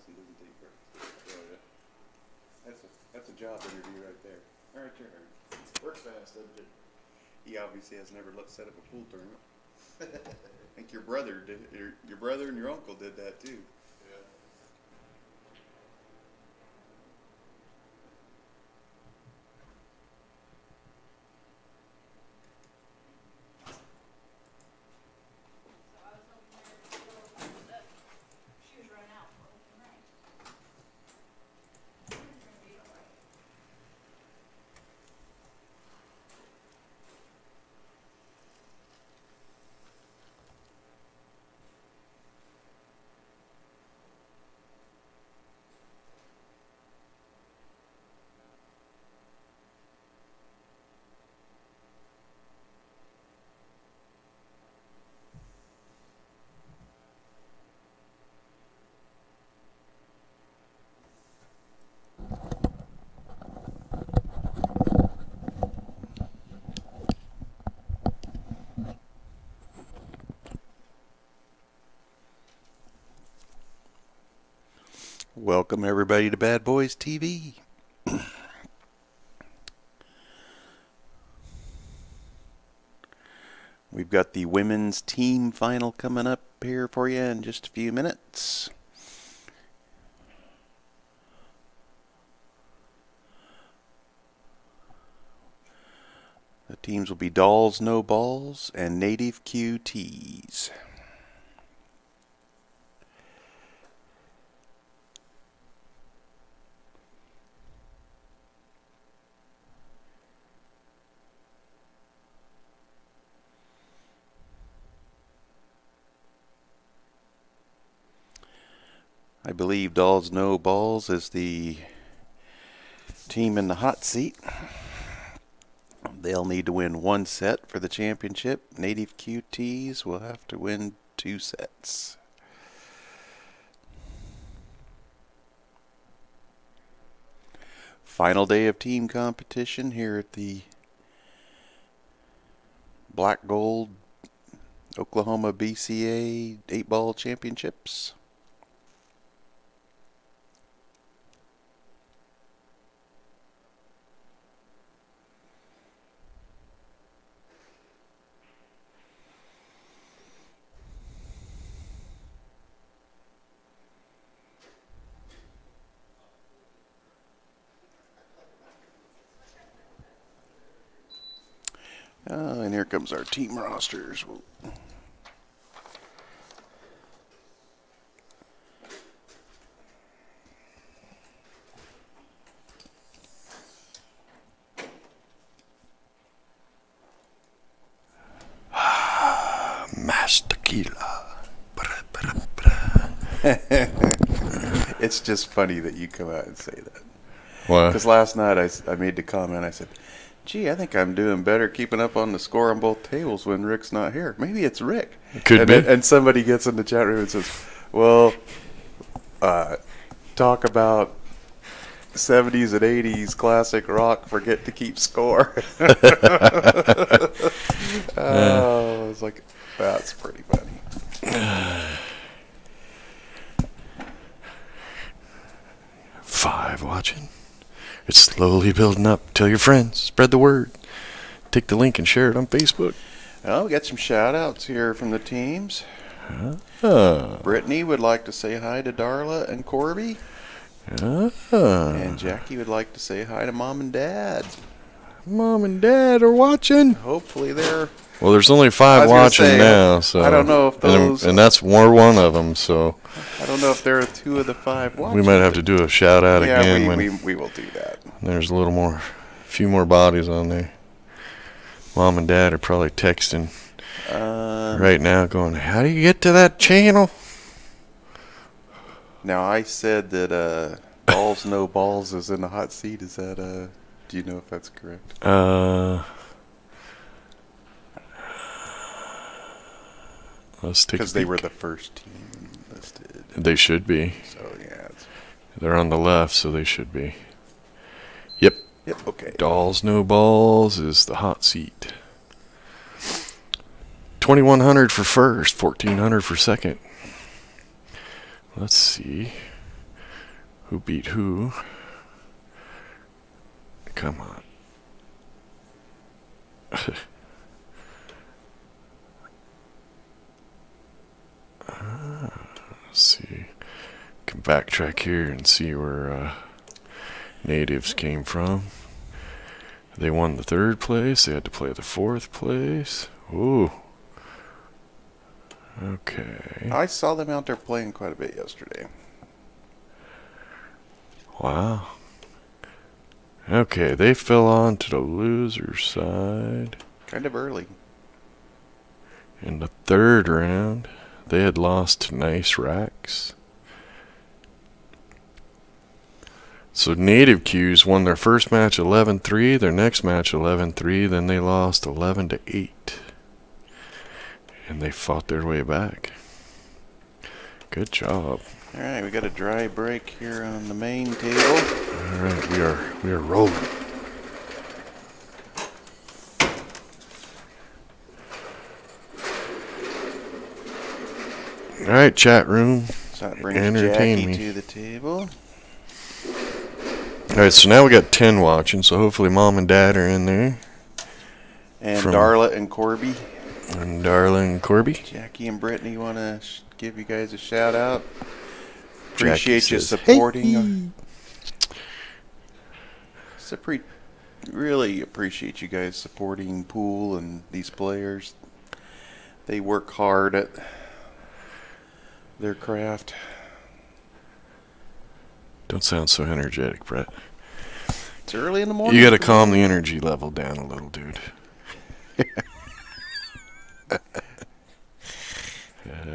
He doesn't take breaks. Oh, yeah. That's a job interview right there. All right, your turn. Works fast, doesn't it? He obviously has never set up a pool tournament. I think your brother did. Your brother and your uncle did that too. Yeah. Welcome everybody to Bad Boys TV. We've got the women's team final coming up here for you in just a few minutes. The teams will be Dolls No Balls and Native QTs. I believe Dolls No Balls is the team in the hot seat. They'll need to win one set for the championship. Native QTs will have to win 2 sets. Final day of team competition here at the Black Gold Oklahoma BCA 8-ball championships. And here comes our team rosters. Mass tequila. It's just funny that you come out and say that. What? Because last night I made the comment, I said, gee, I think I'm doing better keeping up on the score on both tables when Rick's not here. Maybe it's Rick. It could be. And somebody gets in the chat room and says, well, talk about 70s and 80s classic rock, forget to keep score. I was like, that's pretty funny. 5 watching. It's slowly building up. Tell your friends. Spread the word. Take the link and share it on Facebook. Oh, we got some shout-outs here from the teams. Brittany would like to say hi to Darla and Corby. And Jackie would like to say hi to Mom and Dad. Mom and Dad are watching. Hopefully they're... Well, there's only 5 watching now, so I don't know if those... And that's one of them, so... I don't know if there are 2 of the 5 watching. We might have to do a shout-out again. Yeah, we will do that. There's a few more bodies on there. Mom and Dad are probably texting right now going, how do you get to that channel? Now, I said that Balls No Balls is in the hot seat. Is that, do you know if that's correct? Let's take because they were the first team listed. They should be. So, yeah. They're on the left, so they should be. Yep. Yep, okay. Dolls No Balls is the hot seat. 2,100 for first, 1,400 for second. Let's see. Who beat who? Come on. Let's see. Can backtrack here and see where natives came from. They won the 3rd place. They had to play the 4th place. Ooh. Okay. I saw them out there playing quite a bit yesterday. Wow. Okay, they fell on to the loser side. Kind of early. In the 3rd round, they had lost to Nice Racks. So Native Q's won their first match 11-3, their next match 11-3, then they lost 11-8. And they fought their way back. Good job. All right, we got a dry break here on the main table. All right, we are rolling. All right, chat room. So that brings Entertain Jackie me. to the table. All right, so now we got 10 watching, so hopefully Mom and Dad are in there. And From- Darla and Corby. And Darla and Corby. Jackie and Brittany want to give you guys a shout out. Jackie Appreciate you says, supporting. Really appreciate you guys supporting Pool and these players. They work hard at their craft. Don't sound so energetic, Brett. It's early in the morning. You got to calm the energy level down a little, dude.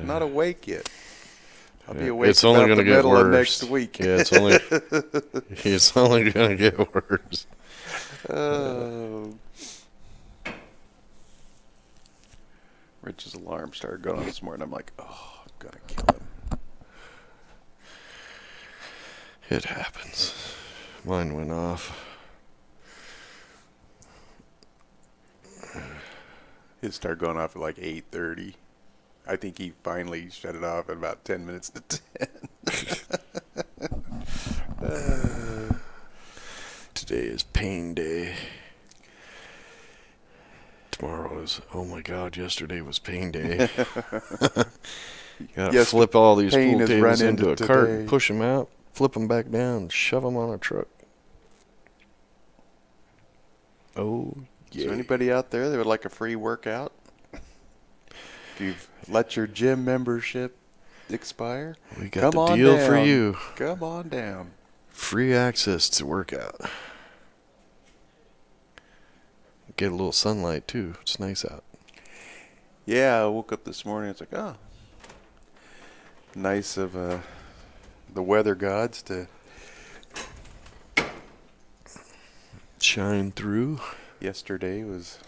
Not awake yet. I'll be awake It's only about going to the get middle of worse. next week. Yeah, it's only going to get worse. Rich's alarm started going this morning. I'm like, oh, I'm going to kill him. It happens. Mine went off. His started going off at like 8:30. I think he finally shut it off at about 10 minutes to 10. Today is pain day. Tomorrow is, oh my God, yesterday was pain day. You gotta Yes, flip all these pain pool has tables run into a into cart, today. push them out, flip them back down, shove them on a truck. Oh, yeah. So anybody out there that would like a free workout? If you've let your gym membership expire, We got come the on deal down. for you. Come on down. Free access to workout. Get a little sunlight too. It's nice out. Yeah, I woke up this morning. It's like, oh, nice of the weather gods to Shine through. Yesterday was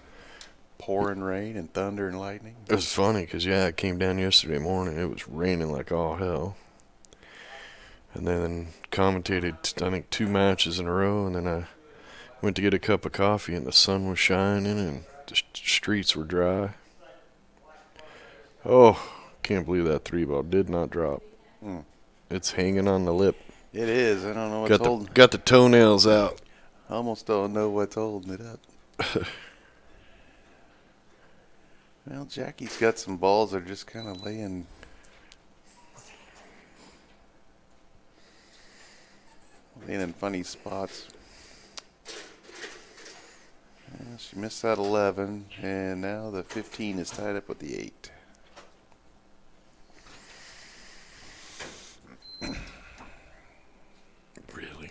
pouring rain and thunder and lightning. It was funny because, yeah, it came down yesterday morning. It was raining like all hell. And then commentated, I think, 2 matches in a row. And then I went to get a cup of coffee and the sun was shining and the streets were dry. Oh, can't believe that 3-ball did not drop. Mm. It's hanging on the lip. It is. I don't know what's holding. Got the toenails out. I almost don't know what's holding it up. Well, Jackie's got some balls that are just kind of laying in funny spots. Yeah, she missed that 11, and now the 15 is tied up with the 8. Really?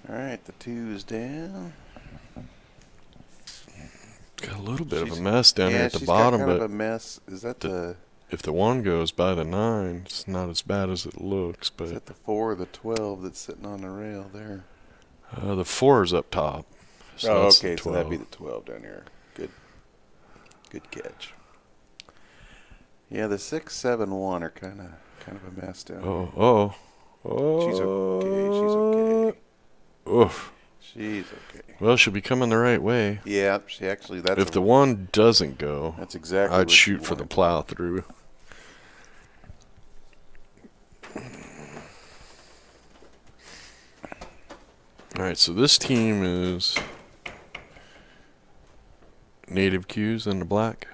All right, the 2 is down. Got a little bit of a mess down here at the she's bottom, got kind but of a mess. Is that the? If the 1 goes by the 9, it's not as bad as it looks. But Is that the 4 or the 12 that's sitting on the rail there? The 4 is up top. So okay, so that'd be the 12 down here. Good catch. Yeah, the 6, 7, 1 are kind of a mess down here. Oh. She's okay. Oof. She's okay. Well, she'll be coming the right way. Yeah, she actually. That's if the 1 doesn't go, that's exactly. I'd shoot for the plow through. All right, so this team is native cues in the black.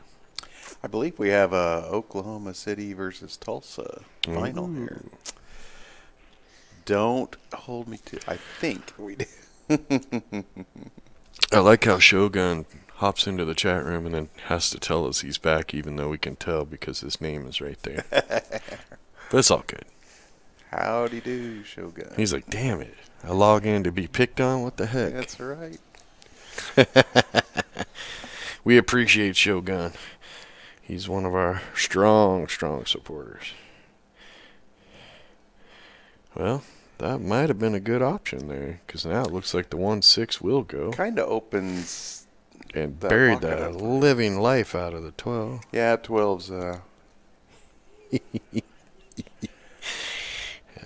I believe we have Oklahoma City versus Tulsa final here. Don't hold me to. I think we do. I like how Shogun hops into the chat room and then has to tell us he's back, even though we can tell because his name is right there. But it's all good. Howdy do, Shogun. He's like, damn it. I log in to be picked on? What the heck? That's right. We appreciate Shogun. He's one of our strong supporters. Well, that might have been a good option there, because now it looks like the 1-6 will go. Kind of opens and buried that living life out of the 12. Yeah, 12's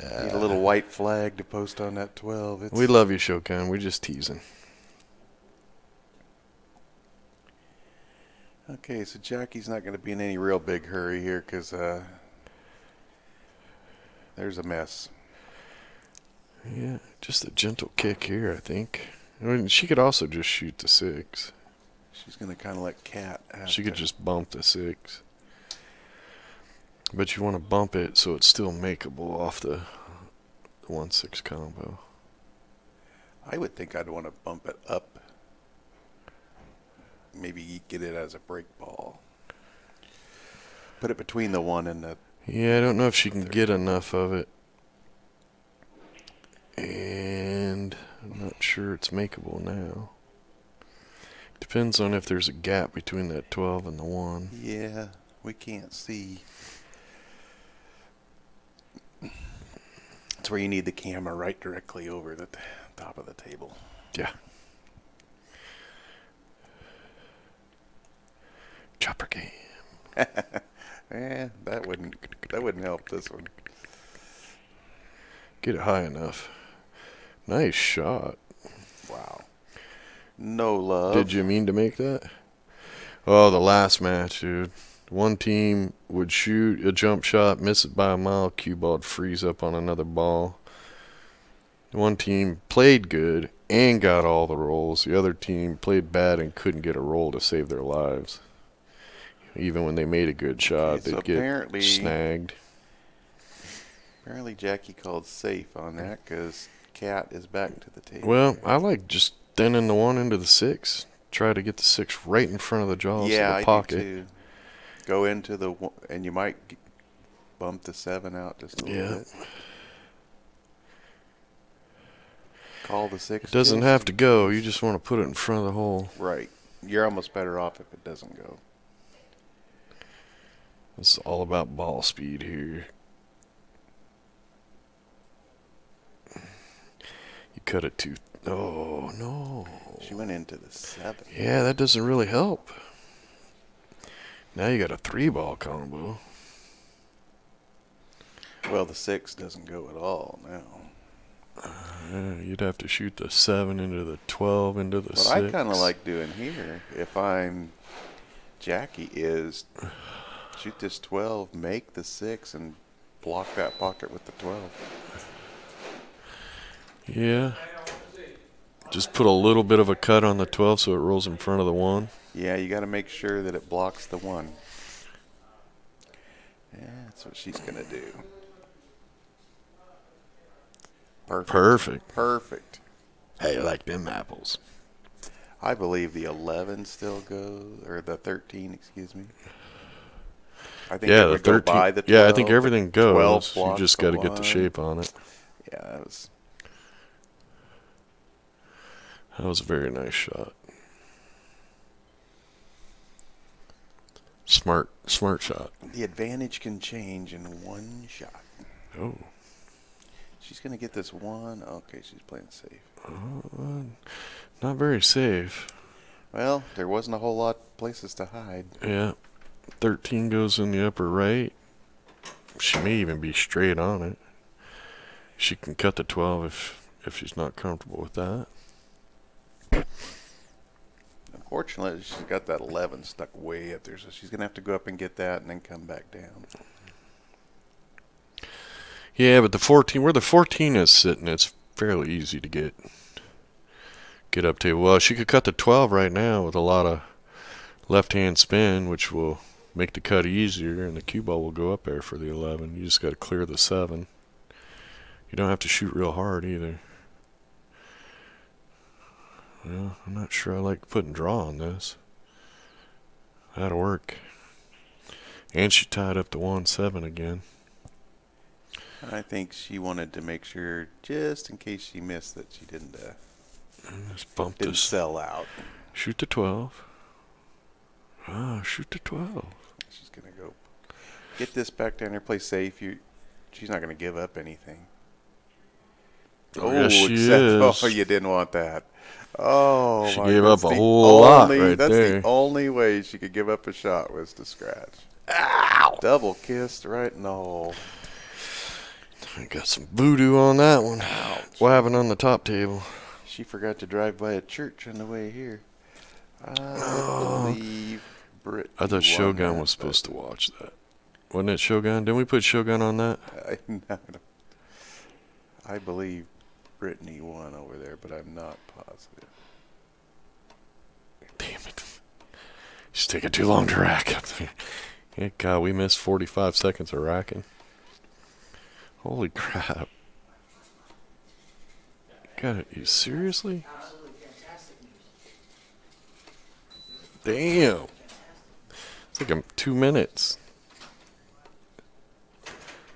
need a little white flag to post on that 12. We love you, Shogun. We're just teasing. Okay, so Jackie's not going to be in any real big hurry here because there's a mess. Yeah, just a gentle kick here, I think. I mean, she could also just shoot the 6. She's going to kind of let Cat have She could just bump the 6. But you want to bump it so it's still makeable off the 1-6 combo. I would think I'd want to bump it up. Maybe get it as a break ball. Put it between the 1 and the... Yeah, I don't know if she can get enough of it. And I'm not sure it's makeable now. Depends on if there's a gap between that 12 and the 1. Yeah, we can't see. That's where you need the camera right directly over the top of the table. Yeah. Chopper game. That wouldn't help this one. Get it high enough. Nice shot. Wow. No love. Did you mean to make that? Oh, the last match, dude. One team would shoot a jump shot, miss it by a mile, cue ball would freeze up on another ball. One team played good and got all the rolls. The other team played bad and couldn't get a roll to save their lives. Even when they made a good shot, okay, so they'd get snagged. Apparently Jackie called safe on that because Cat is back to the table. Well, I like just thinning the 1 into the 6. Try to get the 6 right in front of the jaws of the pocket. Yeah, I do too. Go into the 1, and you might bump the 7 out just a little bit. Call the 6. It doesn't have to go. You just want to put it in front of the hole. Right. You're almost better off if it doesn't go. It's all about ball speed here. You cut it too. Oh, no. She went into the 7. Yeah, that doesn't really help. Now you got a 3-ball combo. Well, the 6 doesn't go at all now. You'd have to shoot the 7 into the 12 into the 6. What I kind of like doing here, if I'm Jackie, is shoot this 12, make the 6, and block that pocket with the 12. Yeah. Just put a little bit of a cut on the 12 so it rolls in front of the 1. Yeah, you got to make sure that it blocks the 1. Yeah, that's what she's going to do. Perfect. Hey, I like them apples. I believe the 11 still goes, or the 13, excuse me. I think yeah, it would go by the 12. Yeah, I think everything goes. You just got to get the shape on it. Yeah, that was. That was a very nice shot. Smart shot. The advantage can change in one shot. Oh. She's going to get this one. Okay, she's playing safe. Not very safe. Well, there wasn't a whole lot of places to hide. Yeah. 13 goes in the upper right. She may even be straight on it. She can cut the 12 if she's not comfortable with that. Unfortunately, she's got that 11 stuck way up there, so she's going to have to go up and get that and then come back down. Yeah, but the 14, where the 14 is sitting, it's fairly easy to get up to. Well, she could cut the 12 right now with a lot of left-hand spin, which will make the cut easier, and the cue ball will go up there for the 11. You just got to clear the 7. You don't have to shoot real hard either. Well, I'm not sure I like putting draw on this. That'll work. And she tied up the 1-7 again. I think she wanted to make sure, just in case she missed, that she didn't sell out. Shoot the 12. Shoot the 12. She's going to go get this back down there, play safe. She's not going to give up anything. Yes, she is. Oh, you didn't want that. Oh, she gave up a whole lot right that's there. The only way she could give up a shot was to scratch. Ow! Double kissed right in the hole. I got some voodoo on that one. Ouch. What happened on the top table? She forgot to drive by a church on the way here. I believe Brittany I thought Shogun was supposed to watch that. Wasn't it Shogun? Didn't we put Shogun on that? I believe Brittany won over there, but I'm not positive. Damn it. It's taking too long to rack up there. Yeah, God, we missed 45 seconds of racking. Holy crap. Got it. You seriously? Damn. It's like 2 minutes.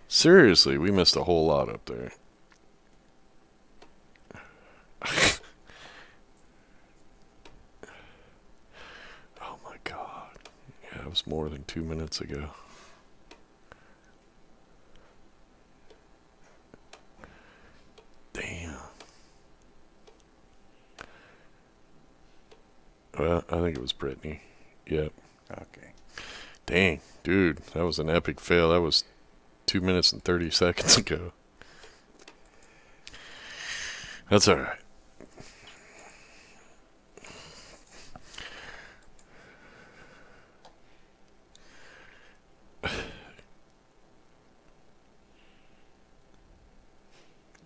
Seriously, we missed a whole lot up there. Oh my God. Yeah, it was more than 2 minutes ago. Damn. Well, I think it was Brittany. Yep. Okay. Dang, dude, that was an epic fail. That was 2 minutes and 30 seconds ago. That's all right.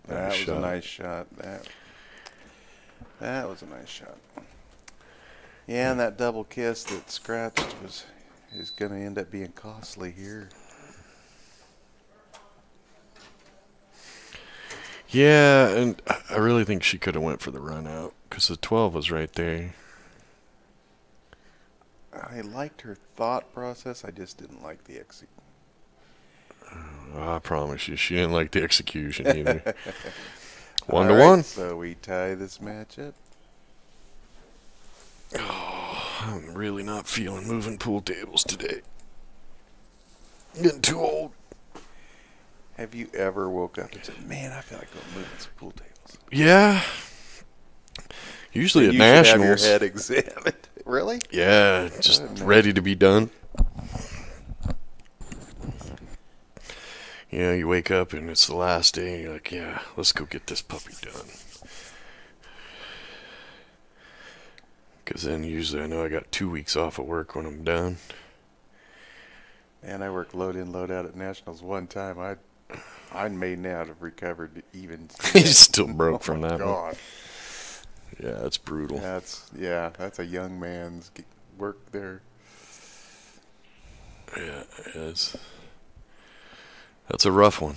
That was a nice shot. That was a nice shot. Yeah, and that double kiss that scratched is going to end up being costly here. Yeah, and I really think she could have went for the run out because the 12 was right there. I liked her thought process. I just didn't like the execution. I promise you, she didn't like the execution either. 1-1. So we tie this match up. Oh, I'm really not feeling moving pool tables today. Getting too old. Have you ever woke up and said, "Man, I feel like going moving some pool tables"? Yeah. Usually at you nationals. Should have your head examined. Really? Yeah, just ready to be done. You know, you wake up and it's the last day and you're like, yeah, let's go get this puppy done. Because then usually I know I got 2 weeks off of work when I'm done. And I worked load in, load out at nationals one time. I may not have recovered even. He's still broke from that God. one. Yeah, that's brutal. That's a young man's work there. Yeah, it is. That's a rough one.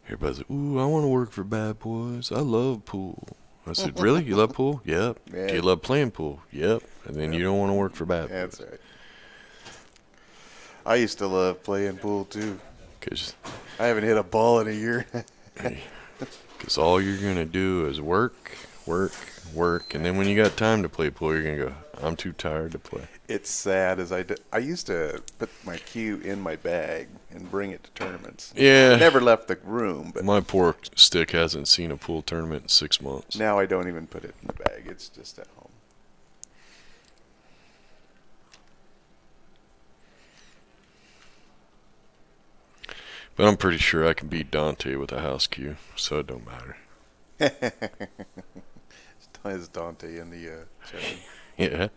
Everybody's like, ooh, I want to work for BadBoys. I love pool. I said, really? You love pool? Yep. Yeah. Do you love playing pool? Yep. And then you don't want to work for BadBoys. That's right. I used to love playing pool, too. Because I haven't hit a ball in a year. Because all you're going to do is work, work, work. And then when you got time to play pool, you're going to go, I'm too tired to play. It's sad as I used to put my cue in my bag and bring it to tournaments. Yeah. I never left the room. But my poor stick hasn't seen a pool tournament in 6 months. now I don't even put it in the bag. It's just at home. But I'm pretty sure I can beat Dante with a house cue, so it don't matter. Is Dante in the chat? Yeah.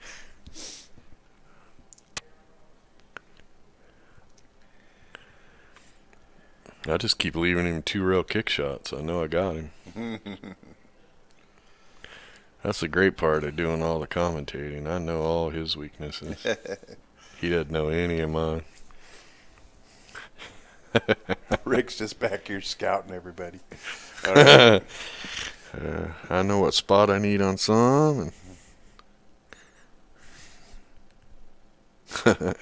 I just keep leaving him 2-rail kick shots. I know I got him. That's the great part of doing all the commentating. I know all his weaknesses. He doesn't know any of mine. Rick's just back here scouting everybody. All right. I know what spot I need on some. And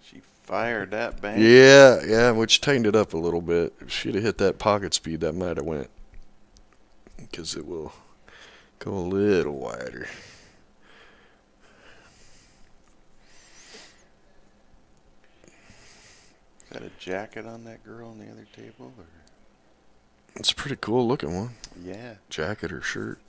She fired that bang. yeah, which tightened it up a little bit. If she'd have hit that pocket speed, that might have went. Because it will go a little wider. Is that a jacket on that girl on the other table? Or? It's a pretty cool looking one. Yeah. Jacket or shirt.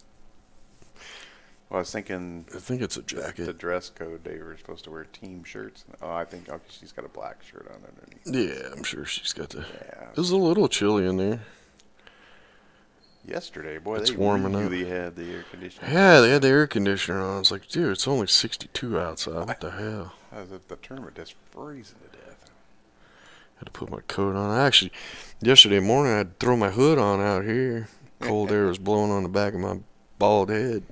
Well, I was thinking. I think it's a jacket. The dress code, they were supposed to wear team shirts. Oh, I think she's got a black shirt on underneath. Yeah, I'm sure she's got the. Yeah. It was a little chilly in there. Yesterday, boy, It's they warming really had the air conditioner. Yeah, they had the air conditioner on. I was like, dude, it's only 62 outside. What the hell? The tournament just freezing to death. Had to put my coat on. Actually, yesterday morning, I had to throw my hood on out here. Cold air was blowing on the back of my bald head.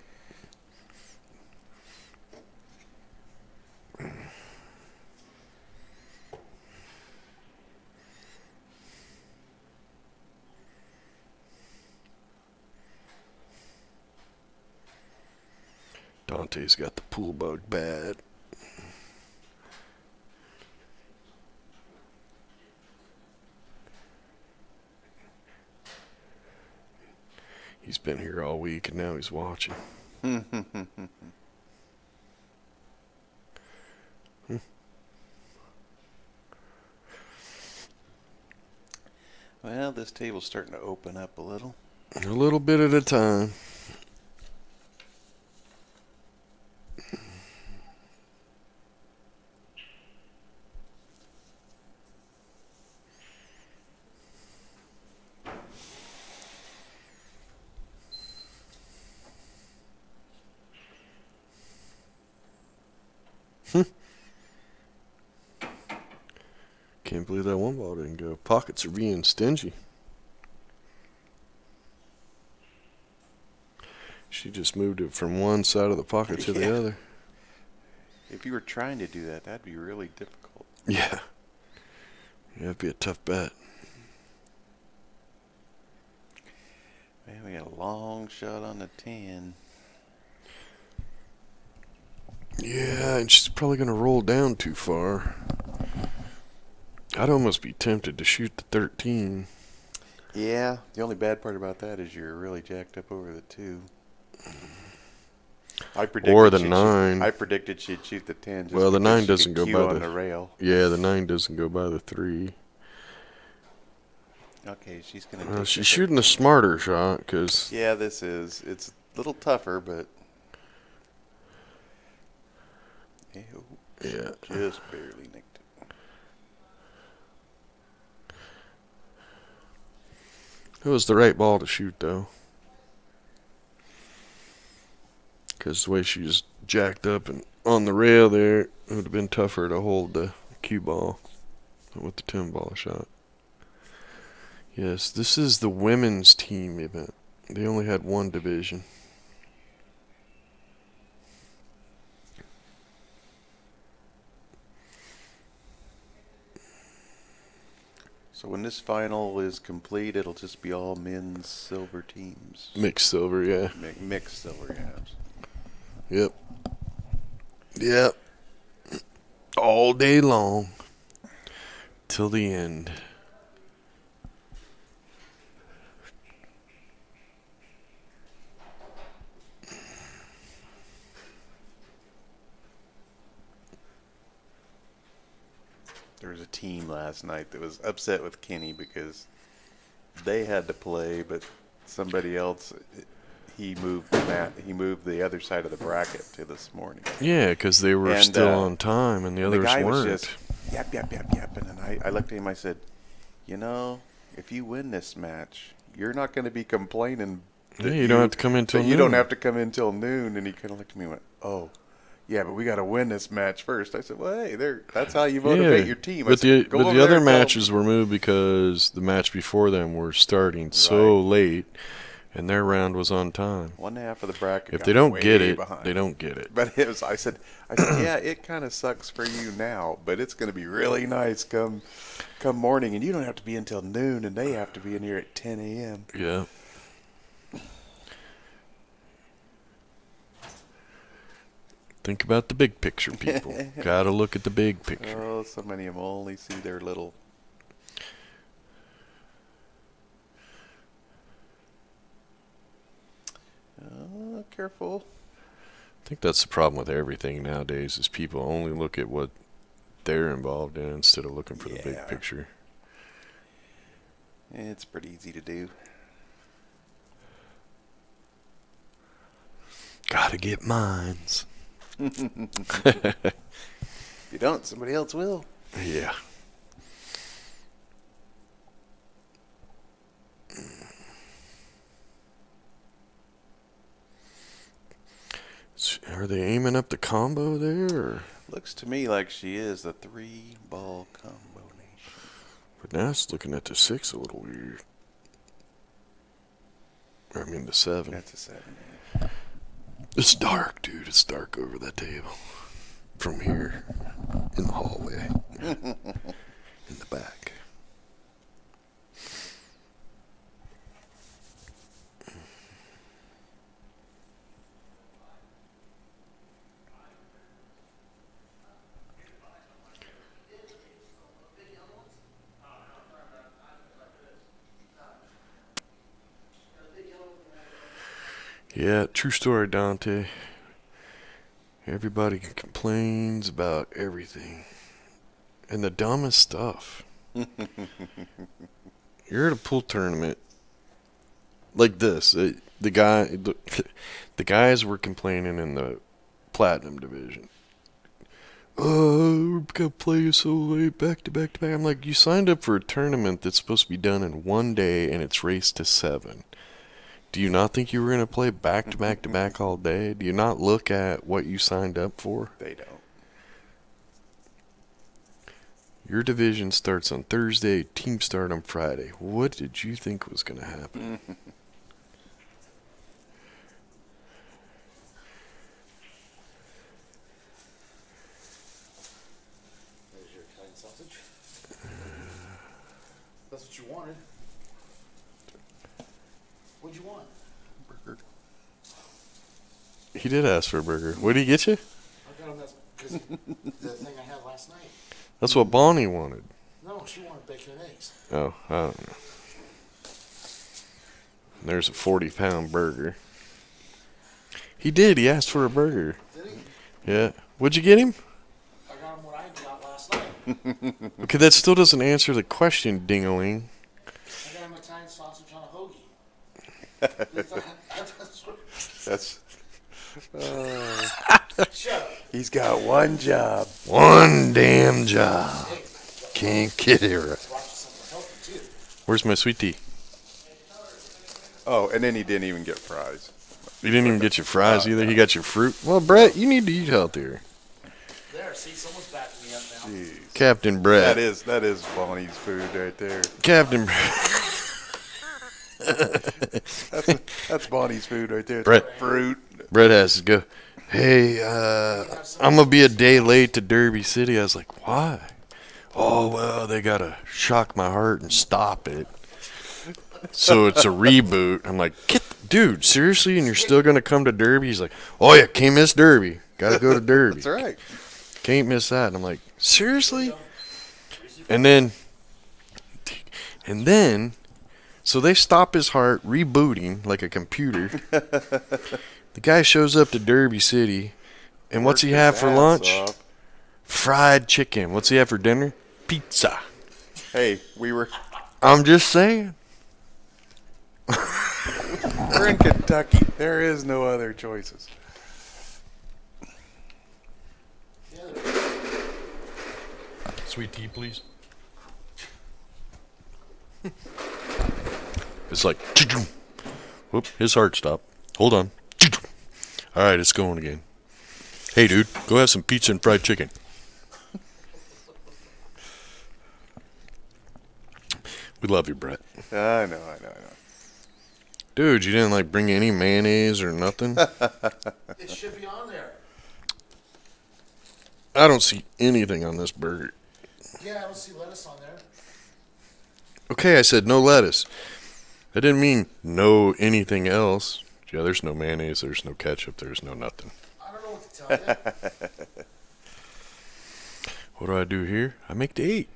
Dante's got the pool bug bad. He's been here all week and now he's watching. Well, this table's starting to open up a little. A little bit at a time. Can't believe that one ball didn't go. Pockets are being stingy. She just moved it from one side of the pocket to the other. If you were trying to do that, that'd be really difficult. Yeah. Yeah, it'd be a tough bet. Man, we got a long shot on the 10. Yeah, and she's probably going to roll down too far. I'd almost be tempted to shoot the 13. Yeah, the only bad part about that is you're really jacked up over the 2. Or the 9. I predicted she'd shoot the 10. Just well, the 9 she doesn't could go cue by on the rail. Yeah, the 9 doesn't go by the 3. Okay, she's gonna. She's shooting the smarter shot because. Yeah, it's a little tougher, but. Ew, Yeah. Just barely nicked it. It was the right ball to shoot, though. Because the way she was jacked up and on the rail there, it would have been tougher to hold the cue ball with the 10 ball shot. Yes, this is the women's team event. They only had one division. So when this final is complete, it'll just be all men's silver teams. Mixed silver, yeah. Mixed silver, yeah. Yep. Yep. All day long. till the end. There was a team last night that was upset with Kenny because they had to play, but somebody else, he moved the other side of the bracket to this morning. Yeah, because they were still on time and the others guy weren't. was just yapping, and I looked at him. I said, you know, if you win this match, you're not going to be complaining. Yeah, you don't have to come in till noon. You don't have to come in till noon. And he kind of looked at me and went, oh. Yeah, but we got to win this match first. I said, well, hey, that's how you motivate your team. But the other matches were moved because the match before them were starting so late, and their round was on time. One half of the bracket. If they don't get it, they don't get it. But I said, yeah, it kind of sucks for you now, but it's going to be really nice come morning, and you don't have to be until noon, and they have to be in here at 10 a.m. Yeah. Think about the big picture, people. Got to look at the big picture. Oh, so many of them only see their little. Oh, careful. I think that's the problem with everything nowadays is people only look at what they're involved in instead of looking for the big picture. It's pretty easy to do. Gotta get mines. If you don't, somebody else will. Yeah. Are they aiming up the combo there? Or? Looks to me like she is the 3-ball combination. But now it's looking at the 6 a little weird. I mean the 7. That's a 7. It's dark, dude. It's dark over that table. From here. In the hallway. In the back. Yeah, true story, Dante. Everybody complains about everything. And the dumbest stuff. You're at a pool tournament like this. The guys were complaining in the platinum division. Oh, we're gonna play so late, back to back to back. I'm like, you signed up for a tournament that's supposed to be done in one day, and it's raced to 7. Do you not think you were going to play back to back to back all day? Do you not look at what you signed up for? They don't. Your division starts on Thursday, team start on Friday. What did you think was going to happen? There's your Italian sausage. That's what you wanted. What'd you want? Burger. He did ask for a burger. What did he get you? I got him that because the thing I had last night. That's what Bonnie wanted. No, she wanted bacon and eggs. Oh, I don't know. There's a 40-pound burger. He did. He asked for a burger. Did he? Yeah. What'd you get him? I got him what I got last night. Okay, that still doesn't answer the question, ding-a-ling. I got him Italian sausage on a hoagie. That's. Shut up. He's got one job. One damn job. Hey, Can't get it right. watch something healthy too. Where's my sweet tea? Oh, and then he didn't even get fries. He didn't even get your fries either. He got your fruit. Well, Brett, you need to eat healthier. There, see, someone's backing me up now. Jeez. Captain Brett. That is Bonnie's food right there. Captain Brett. That's Bonnie's food right there. Brett. Fruit. Brett has to go, hey, I'm going to be a day late to Derby City. I was like, why? Oh, well, they got to shock my heart and stop it. So it's a reboot. I'm like, dude, seriously? And you're still going to come to Derby? He's like, oh, yeah, can't miss Derby. Got to go to Derby. That's right. Can't miss that. And I'm like, seriously? And then And then, so they stop his heart, rebooting like a computer. The guy shows up to Derby City, and what's he have for lunch? Fried chicken. What's he have for dinner? Pizza. Hey, I'm just saying. we're in Kentucky. There is no other choices. Sweet tea, please. It's like, whoop, his heart stopped. Hold on. All right, it's going again. Hey, dude, go have some pizza and fried chicken. We love you, Brett. I know. Dude, you didn't like bring any mayonnaise or nothing? It should be on there. I don't see anything on this burger. Yeah, I don't see lettuce on there. Okay, I said no lettuce. I didn't mean no anything else. Yeah, there's no mayonnaise, there's no ketchup, there's no nothing. I don't know what to tell you. What do I do here? I make the 8.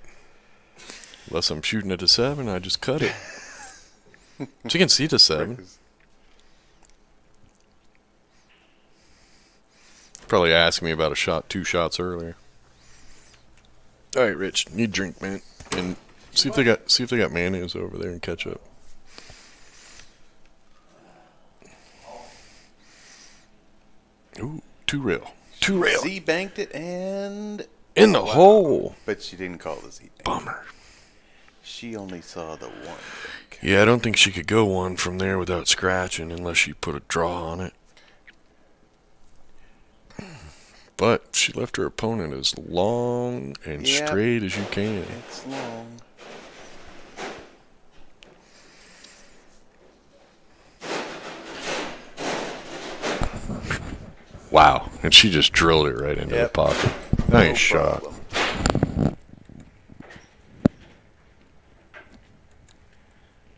Unless I'm shooting at a 7, I just cut it. But you can see the 7. Probably asking me about a shot, 2 shots earlier. All right, Rich, need a drink, man, and see if they got mayonnaise over there and ketchup. Ooh, 2 rail. Z banked it and In the hole. But she didn't call the Z bank. Bummer. She only saw the 1 bank. Yeah, I don't think she could go 1 from there without scratching unless she put a draw on it. But she left her opponent as long and straight as you can. It's long. Wow. And she just drilled it right into the pocket. Nice shot.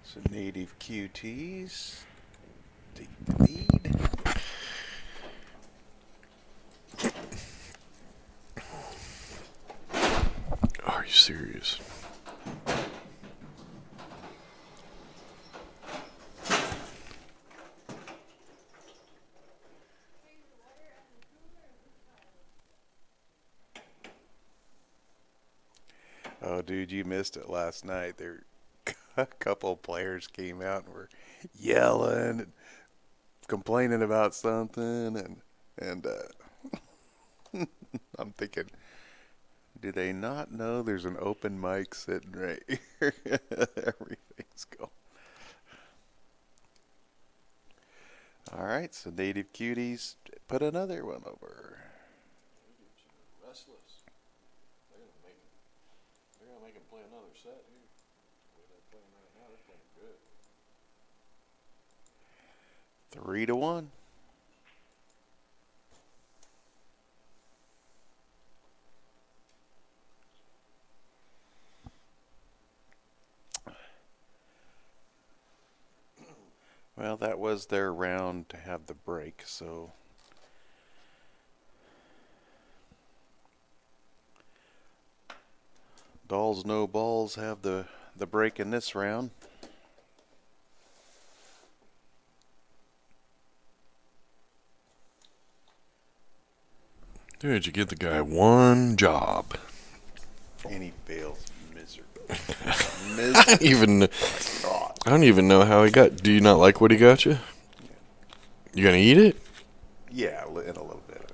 So native QTs take the lead. Are you serious? Oh, dude, you missed it last night. There, a couple of players came out and were yelling, and complaining about something, and I'm thinking, do they not know there's an open mic sitting right here? Everything's going. All right, so native cuties put another one over. Restless. They're gonna make him play another set here. The way they're playing right now, they're playing good. 3-1. Well, that was their round to have the break, so Dolls No Balls have the break in this round. Dude, you give the guy 1 job. And he fails miserably. I don't even know how he got. Do you not like what he got you? You gonna eat it? Yeah, in a little bit.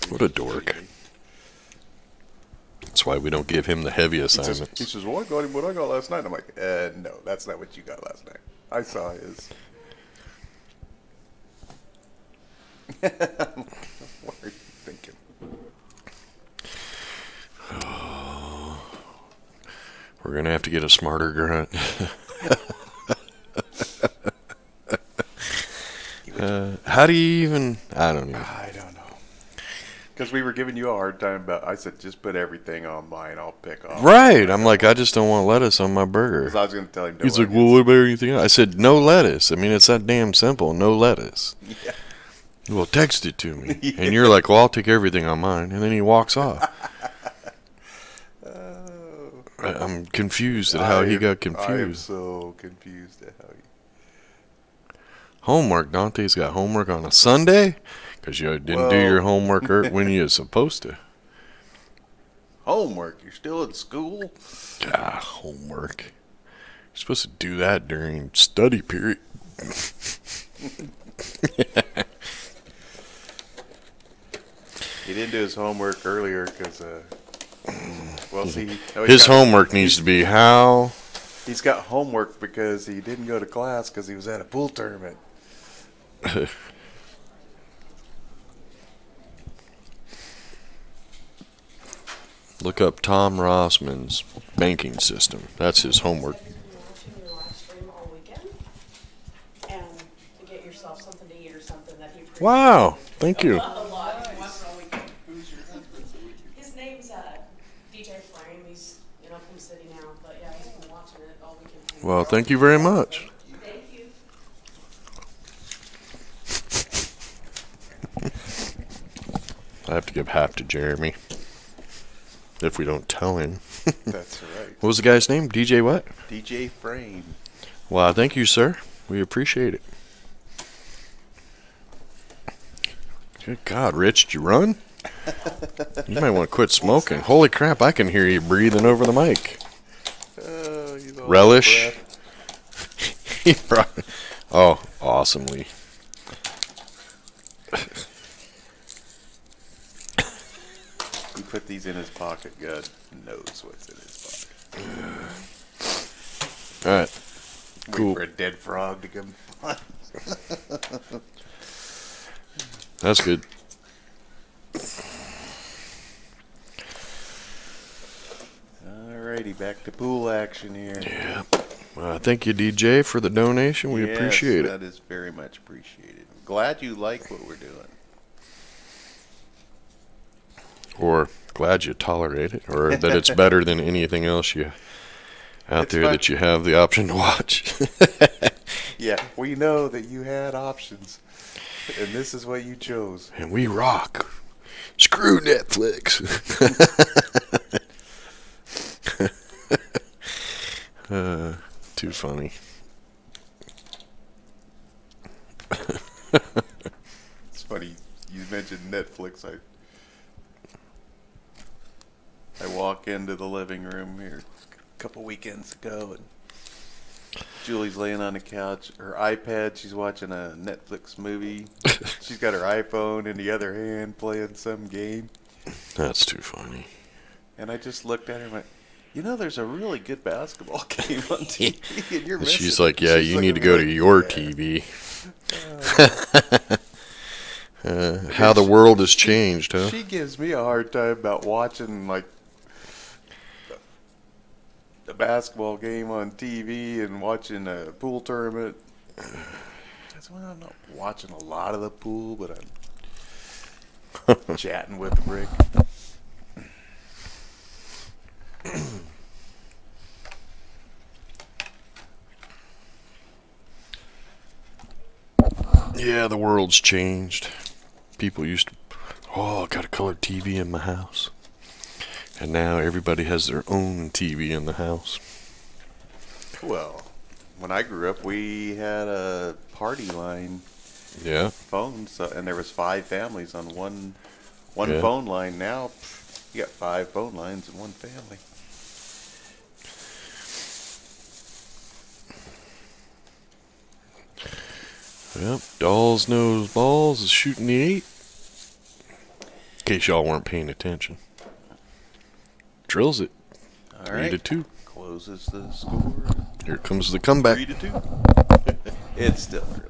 What a dork. That's why we don't give him the heavy assignments. He says, well, I got him what I got last night. I'm like, no, that's not what you got last night. I saw his. What are you thinking? We're going to have to get a smarter grunt. How do you even... I don't know. Because we were giving you a hard time about... I said, just put everything on mine. I'll pick off. Right. I'm like, I just don't want lettuce on my burger. Because I was going to tell him... He's like, well, what about anything else? I said, no lettuce. I mean, it's that damn simple. No lettuce. Yeah. Well, text it to me. Yeah. And you're like, well, I'll take everything on mine. And then he walks off. I'm confused at how he got I am confused. so confused at how he... Homework. Dante's got homework on a Sunday? Because you didn't do your homework when you're supposed to. Homework? You're still at school? Homework. You're supposed to do that during study period. He didn't do his homework earlier because, well, see... His homework needs to be how... He's got homework because he didn't go to class because he was at a pool tournament. Look up Tom Rossman's banking system. That's his homework. Wow, thank you. His name's DJ Frame. He's from City now, but yeah, he's been watching it all weekend. Well, thank you very much. Thank you. I have to give half to Jeremy. If we don't tell him. That's right. What was the guy's name? DJ what? DJ Frame. Well, thank you, sir. We appreciate it. Good God, Rich, did you run? You might want to quit smoking. Holy crap, I can hear you breathing over the mic. Relish. Oh, awesomely. He put these in his pocket. God knows what's in his pocket. All right. Cool. Wait for a dead frog to come by. That's good. Alrighty, back to pool action here. Yeah. Thank you, DJ, for the donation. We appreciate it. That is very much appreciated. I'm glad you like what we're doing. Or glad you tolerate it, or that it's better than anything else out there that you have the option to watch. Yeah, we know that you had options, and this is what you chose. And we rock. Screw Netflix. Too funny. It's funny you mentioned Netflix. I walk into the living room here a couple weekends ago, and Julie's laying on the couch, her iPad, she's watching a Netflix movie. She's got her iPhone in the other hand playing some game. That's too funny. And I just looked at her and went, there's a really good basketball game on TV, and you're missing She's it. like, yeah, you need to go to your TV. How the world has changed, huh? She gives me a hard time about watching, like, a basketball game on TV and watching a pool tournament. That's when I'm not watching a lot of the pool, but I'm chatting with Rick. Yeah, the world's changed. People used to, I got a colored TV in my house. And now everybody has their own TV in the house. Well, when I grew up, we had a party line phone, and there was 5 families on one phone line. Now, you got 5 phone lines in one family. Yep, Dolls Knows Balls is shooting the 8. In case y'all weren't paying attention. Drills it. All right. 3-2. Closes the score. Here comes the comeback. 3-2. It's still early.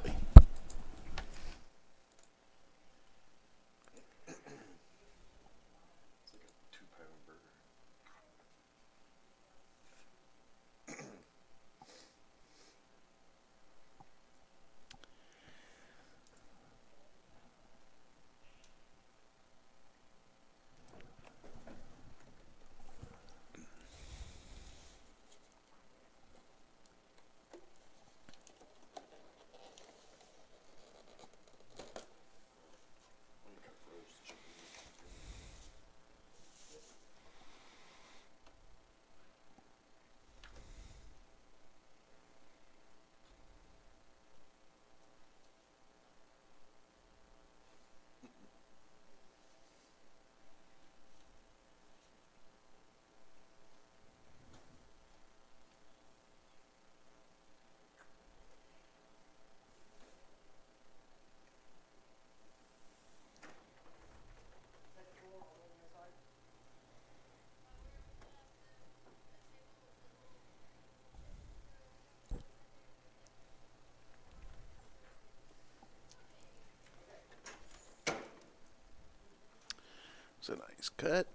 It's a nice cut.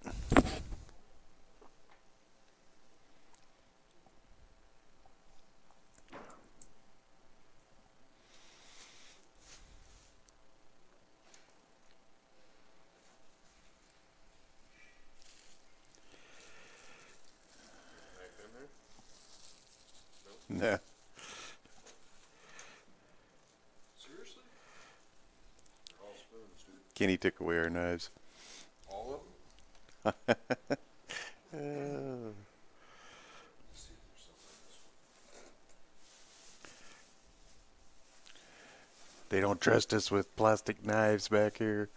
Nah. Seriously? They're all spoons, dude. Kenny took away our knives. All of them? Oh. Let's see if there's something in this one. They don't trust us with plastic knives back here.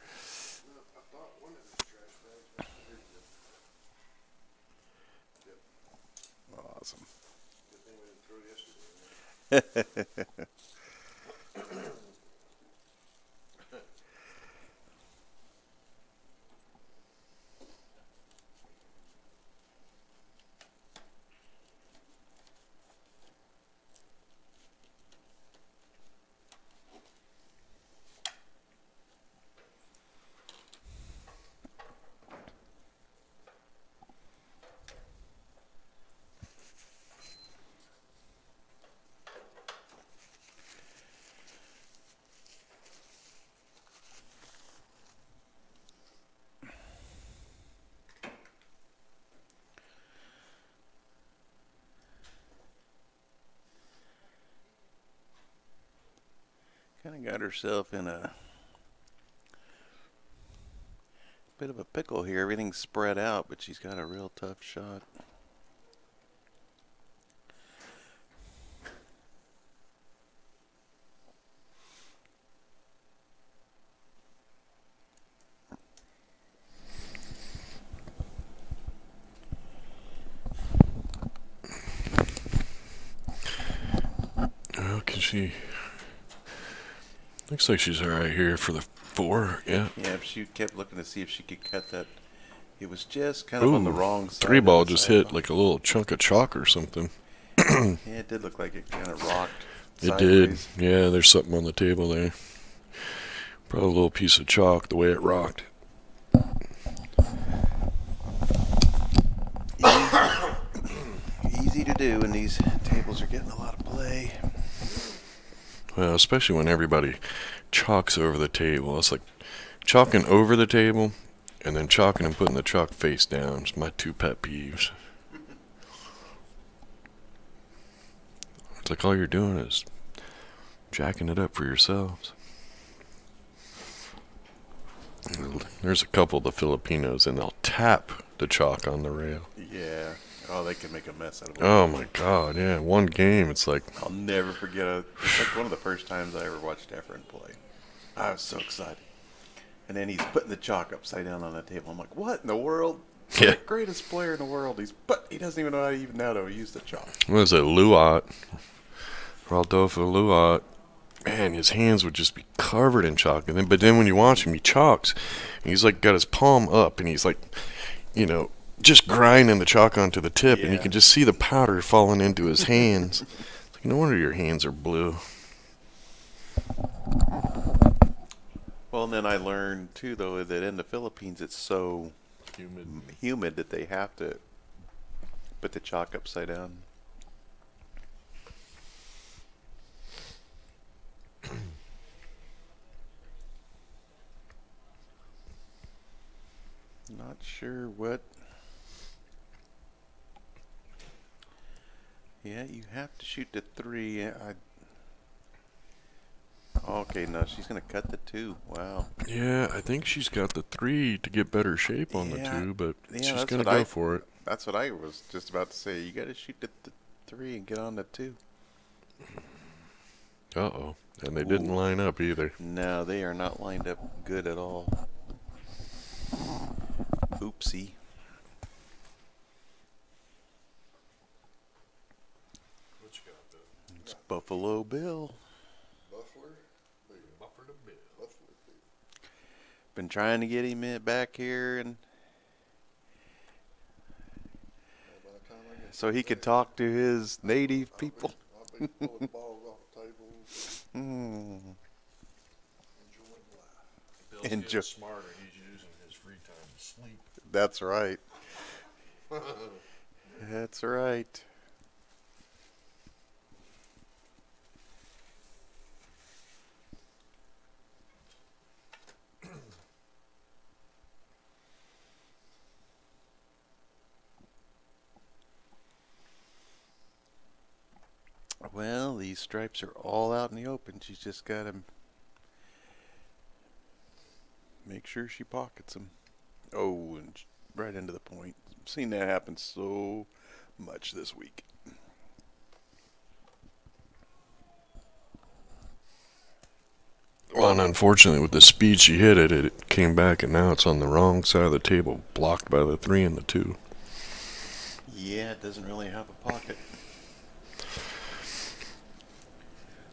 No, I thought one of the trash bags back there. Yep. Awesome. Good thing we didn't throw yesterday. Kind of got herself in a bit of a pickle here. Everything's spread out, but she's got a real tough shot. Well, can she? Looks like she's all right here for the 4. Yeah. Yeah, she kept looking to see if she could cut that. It was just kind of on the wrong side. 3 ball of the just sidewalk. hit like a little chunk of chalk or something. Yeah, it did look like it kind of rocked. It did. Sideways. Yeah, there's something on the table there. Probably a little piece of chalk the way it rocked. Easy to do, and these tables are getting a lot of play. Well, especially when everybody chalks over the table. It's like chalking over the table and then chalking and putting the chalk face down. It's my 2 pet peeves. It's like all you're doing is jacking it up for yourselves. There's a couple of the Filipinos, and they'll tap the chalk on the rail. Yeah. Oh, they can make a mess out of it. Oh my God, yeah. One game, it's like, I'll never forget it. It's like one of the first times I ever watched Efren play. I was so excited. And then he's putting the chalk upside down on the table. I'm like, what in the world? Yeah. The greatest player in the world. He doesn't even know how to use the chalk. what is it, Luat? Rodolfo Luat. Man, his hands would just be covered in chalk. But then when you watch him, he chalks. And he's like got his palm up, and he's like, just grinding the chalk onto the tip, and you Yeah. can just see the powder falling into his hands. It's like, no wonder your hands are blue. Well, and then I learned, too, though, that in the Philippines it's so humid that they have to put the chalk upside down. Not sure what. Yeah, you have to shoot the 3. Okay, no, she's gonna cut the 2. Wow. Yeah, I think she's got the 3 to get better shape on the Yeah. 2, but Yeah, she's that's going to what go I- for it. That's what I was just about to say. You got to shoot the 3 and get on the 2. Uh-oh. And they didn't line up either. No, they are not lined up good at all. Oopsie. What you got, Bill? It's Buffalo Bill. Buffler? Buffer to Bill. Been trying to get him back here, and so he could talk to his native people. I'll be pulling balls off the table, Hmm. enjoying life. Bill's Enjoy- getting smarter. He's using his free time to sleep. That's right. That's right. Well, these stripes are all out in the open. She's just got to make sure she pockets them. Oh, and right into the point. I've seen that happen so much this week. Well, and unfortunately, with the speed she hit it, it came back, and now it's on the wrong side of the table, blocked by the 3 and the 2. Yeah, it doesn't really have a pocket.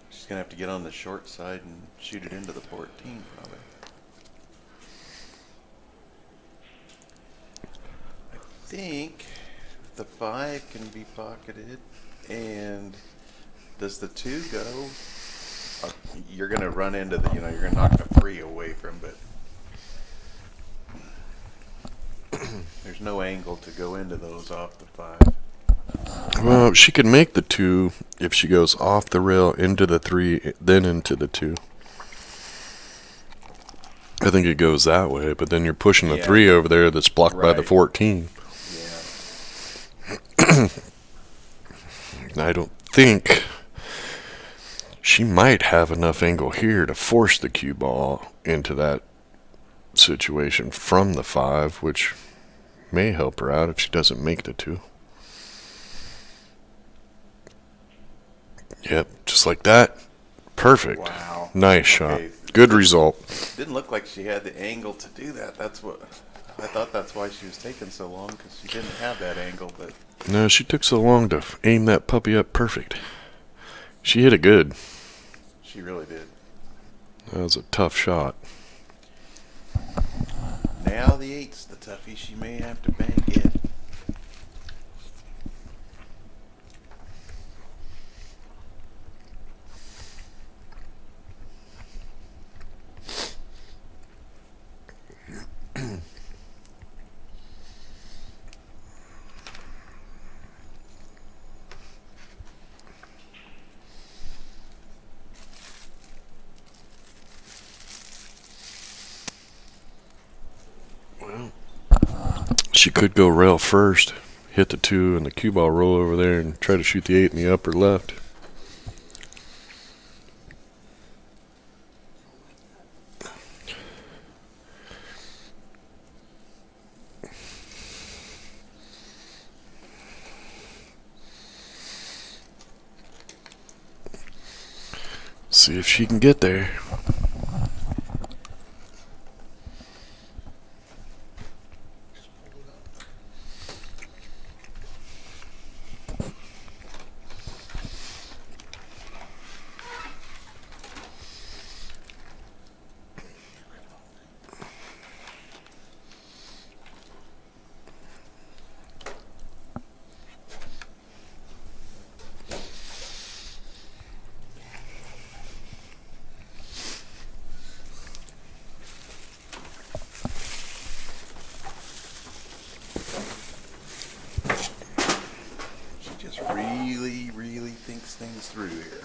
She's going to have to get on the short side and shoot it into the 14, probably. I think the 5 can be pocketed. And does the 2 go? You're going to run into the, you're going to knock the 3 away from, but there's no angle to go into those off the 5. Well, she could make the 2 if she goes off the rail into the 3, then into the 2. I think it goes that way, but then you're pushing the 3 over there that's blocked by the 14. Yeah. I don't think she might have enough angle here to force the cue ball into that situation from the 5, which may help her out if she doesn't make the 2. Yep, just like that. Perfect. Wow. Nice shot. Good result. Didn't look like she had the angle to do that. That's what I thought. That's why she was taking so long, because she didn't have that angle. But no, she took so long to aim that puppy up perfect. She hit it good. she really did. That was a tough shot. Now the 8's the toughie. She may have to bank it. Well, she could go rail first, hit the 2 and the cue ball roll over there and try to shoot the 8 in the upper left. See if she can get there. Really thinks things through here.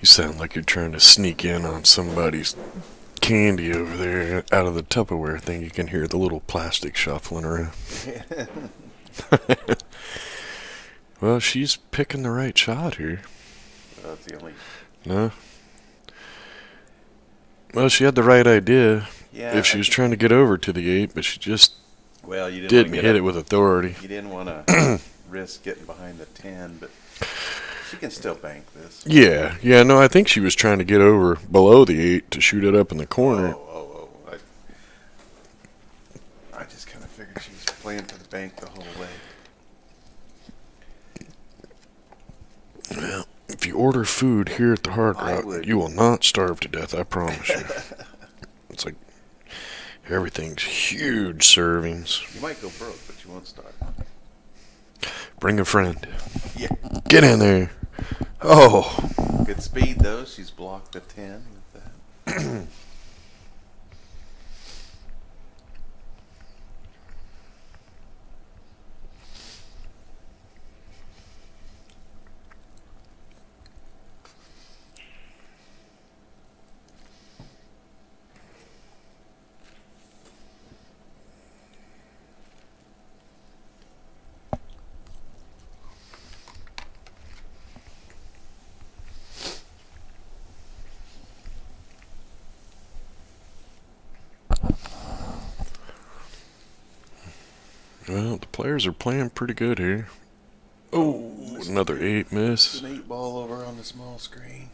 You sound like you're trying to sneak in on somebody's candy over there out of the Tupperware thing. You can hear the little plastic shuffling around. Well, she's picking the right shot here. That's the only. No? Well, she had the right idea Yeah. if she was trying to get over to the 8, but she just Well, you didn't hit it with authority. You didn't want to risk getting behind the 10, but she can still bank this. Yeah, no, I think she was trying to get over below the 8 to shoot it up in the corner. I just kind of figured she was playing for the bank the whole way. Well, if you order food here at the Hard Rock, would. you will not starve to death, I promise you. It's like everything's huge servings. You might go broke, but you won't starve. Bring a friend. Yeah. Get in there. Oh. Good speed, though. She's blocked a 10 with that. Well, the players are playing pretty good here. Oh, another 8 miss. An 8 ball over on the small screen.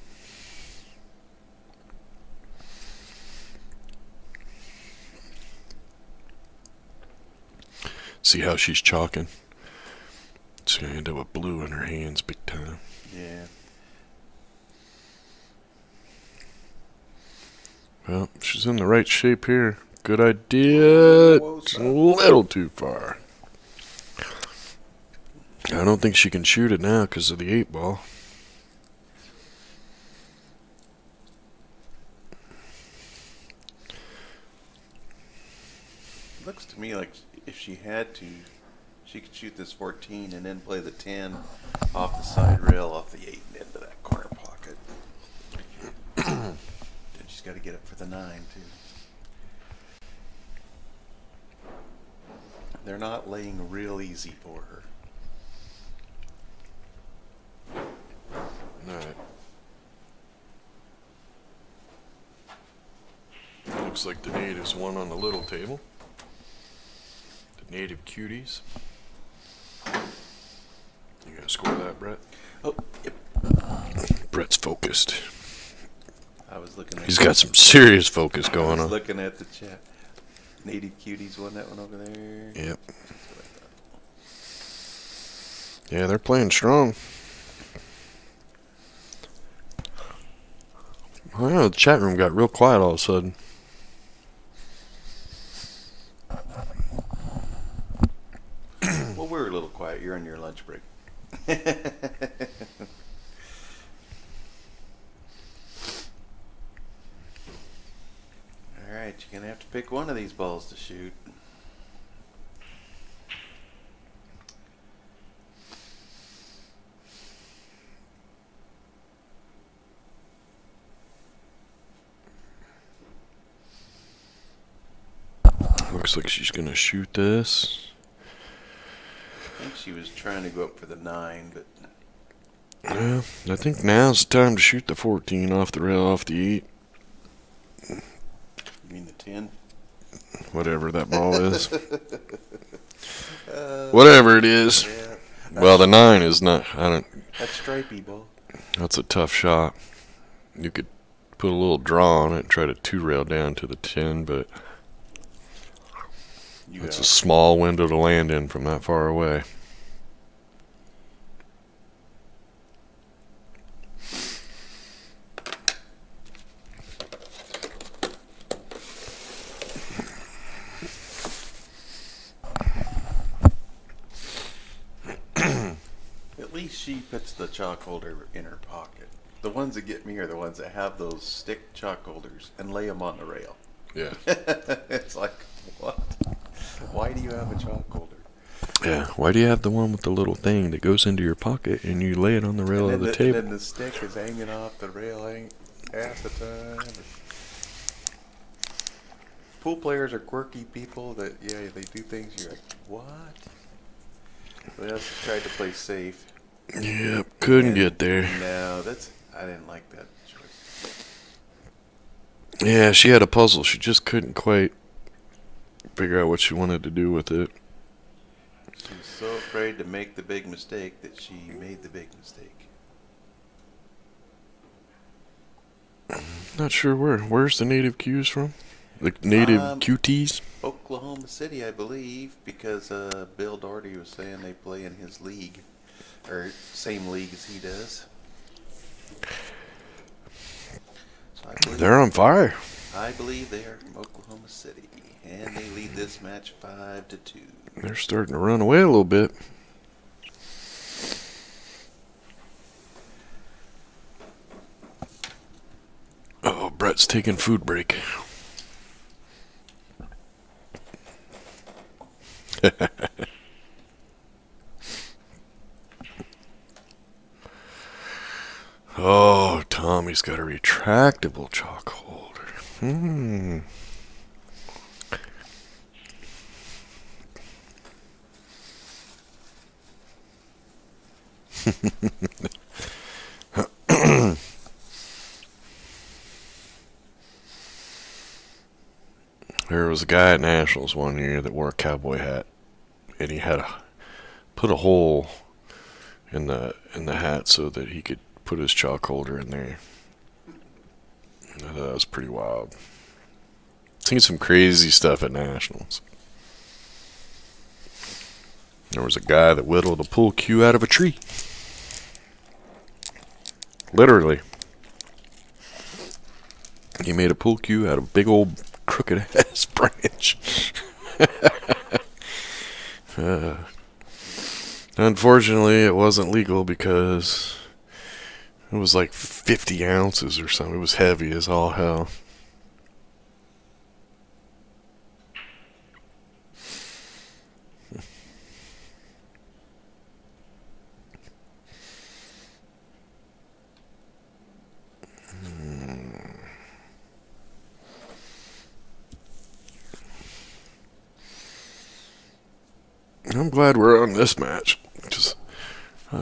See how she's chalking? She's going to end up with blue in her hands big time. Yeah. Well, she's in the right shape here. Good idea. It's a little too far. I don't think she can shoot it now because of the 8 ball. Looks to me like if she had to, she could shoot this 14 and then play the 10 off the side rail, off the 8 and into that corner pocket. Then she's got to get up for the 9 too. They're not laying real easy for her. Alright. Looks like the natives won on the little table. The native cuties. You gonna score that, Brett? Oh, yep. Brett's focused. I was looking at He's got some serious focus going I was on. looking at the chat. Native Cuties won that one over there. Yep. Yeah, they're playing strong. I don't know, the chat room got real quiet all of a sudden. Well, we were a little quiet. You're on your lunch break. Alright, you're going to have to pick one of these balls to shoot. Looks like she's gonna shoot this. I think she was trying to go up for the 9, but Yeah, I think now's the time to shoot the 14 off the rail, off the 8. you mean the 10? Whatever that ball is. Whatever it is. Yeah. Well, the 9 is not. I don't. That's stripey ball. That's a tough shot. You could put a little draw on it and try to 2-rail down to the 10, but it's a small window to land in from that far away. At least she puts the chalk holder in her pocket. The ones that get me are the ones that have those stick chalk holders and lay them on the rail. Yeah. It's like, what? Why do you have a chalk holder? Yeah. Why do you have the one with the little thing that goes into your pocket and you lay it on the rail of the table? And then the stick is hanging off the railing half the time. Pool players are quirky people that, yeah, they do things you're like, what? They also tried to play safe. Yep, couldn't And get there. No, I didn't like that choice. Yeah, she had a puzzle. She just couldn't quite figure out what she wanted to do with it. She was so afraid to make the big mistake that she made the big mistake. Not sure where. Where's the native cues from? The native cuties? Oklahoma City, I believe, because Bill Doherty was saying they play in his league, or same league as he does. So They're on fire. I believe they are from Oklahoma City, and they lead this match 5-2. They're starting to run away a little bit. It's taking food break. Oh, Tommy's got a retractable chalk holder. There was a guy at Nationals one year that wore a cowboy hat, and he had put a hole in the hat so that he could put his chalk holder in there. I thought that was pretty wild. Seen some crazy stuff at Nationals. There was a guy that whittled a pool cue out of a tree. Literally. He made a pool cue out of a big old crooked ass branch. Unfortunately, it wasn't legal because it was like 50 ounces or something. It was heavy as all hell. I'm glad we're on this match. Just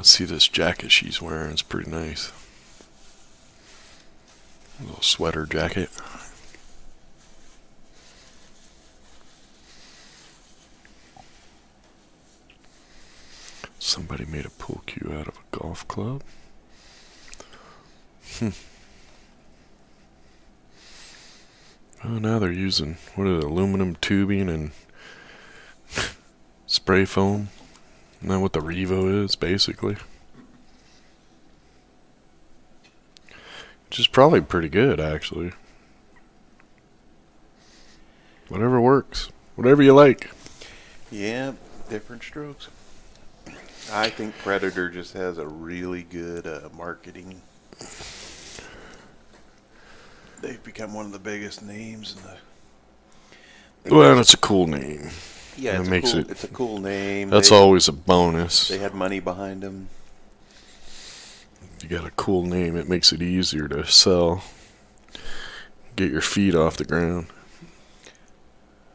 see this jacket she's wearing. It's pretty nice. A little sweater jacket. Somebody made a pool cue out of a golf club. Oh, now they're using, what is it, aluminum tubing and spray foam. Isn't that what the Revo is, basically? Which is probably pretty good, actually. Whatever works. Whatever you like. Yeah, different strokes. I think Predator just has a really good marketing. They've become one of the biggest names in the... Well, it's a cool name. Yeah, it's a cool name. That's always a bonus. They had money behind them. You got a cool name, it makes it easier to sell. Get your feet off the ground.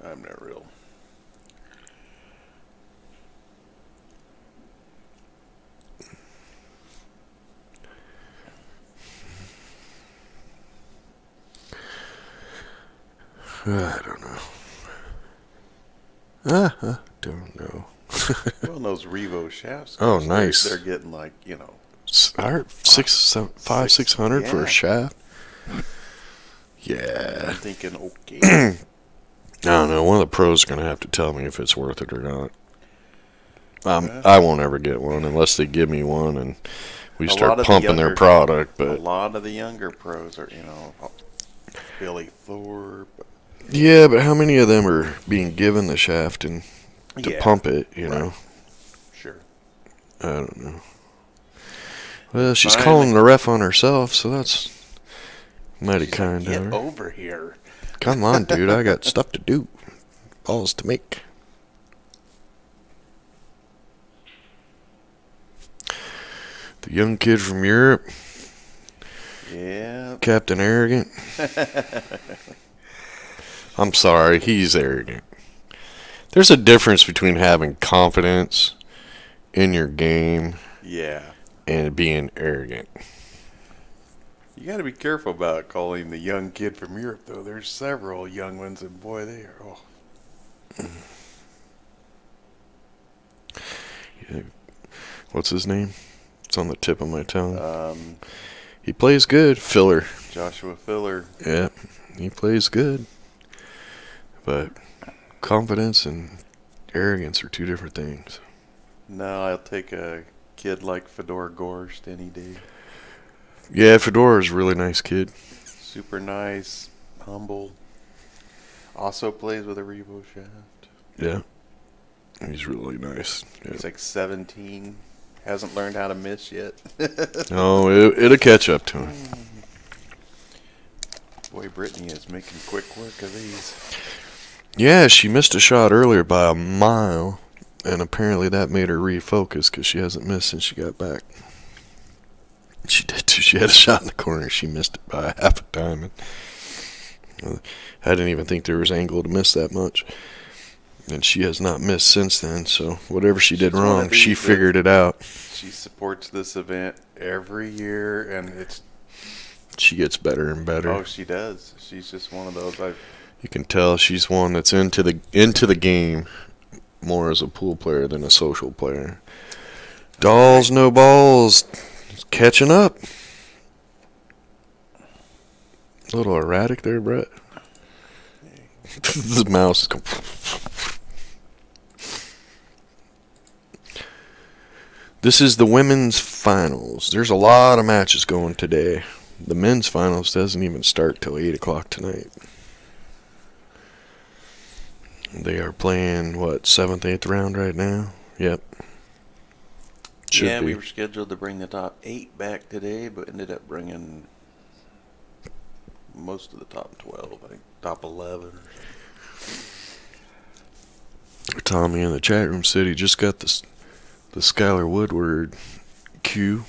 I'm not real. I don't know. Don't know. Well, those Revo shafts. Oh, nice. They're getting like, you know, 600 for a shaft. Yeah. I'm thinking, okay. I don't know. One of the pros are going to have to tell me if it's worth it or not. I won't ever get one unless they give me one and we start pumping their product. But a lot of the younger pros are, you know, Billy Thorpe. Yeah, but how many of them are being given the shaft and to pump it, you know? Sure. I don't know. Well, she's calling the ref on herself, so that's mighty kind of her. Get over here. Come on, dude. I got stuff to do. Balls to make. The young kid from Europe. Yeah. Captain Arrogant. I'm sorry, he's arrogant. There's a difference between having confidence in your game and being arrogant. You got to be careful about calling the young kid from Europe, though. There's several young ones, and boy, they are. Oh. Yeah. What's his name? It's on the tip of my tongue. He plays good. Filler. Joshua Filler. Yeah, he plays good. But confidence and arrogance are two different things. No, I'll take a kid like Fedor Gorst any day. Yeah, Fedor is a really nice kid. Super nice, humble. Also plays with a Revo shaft. Yeah, he's really nice. Yeah. He's like 17. Hasn't learned how to miss yet. Oh, it'll catch up to him. Boy, Brittany is making quick work of these. Yeah, she missed a shot earlier by a mile, and apparently that made her refocus because she hasn't missed since she got back. She did too. She had a shot in the corner. She missed it by half a diamond. I didn't even think there was angle to miss that much. And she has not missed since then, so whatever she did wrong, she figured it out. She supports this event every year, and she gets better and better. Oh, she does. She's just one of those. You can tell she's one that's into the game more as a pool player than a social player. Dolls, no balls, catching up. A little erratic there, Brett. The mouse is going. This is the women's finals. There's a lot of matches going today. The men's finals doesn't even start till 8 o'clock tonight. They are playing, what, 7th, 8th round right now? Yep. Yeah, we were scheduled to bring the top 8 back today, but ended up bringing most of the top 12, I think top 11. Tommy in the chat room said he just got the Skylar Woodward cue.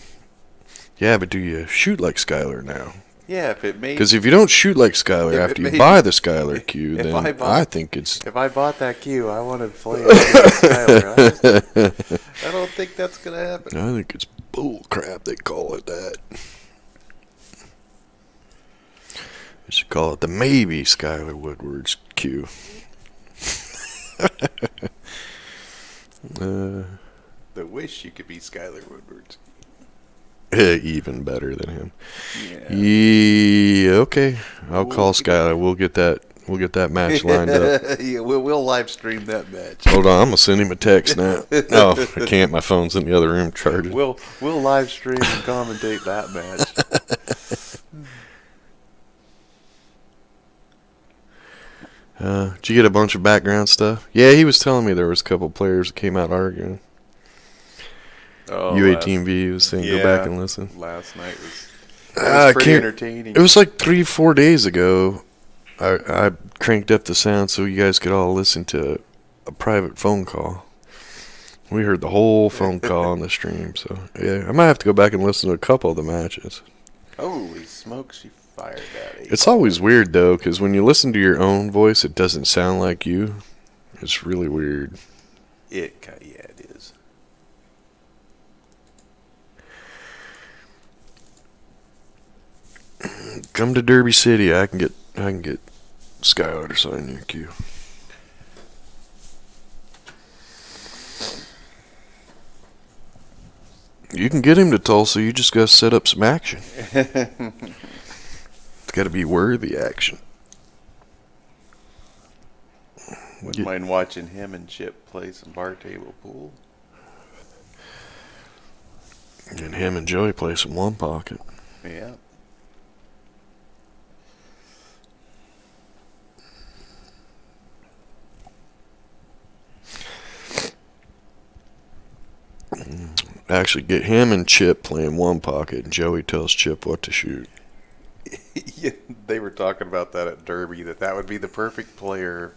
Yeah, but do you shoot like Skylar now? Yeah, if it made... Because if you don't shoot like Skylar after you buy the Skylar cue, then I think it's... If I bought that cue, I want to play it against Skylar. I don't think that's going to happen. I think it's bull crap they call it that. You should call it the maybe Skylar Woodward's cue. The wish you could be Skylar Woodward's. Even better than him. Yeah, okay. I'll call Skylar. We'll get that match lined up. Yeah, we'll live stream that match. Hold on, I'm gonna send him a text now. No, I can't. My phone's in the other room charging. We'll live stream and commentate that match. Did you get a bunch of background stuff? Yeah, he was telling me there was a couple players that came out arguing. Oh, U18V was saying go back and listen. Last night was pretty entertaining. It was like 3-4 days ago. I cranked up the sound so you guys could all listen to a private phone call. We heard the whole phone call on the stream. So yeah, I might have to go back and listen to a couple of the matches. Holy smokes, she fired that. It's always weird though, because when you listen to your own voice, it doesn't sound like you. It's really weird. Yeah, it is. Come to Derby City. I can get Skylar to sign your queue. You can get him to Tulsa. You just got to set up some action. It's got to be worthy action. Wouldn't mind watching him and Chip play some bar table pool. And him and Joey play some one pocket. Yeah. Actually, get him and Chip playing one pocket, and Joey tells Chip what to shoot. Yeah, they were talking about that at Derby, that would be the perfect player.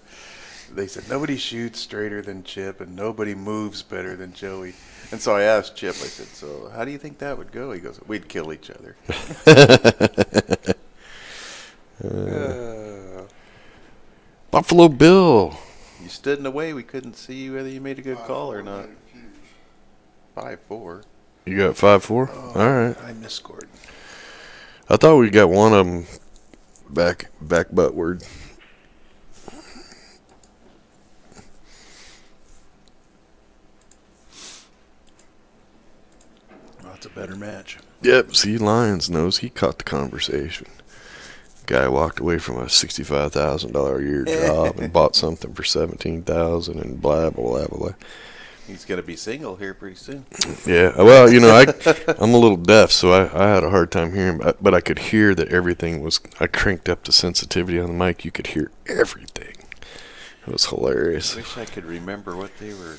They said nobody shoots straighter than Chip, and nobody moves better than Joey. And so I asked Chip, I said, so how do you think that would go? He goes, we'd kill each other. Buffalo Bill. You stood in the way. We couldn't see whether you made a good call or not. 5-4. You got 5-4? Oh, all right. I misscored. I thought we got one of them back buttward. That's a better match. Yep. See, Lyons knows he caught the conversation. Guy walked away from a $65,000 a year job and bought something for $17,000 and blah blah blah blah. He's going to be single here pretty soon. Yeah, well, you know, I'm a little deaf, so I had a hard time hearing, but I could hear that everything was, I cranked up the sensitivity on the mic. You could hear everything. It was hilarious. I wish I could remember what they were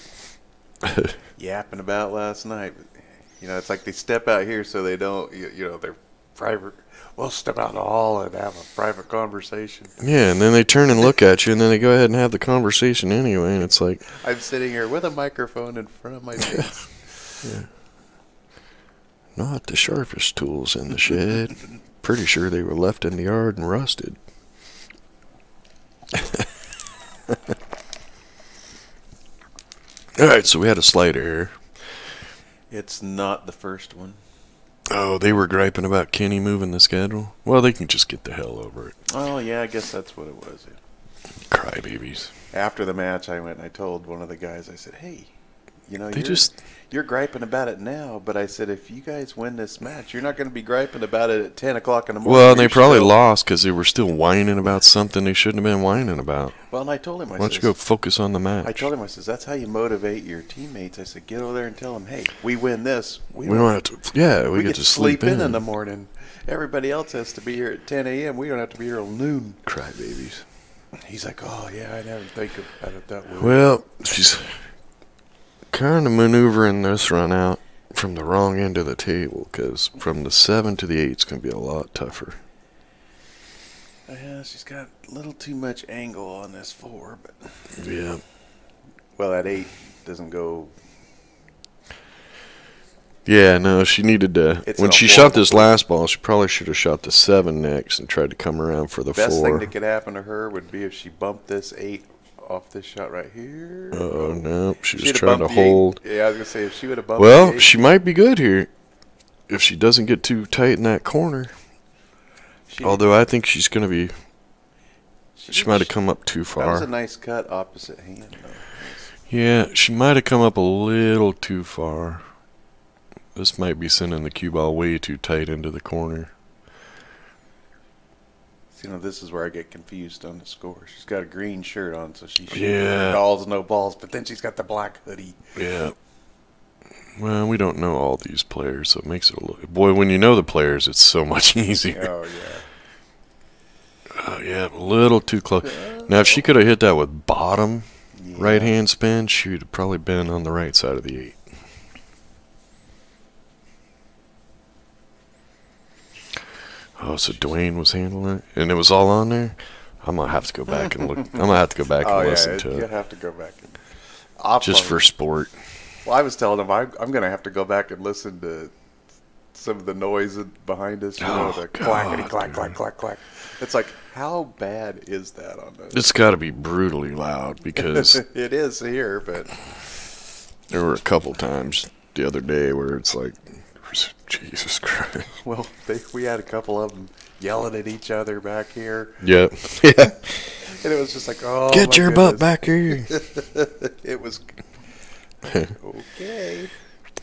yapping about last night. You know, it's like they step out here so they don't, you know, they're private. We'll step out in the hall and have a private conversation. Yeah, and then they turn and look at you, and then they go ahead and have the conversation anyway, and it's like... I'm sitting here with a microphone in front of my face. Yeah. Not the sharpest tools in the shed. Pretty sure they were left in the yard and rusted. Alright, so we had a slight error. It's not the first one. Oh, they were griping about Kenny moving the schedule? Well, they can just get the hell over it. Oh, yeah, I guess that's what it was. Yeah. Crybabies. After the match, I went and I told one of the guys, I said, hey, you know, They you're griping about it now, but I said, if you guys win this match, you're not going to be griping about it at 10 o'clock in the morning. Well, and they probably lost because they were still whining about something they shouldn't have been whining about. Well, and I told him, Why don't you go focus on the match? I told him, I says, that's how you motivate your teammates. I said, get over there and tell them, hey, we win this. We don't have to. Yeah, we get to sleep in the morning. Everybody else has to be here at 10 a.m. We don't have to be here till noon. Crybabies. He's like, oh, yeah, I never think about it that way. Well, she's kind of maneuvering this run out from the wrong end of the table because from the 7 to the 8 is going to be a lot tougher. Yeah, she's got a little too much angle on this 4, but Yeah. well, that 8 doesn't go. Yeah, no, she needed to. It's When a she shot horrible this last ball, she probably should have shot the 7 next and tried to come around for the Best 4. thing that could happen to her would be if she bumped this 8 off this shot right here. Oh no, she was She'd have trying to bumped the 8. hold. Yeah, I was gonna say if she would have bumped. Well, the 8, she might be good here if she doesn't get too tight in that corner. Although I think she's going to be. She might have come up too That was far. a nice cut, opposite hand though. Yeah, she might have come up a little too far. This might be sending the cue ball way too tight into the corner. You know, this is where I get confused on the score. She's got a green shirt on, so she Yeah. calls no balls, but then she's got the black hoodie. Yeah. Well, we don't know all these players, so it makes it a little... Boy, when you know the players, it's so much easier. Oh, yeah. Oh, yeah, a little too close. Now, if she could have hit that with bottom right-hand spin, she would have probably been on the right side of the 8. Oh, so Dwayne was handling it, and it was all on there. I'm gonna have to go back and look. I'm gonna have to go back and listen to you it have to go back. just for sport. Well, I was telling him I'm going to have to go back and listen to some of the noise behind us. You know, the clackety clack, clack, clack, clack. It's like, how bad is that on this? It's got to be brutally loud because it is here, but there were a couple times the other day where it's like, Jesus Christ. well, we had a couple of them yelling at each other back here. Yeah. Yeah. And it was just like, oh, Get your goodness. butt back here. It was okay.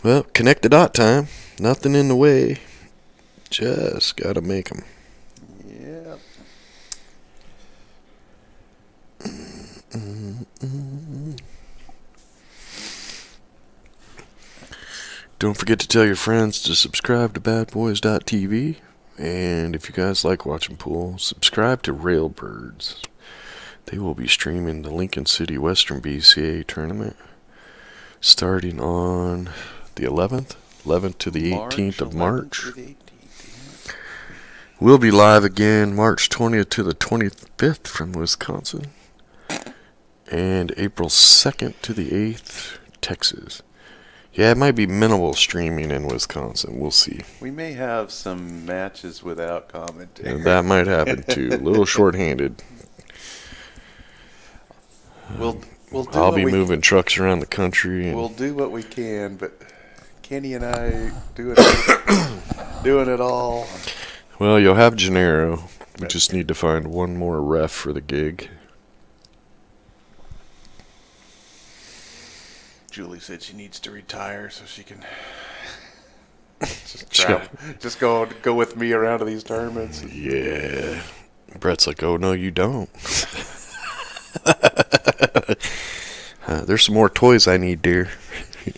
Well, connect the dot time. Nothing in the way. Just got to make them. Yeah. Don't forget to tell your friends to subscribe to BadBoys.tv. And if you guys like watching pool, subscribe to Railbirds. They will be streaming the Lincoln City Western BCA tournament starting on the 11th to the 18th of March. We'll be live again March 20th to the 25th from Wisconsin. And April 2nd to the 8th, Texas. Yeah, it might be minimal streaming in Wisconsin. We'll see. We may have some matches without commentary. And that might happen too. A little shorthanded. We'll do I'll what be we, moving trucks around the country. And We'll do what we can, but Kenny and I doing it all. well, you'll have Gennaro. We just need to find one more ref for the gig. Julie said she needs to retire so she can just go with me around to these tournaments. Yeah. Brett's like, oh, no, you don't. There's some more toys I need, dear. You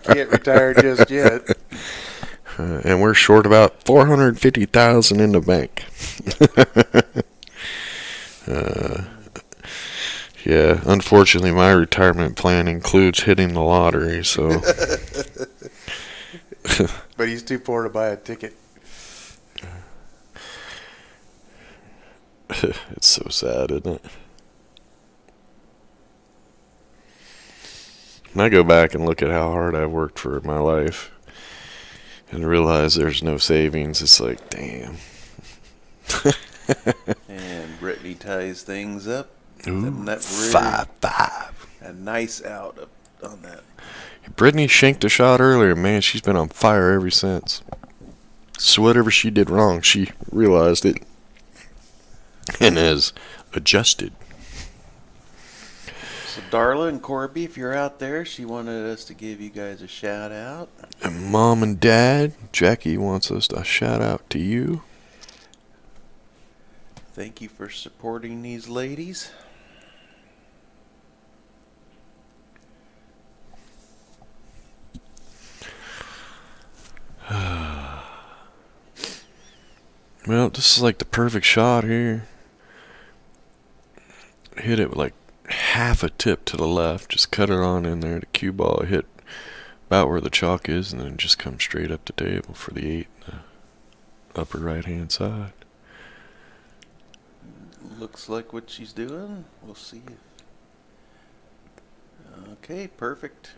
can't retire just yet. And we're short about $450,000 in the bank. Yeah, unfortunately, my retirement plan includes hitting the lottery, so... But he's too poor to buy a ticket. It's so sad, isn't it? When I go back and look at how hard I've worked for my life and realize there's no savings, it's like, damn. And Brittany ties things up. Ooh, That 5-5. a nice out on that. Brittany shanked a shot earlier. Man, she's been on fire ever since. So whatever she did wrong, she realized it and has adjusted. So Darla and Corby, if you're out there, she wanted us to give you guys a shout out. And Mom and Dad, Jackie wants us to shout out to you. Thank you for supporting these ladies. Well, this is like the perfect shot here. Hit it with like half a tip to the left. Just cut it on in there. The cue ball hit about where the chalk is, and then just come straight up the table for the 8 in the upper right hand side. Looks like what she's doing. We'll see. Okay, perfect.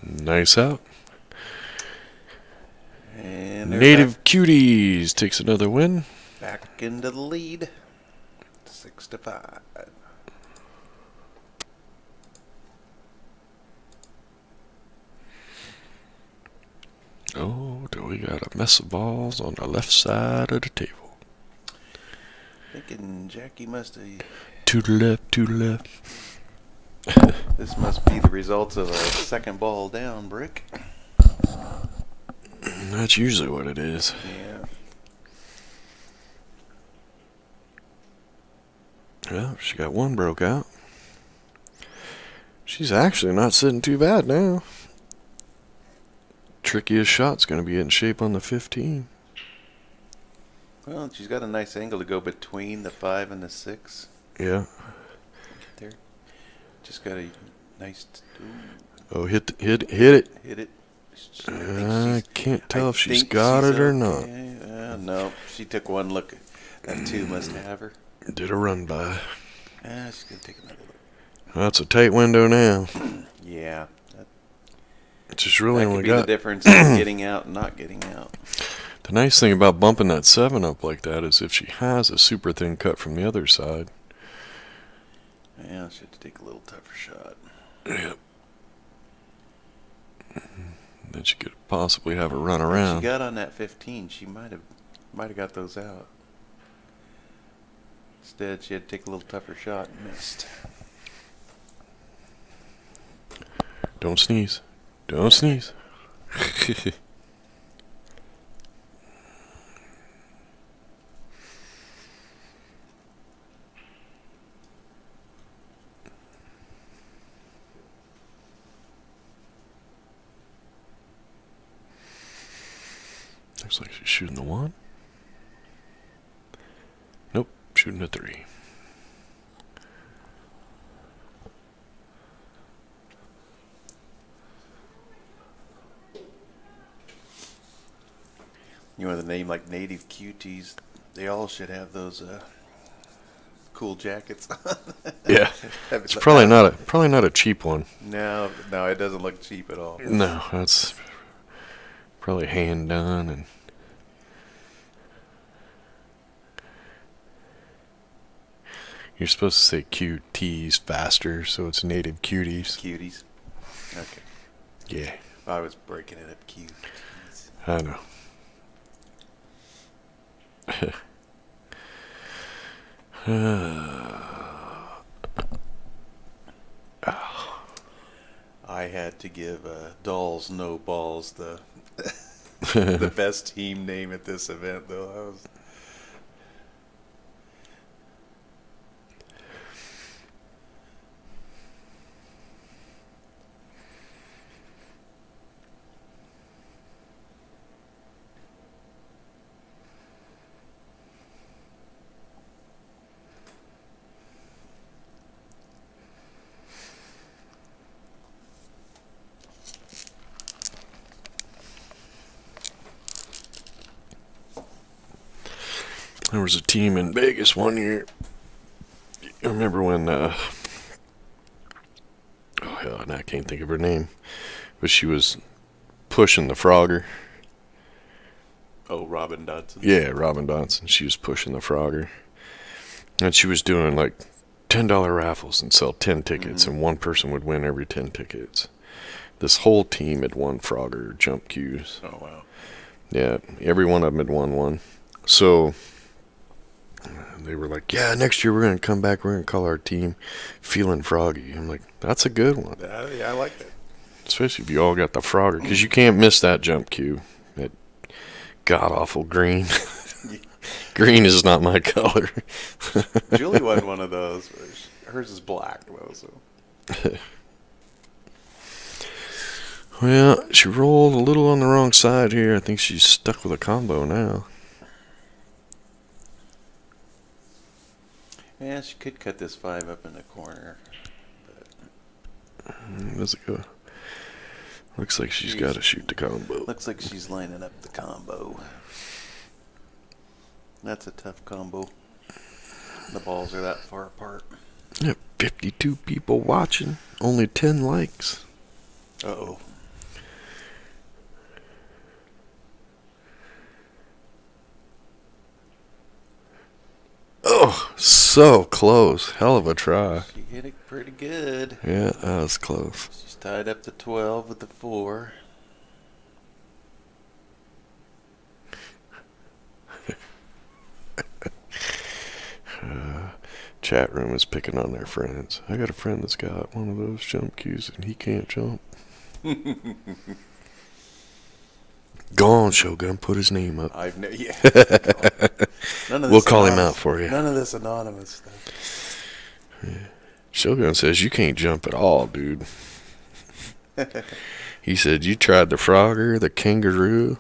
Nice out. And they're Native Cuties takes another win. back into the lead. 6-5. Oh, do we got a mess of balls on the left side of the table? Thinking Jackie must have. To the left, to the left. This must be the results of a second ball down, Brick. That's usually what it is. Yeah. Well, she got one broke out. She's actually not sitting too bad now. Trickiest shot's going to be in shape on the 15. Well, she's got a nice angle to go between the 5 and the 6. Yeah. Get there. Just got a nice. Oh, hit it. Hit it. I can't tell if she's got it or not. No, she took one look. That 2 must have her. Did a run by. She's gonna take another look. That's a tight window now. Yeah. It's just really That only could be the got. difference in getting out and not getting out. The nice thing about bumping that 7 up like that is if she has a super thin cut from the other side. Yeah, she had to take a little tougher shot. Yep. Then she could possibly have a run If around. she got on that 15, she might have got those out. Instead, she had to take a little tougher shot and missed. Don't sneeze. Don't sneeze. Looks like she's shooting the 1. Nope, shooting a 3. You know, the name like Native Cuties, they all should have those cool jackets. Yeah, it's probably not a cheap one. No, it doesn't look cheap at all. No, that's probably hand done and. You're supposed to say QTs faster, so it's Native Cuties. Cuties. Okay. Yeah, I was breaking it up. Cuties. I know. I had to give Dolls No Balls the the best team name at this event, though. There was a team in Vegas one year. I remember when, oh hell, I can't think of her name, but she was pushing the Frogger. Oh, Robin Dodson. Yeah, Robin Dodson. She was pushing the Frogger. And she was doing like $10 raffles and sell 10 tickets, and one person would win every 10 tickets. This whole team had won Frogger jump cues. Oh, wow. Yeah, every one of them had won one. So they were like, yeah, next year we're going to come back. We're going to call our team Feeling Froggy. I'm like, that's a good one. Yeah, I like that. Especially if you all got the Frogger, because you can't miss that jump cue. That god-awful green. Green is not my color. Julie won one of those. Hers is black, though, so. Well, she rolled a little on the wrong side here. I think she's stuck with a combo now. Yeah, she could cut this 5 up in the corner. Does it go? Looks like she's got to shoot the combo. Looks like she's lining up the combo. That's a tough combo. The balls are that far apart. Yeah, 52 people watching. Only 10 likes. Uh-oh. Oh, so close. Hell of a try. She hit it pretty good. Yeah, that was close. She's tied up the 12 with the 4. Chat room is picking on their friends. I got a friend that's got one of those jump cues and he can't jump. Go on, Shogun. Put his name up. Yeah. None of this We'll call him out for you. None of this anonymous stuff. Yeah. Shogun says you can't jump at all, dude. He said you tried the Frogger, the Kangaroo.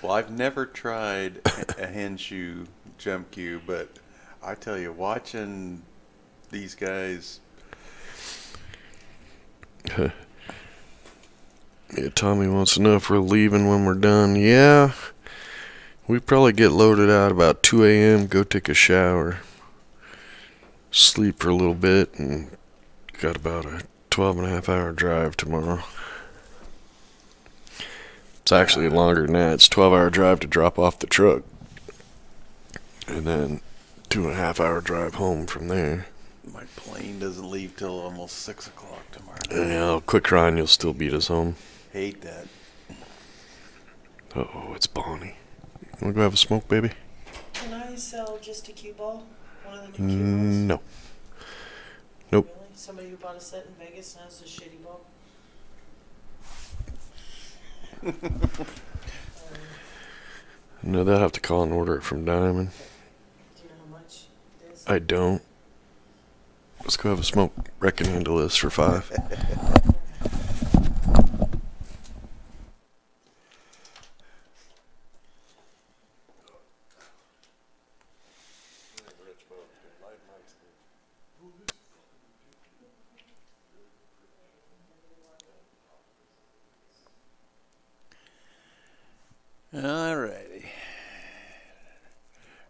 Well, I've never tried a hen shoe jump cue, but I tell you, watching these guys. Yeah, Tommy wants to know if we're leaving when we're done. Yeah, we probably get loaded out about 2 a.m., go take a shower, sleep for a little bit, and got about a 12.5-hour drive tomorrow. It's actually longer than that. It's a 12-hour drive to drop off the truck, and then 2.5-hour drive home from there. My plane doesn't leave till almost 6 o'clock tomorrow. Yeah, quick Ryan, you'll still beat us home. Hate that. Uh-oh, it's Bonnie. You wanna go have a smoke, baby? Can I sell just a cue ball? One of them cue balls? No. Nope. Really? Somebody who bought a set in Vegas and has a shitty ball? No, they'll have to call and order it from Diamond. Do you know how much it is? I don't. Let's go have a smoke. Reckon handle this for 5. Alrighty.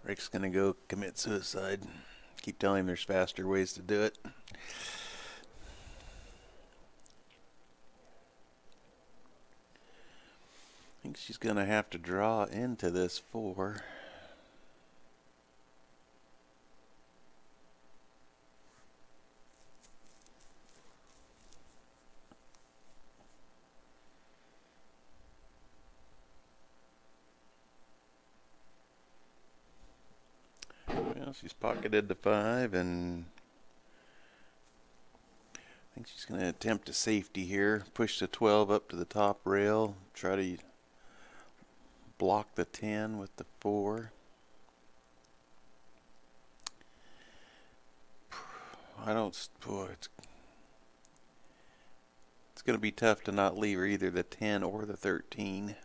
Rick's gonna go commit suicide. Keep telling him there's faster ways to do it. I think she's gonna have to draw into this 4. Well, she's pocketed the 5, and I think she's going to attempt a safety here. Push the 12 up to the top rail. Try to block the 10 with the 4. I don't. Boy, it's going to be tough to not leave her either the 10 or the 13.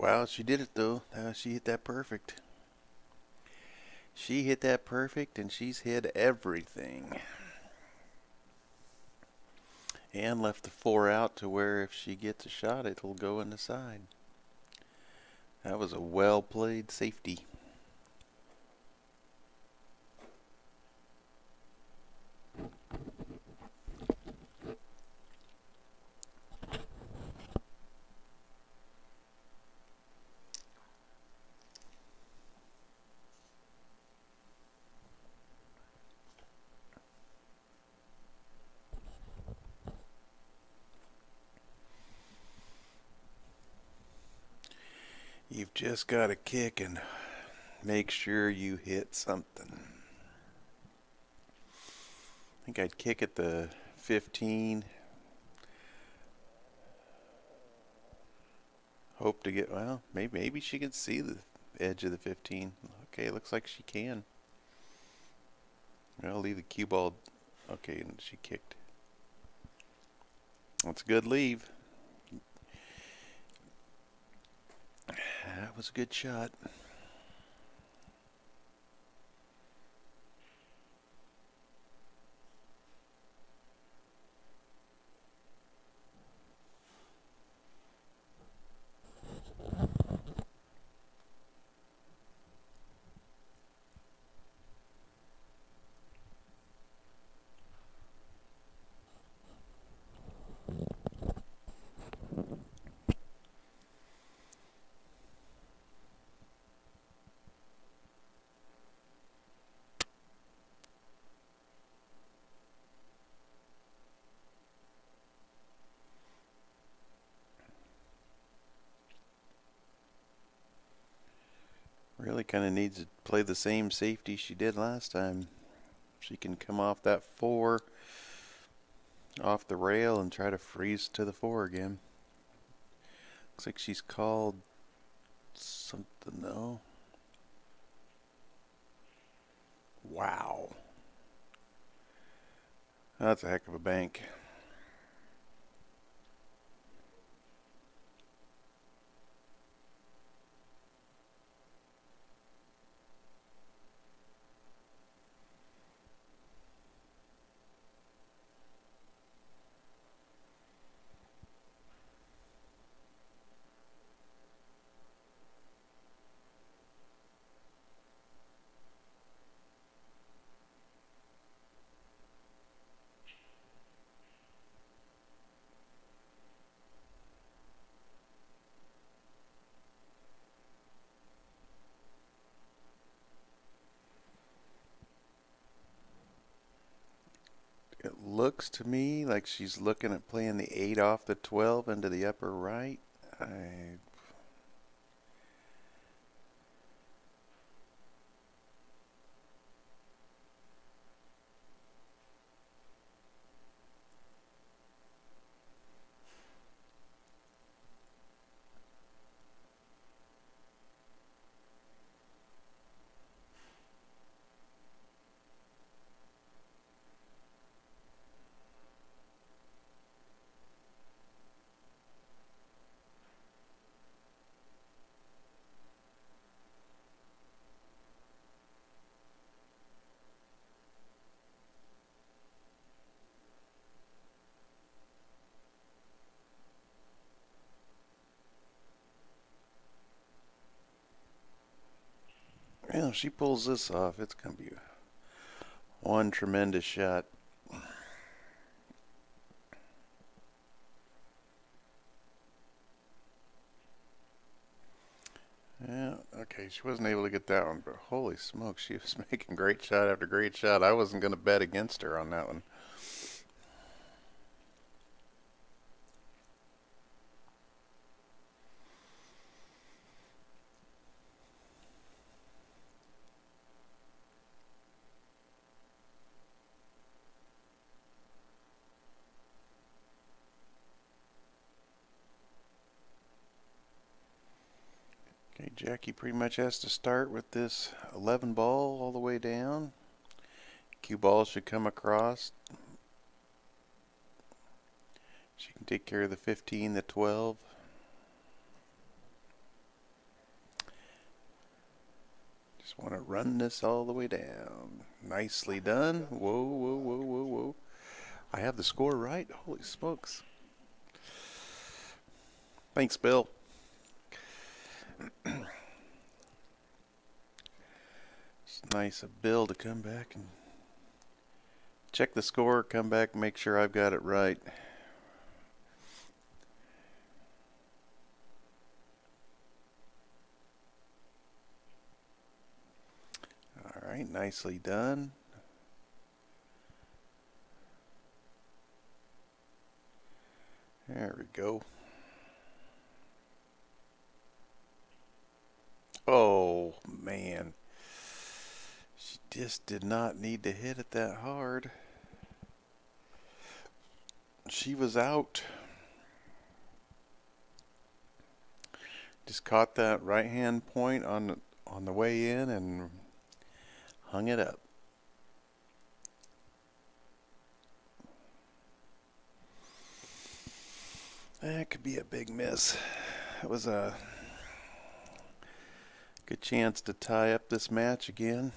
Wow, she did it though. She hit that perfect. She hit that perfect, and she's hit everything. And left the 4 out to where if she gets a shot, it'll go in the side. That was a well-played safety. You've just got to kick and make sure you hit something. I think I'd kick at the 15. Hope to get, well, maybe she can see the edge of the 15. Okay, looks like she can. I'll leave the cue ball. Okay, and she kicked. That's a good leave. That was a good shot. Really kind of needs to play the same safety she did last time. She can come off that 4 off the rail and try to freeze to the 4 again. Looks like she's called something though. Wow. That's a heck of a bank. It looks to me like she's looking at playing the 8 off the 12 into the upper right. Well, if she pulls this off, it's going to be one tremendous shot. Yeah, okay, she wasn't able to get that one, but holy smoke, she was making great shot after great shot. I wasn't going to bet against her on that one. Okay, Jackie pretty much has to start with this 11 ball all the way down. Cue ball should come across. She can take care of the 15, the 12. Just want to run this all the way down. Nicely done. Whoa, whoa, whoa, whoa, whoa. I have the score right? Holy smokes. Thanks, Bill. It's nice of Bill to come back and check the score, come back and make sure I've got it right. All right, nicely done. There we go. Oh, man. She just did not need to hit it that hard. She was out. Just caught that right hand point on the way in and hung it up. That could be a big miss. It was a good chance to tie up this match again.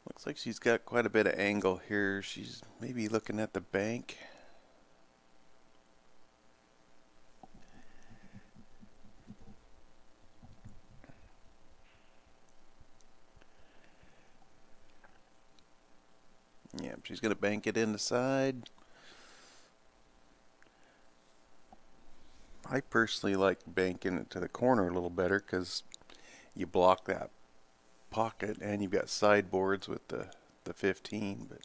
Looks like she's got quite a bit of angle here. She's maybe looking at the bank. Yeah, she's going to bank it in the side. I personally like banking it to the corner a little better because you block that pocket and you've got sideboards with the 15, but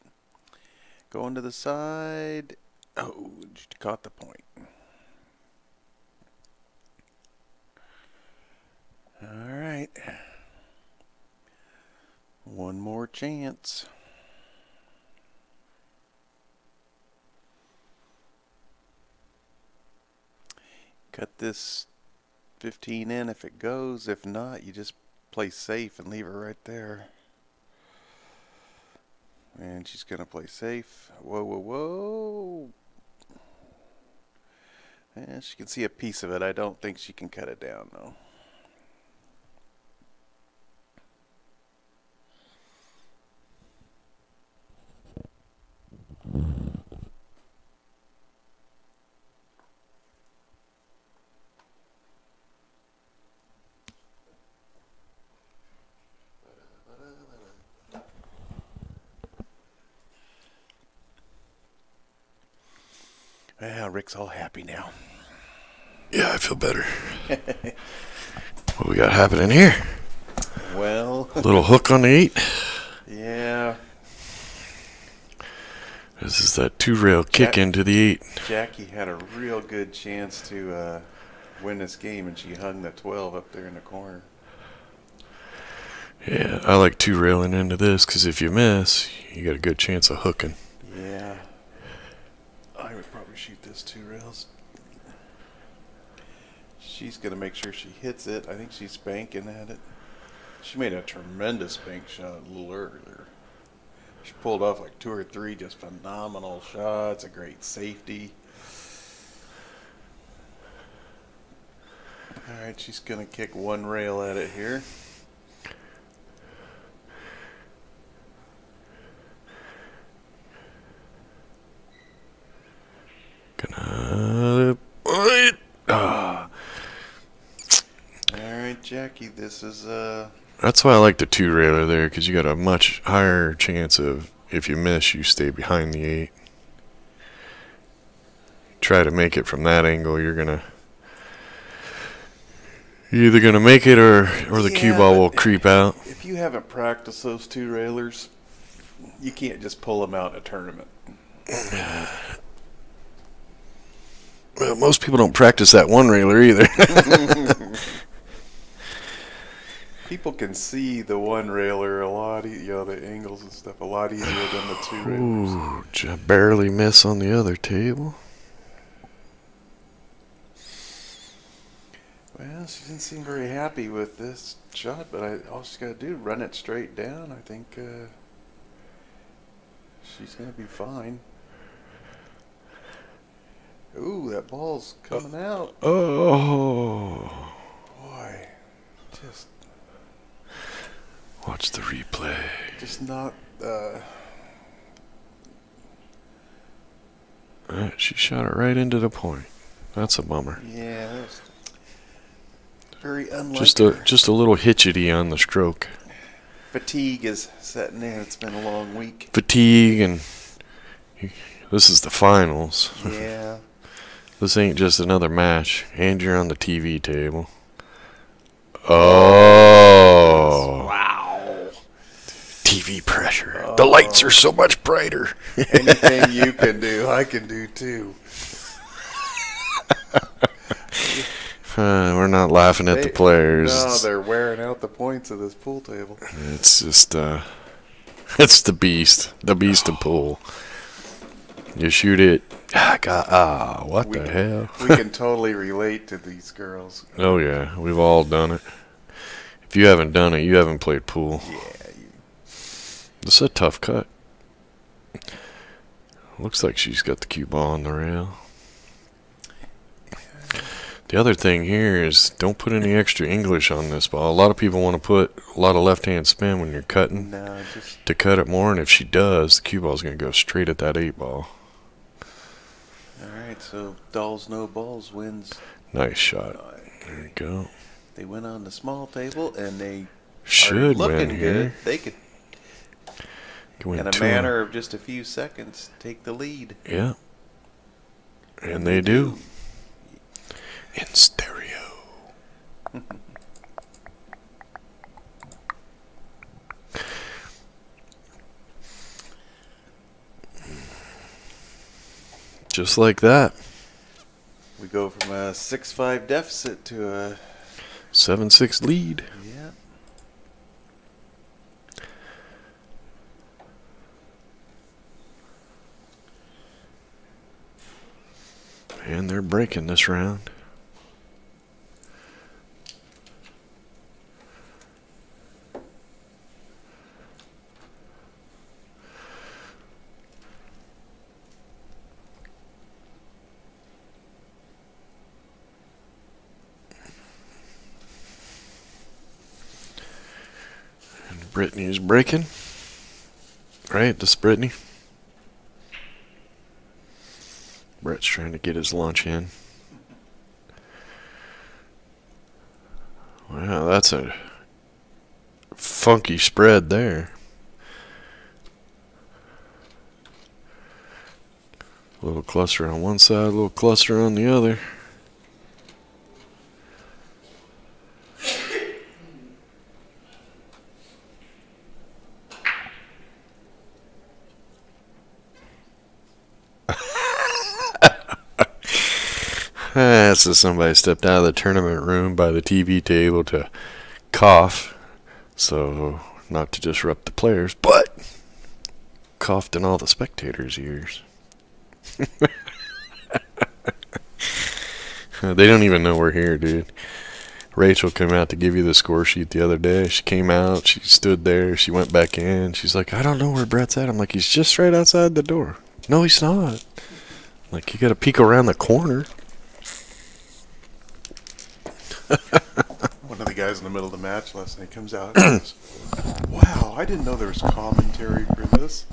going to the side. Oh, she caught the point. All right, one more chance. Cut this 15 in if it goes. If not, you just play safe and leave her right there. And she's going to play safe. Whoa, whoa, whoa. And she can see a piece of it. I don't think she can cut it down, though. Well, Rick's all happy now. Yeah, I feel better. What we got happening here? Well, A little hook on the 8. yeah. This is that 2-rail kick into the 8. Jackie had a real good chance to win this game, and she hung the 12 up there in the corner. Yeah, I like 2-railing into this because if you miss, you got a good chance of hooking. Yeah. I would probably shoot this 2 rails. She's going to make sure she hits it. I think she's banking at it. She made a tremendous bank shot a little earlier. She pulled off like 2 or 3 just phenomenal shots. A great safety. All right, she's going to kick 1 rail at it here. Alright, Jackie, this is That's why I like the 2-railer there, because you got a much higher chance of, if you miss, you stay behind the 8. Try to make it from that angle, you're either gonna make it or the cue ball will creep out. If you haven't practiced those 2 railers, you can't just pull them out in a tournament. Well, most people don't practice that 1-railer either. People can see the 1 railer a lot, the angles and stuff a lot easier than the 2 railers. Ooh, barely miss on the other table. Well, she didn't seem very happy with this shot, but all she's got to do is run it straight down. I think she's going to be fine. Ooh, that ball's coming out. Oh. Boy, just... Watch the replay. Just not... She shot it right into the point. That's a bummer. Yeah, that was very unlike Just a little hitchety on the stroke. Fatigue is setting in. It's been a long week. Fatigue, and this is the finals. Yeah. This ain't just another match. And you're on the TV table. Oh. Wow. TV pressure. The lights are so much brighter. Anything you can do, I can do too. We're not laughing at the players. No, they're wearing out the points of this pool table. It's just, it's the beast of pool. You shoot it. What the hell? We can totally relate to these girls. Oh yeah, we've all done it. If you haven't done it, you haven't played pool. Yeah. It's a tough cut. Looks like she's got the cue ball on the rail. The other thing here is don't put any extra English on this ball. A lot of people want to put a lot of left-hand spin when you're cutting to cut it more, and if she does, the cue ball's going to go straight at that 8 ball. All right, so Dolls No Balls wins. Nice shot. There you go. They went on the small table, and they should are looking win good. here. They could, in a matter of just a few seconds, take the lead. Yeah. And they do. In stereo. Just like that. We go from a 6-5 deficit to a 7-6 lead. Yeah. And they're breaking this round. Brittany's breaking. Right? This is Brittany. Brett's trying to get his lunch in. Wow, that's a funky spread there. A little cluster on one side, a little cluster on the other. So somebody stepped out of the tournament room by the TV table to cough, so not to disrupt the players, but coughed in all the spectators' ears. They don't even know we're here, dude. Rachel came out to give you the score sheet the other day. She came out, she stood there, she went back in. She's like, I don't know where Brett's at. I'm like, he's just right outside the door. No, he's not. Like, you gotta peek around the corner. One of the guys in the middle of the match last night comes out and goes, wow, I didn't know there was commentary for this.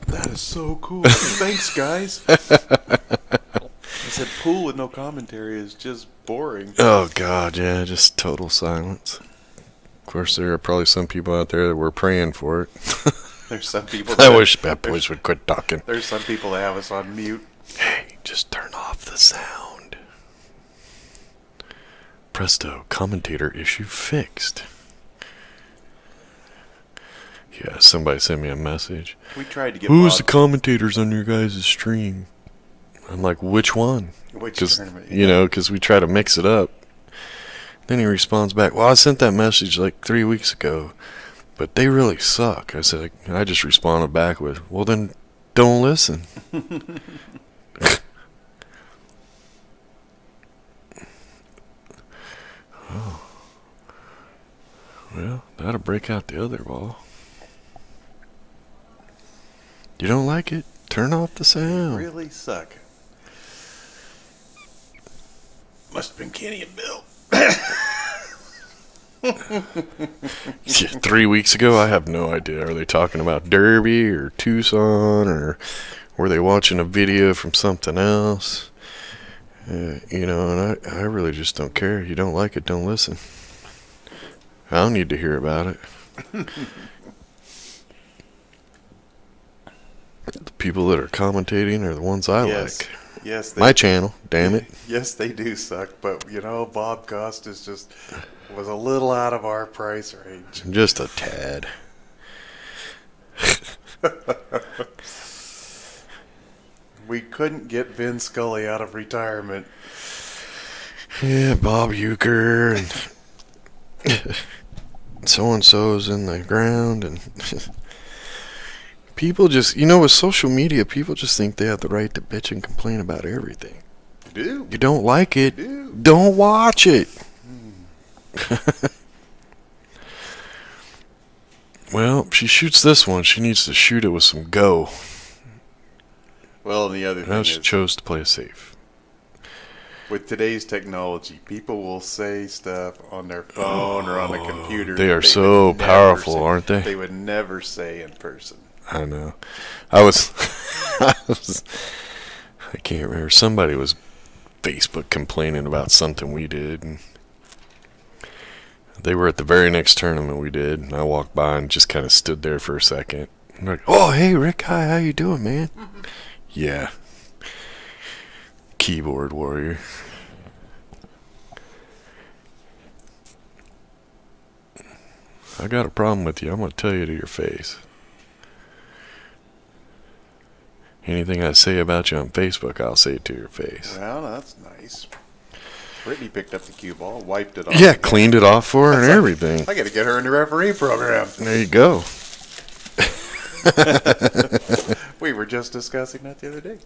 That is so cool. Thanks, guys. He said pool with no commentary is just boring. Oh, God, yeah, just total silence. Of course, there are probably some people out there that were praying for it. There's some people I wish BadBoys would quit talking. There's some people that have us on mute. Hey, just turn off the sound. Presto, commentator issue fixed. Yeah, somebody sent me a message. We tried to get Who's the commentators on your guys' stream? I'm like, which one? Which tournament? You know, because we try to mix it up. Then he responds back, well, I sent that message like 3 weeks ago, but they really suck. I said, I just responded back with, well, then don't listen. Well, that'll break out the other ball. You don't like it? Turn off the sound. They really suck. Must have been Kenny and Bill. 3 weeks ago, I have no idea. Are they talking about Derby or Tucson, or were they watching a video from something else? You know, and I really just don't care. You don't like it, don't listen. I don't need to hear about it. The people that are commentating are the ones I like. Yes. My channel, damn it. Yes, they do suck, but you know, Bob Costas just was a little out of our price range. Just a tad. We couldn't get Vin Scully out of retirement. Yeah, Bob Euchre and so-and-so's in the ground, and people just, you know, with social media, people just think they have the right to bitch and complain about everything. You do. You don't like it, You do. don't watch it. Well, if she shoots this one, she needs to shoot it with some go. Well, and the other Now thing she is, chose to play it safe. with today's technology, people will say stuff on their phone or on the computer. They that are would so never powerful, say- aren't they? They would never say in person. I know. I was, I can't remember. Somebody was Facebook complaining about something we did, and they were at the very next tournament we did, and I walked by and just kind of stood there for a second. I'm like, oh, hey, Rick, hi, how you doing, man? Yeah. Keyboard warrior. I got a problem with you. I'm going to tell you to your face. Anything I say about you on Facebook, I'll say it to your face. Well, that's nice. Brittany picked up the cue ball, wiped it off. Yeah, cleaned it off for her and everything. I got to get her in the referee program. There you go. We were just discussing that the other day.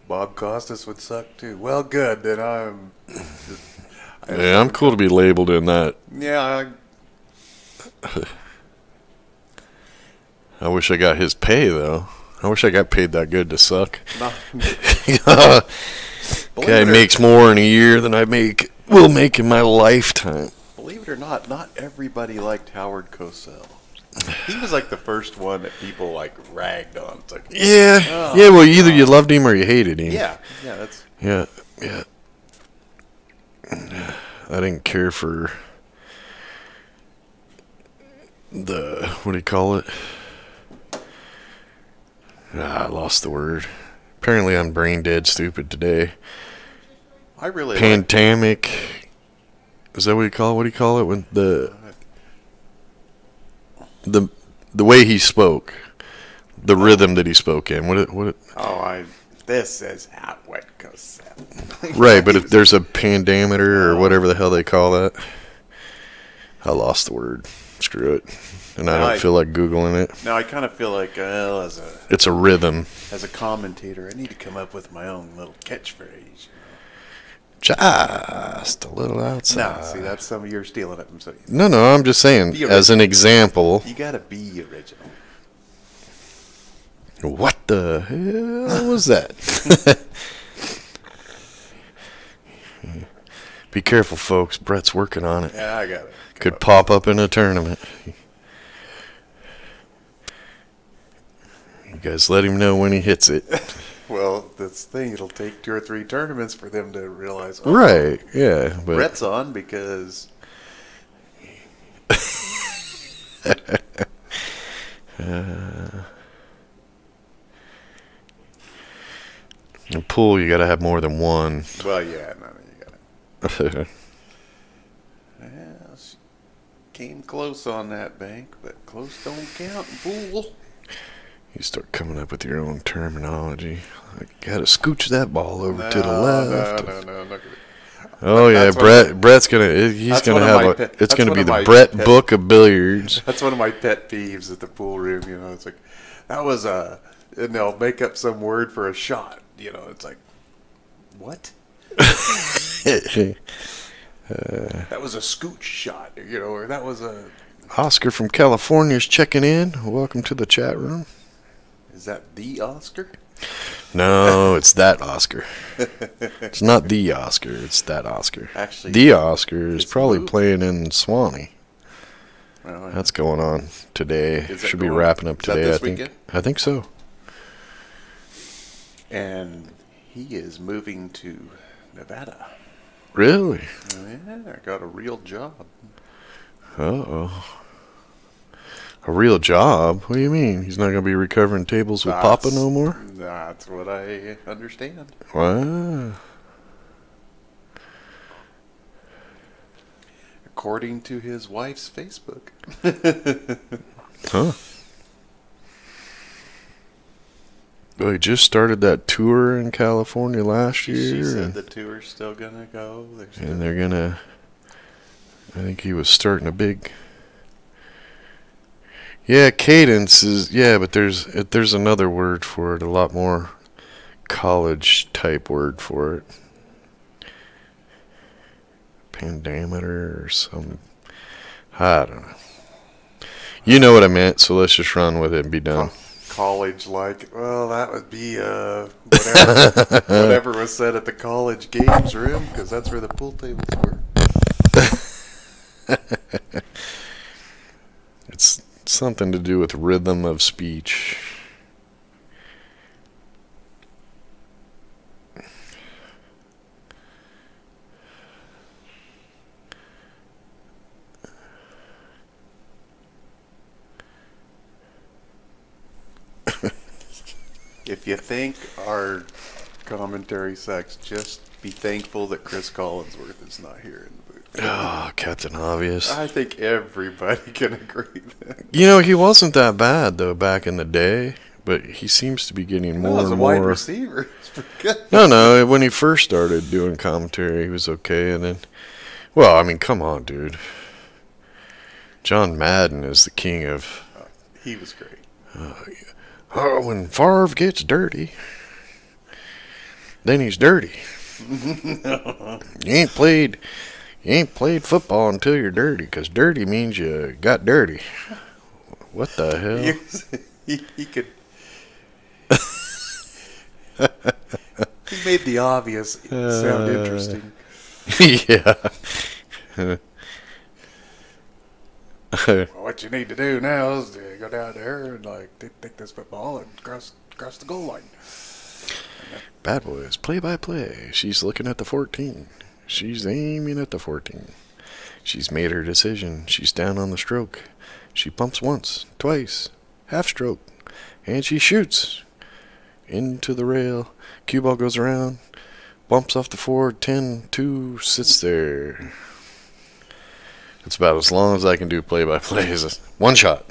Bob Costas would suck too. Well, good. Then I'm. Yeah, I'm cool to be labeled in that. Yeah. I wish I got his pay, though. I wish I got paid that good to suck. Believe Guy it or- makes more in a year than I will make in my lifetime. Believe it or not everybody liked Howard Cosell. He was like the first one that people like ragged on. It's like, Yeah. Oh, Yeah, well, either you loved him or you hated him. yeah, that's Yeah. I didn't care for the, what do you call it? I lost the word. Apparently I'm brain dead stupid today. I really like, Pandemic. Is that what you call it? What do you call it when the way he spoke, the rhythm that he spoke in? this is Howard Cosell. Right, but if there's a pandameter or whatever the hell they call that, I lost the word. Screw it, and I don't feel like googling it. Now I kind of feel like, well, It's a rhythm. as a commentator, I need to come up with my own little catchphrase. Just a little outside. No, see, that's some of your stealing it from somebody. No, I'm just saying, Be as an example. You gotta be original. What the hell was that? Be careful, folks. Brett's working on it. Yeah, I got it. Could pop up in a tournament. You guys let him know when he hits it. Well, this thing, it'll take 2 or 3 tournaments for them to realize. Oh, Right, yeah. But Brett's on because in a pool, you got to have more than one. well, yeah, no, you got it. Yeah, she came close on that bank, but close don't count in pool. You start coming up with your own terminology. Like, got to scooch that ball over to the left. No, not gonna. Oh yeah, That's Brett's gonna. He's that's gonna one of have my a. pet- It's that's gonna one be of the my Brett pet- Book of Billiards. That's one of my pet peeves at the pool room. You know, it's like that was and they'll make up some word for a shot. you know, it's like, what? That was a scooch shot, you know, or that was a... Oscar from California is checking in. Welcome to the chat room. Is that the Oscar? No, it's that Oscar. It's not the Oscar, it's that Oscar. Actually, the Oscar is probably moved. playing in Swanee. Well, That's going on today. Is it Should be going- wrapping up is that today, this I think. weekend? I think so. and he is moving to Nevada. Really? Yeah, got a real job. Uh-oh. A real job? What do you mean? He's not going to be recovering tables with Papa no more? That's what I understand. Wow. According to his wife's Facebook. Huh. Well, he just started that tour in California last year. She said and, the tour's still going to go. and they're going to... I think he was starting a big... Yeah, cadence is... Yeah, but there's another word for it. A lot more college-type word for it. Pandameter or some... I don't know. You know what I meant, so let's just run with it and be done. College, like, well, that would be whatever was said at the college games room, because that's where the pool tables were. It's something to do with rhythm of speech. If you think our commentary sucks, just be thankful that Chris Collinsworth is not here in the booth. Oh, Captain Obvious. I think everybody can agree that. You know, he wasn't that bad, though, back in the day. But he seems to be getting more As a and wide more... receiver, it's pretty good. No, when he first started doing commentary, he was okay. And then... Well, I mean, come on, dude. John Madden is the king of... He was great. Oh, when Favre gets dirty, then he's dirty. You ain't played football until you're dirty, 'cause dirty means you got dirty. What the hell? He could. He made the obvious sound interesting. Yeah. What you need to do now is to go down there and like take this football and cross the goal line. BadBoys, play-by-play. She's looking at the 14. She's aiming at the 14. She's made her decision. She's down on the stroke. She pumps once, twice, half stroke, and she shoots into the rail. Cue ball goes around, bumps off the forward, 10-2, sits there. It's about as long as I can do play-by-play. Is one shot.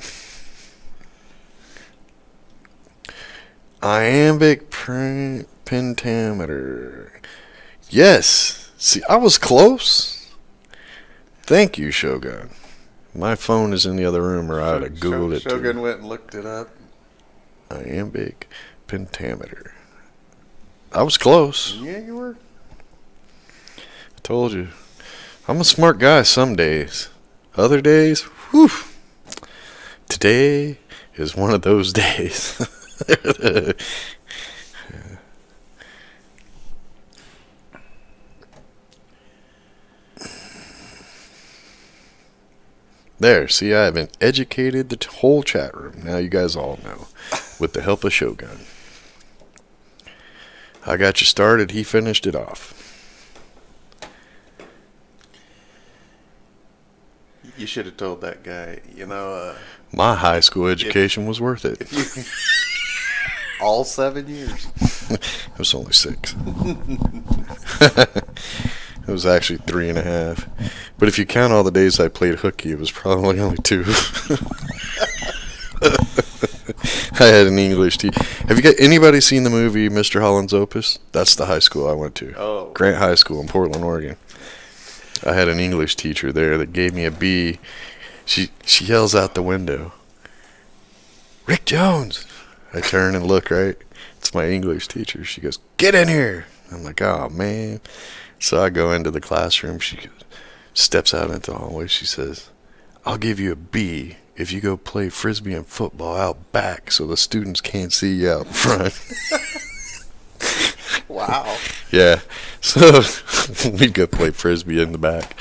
Iambic pentameter. Yes. See, I was close. Thank you, Shogun. My phone is in the other room, or I would have Googled it. Shogun went and looked it up. Iambic pentameter. I was close. Yeah, you were. I told you. I'm a smart guy some days. Other days, whew. Today is one of those days. There, see, I haven't educated the whole chat room. Now you guys all know. With the help of Shogun. I got you started, he finished it off. You should have told that guy, you know, My high school education was worth it. all 7 years. It was only 6. It was actually 3.5. But if you count all the days I played hooky, it was probably only 2. I had an English teacher. Have you got anybody seen the movie Mr. Holland's Opus? That's the high school I went to. Oh. Grant High School in Portland, Oregon. I had an English teacher there that gave me a B. She yells out the window, "Rick Jones!" I turn and look, right? It's my English teacher. She goes, "Get in here." I'm like, "Oh, man." So I go into the classroom. She steps out into the hallway. She says, "I'll give you a B if you go play Frisbee and football out back so the students can't see you out front." Wow. Yeah. So we'd go play Frisbee in the back.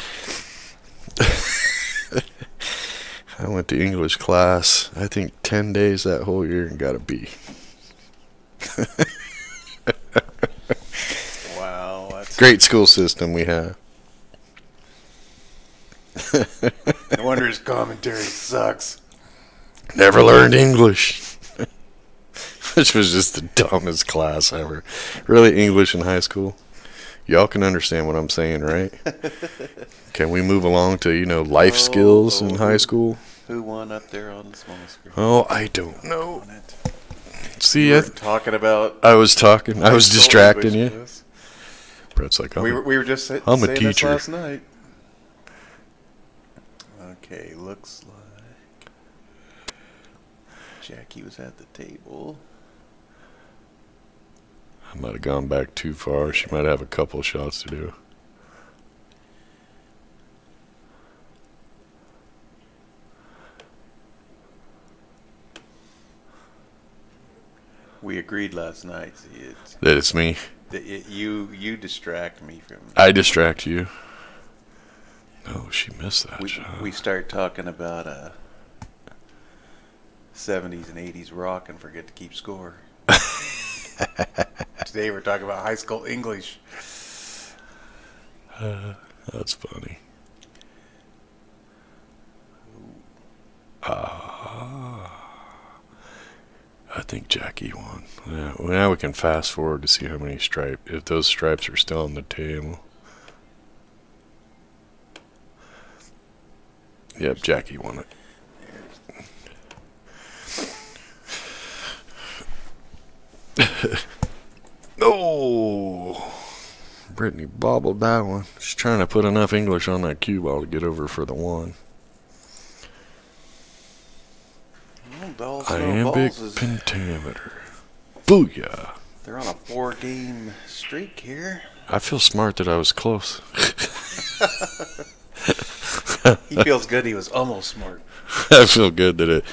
I went to English class, I think 10 days that whole year and got a B. Wow. That's Great school system we have. no wonder his commentary sucks. Never learned English. Which was just the dumbest class ever. Really, English in high school? Y'all can understand what I'm saying, right? Can we move along to, life skills in high school? Who won up there on the small screen? Oh, I don't know. On it. See, You were talking about. I was talking. I was high school distracting English you. class. Brett's like, We were just saying I'm a this teacher. last night. Okay, looks like Jackie was at the table. I might have gone back too far. She might have a couple shots to do. We agreed last night. See, That it's me. you distract me from. I distract you. Oh, she missed that shot. We start talking about 70s and 80s rock and forget to keep score. Today we're talking about high school English. That's funny. I think Jackie won. Yeah, well, now we can fast forward to see how many stripes, if those stripes are still on the table. Yep, Jackie won it. Oh, Brittany bobbled that one. She's trying to put enough English on that cue ball to get over for the one. Iambic pentameter. Booyah. They're on a 4-game streak here. I feel smart that I was close. He feels good. He was almost smart. I feel good that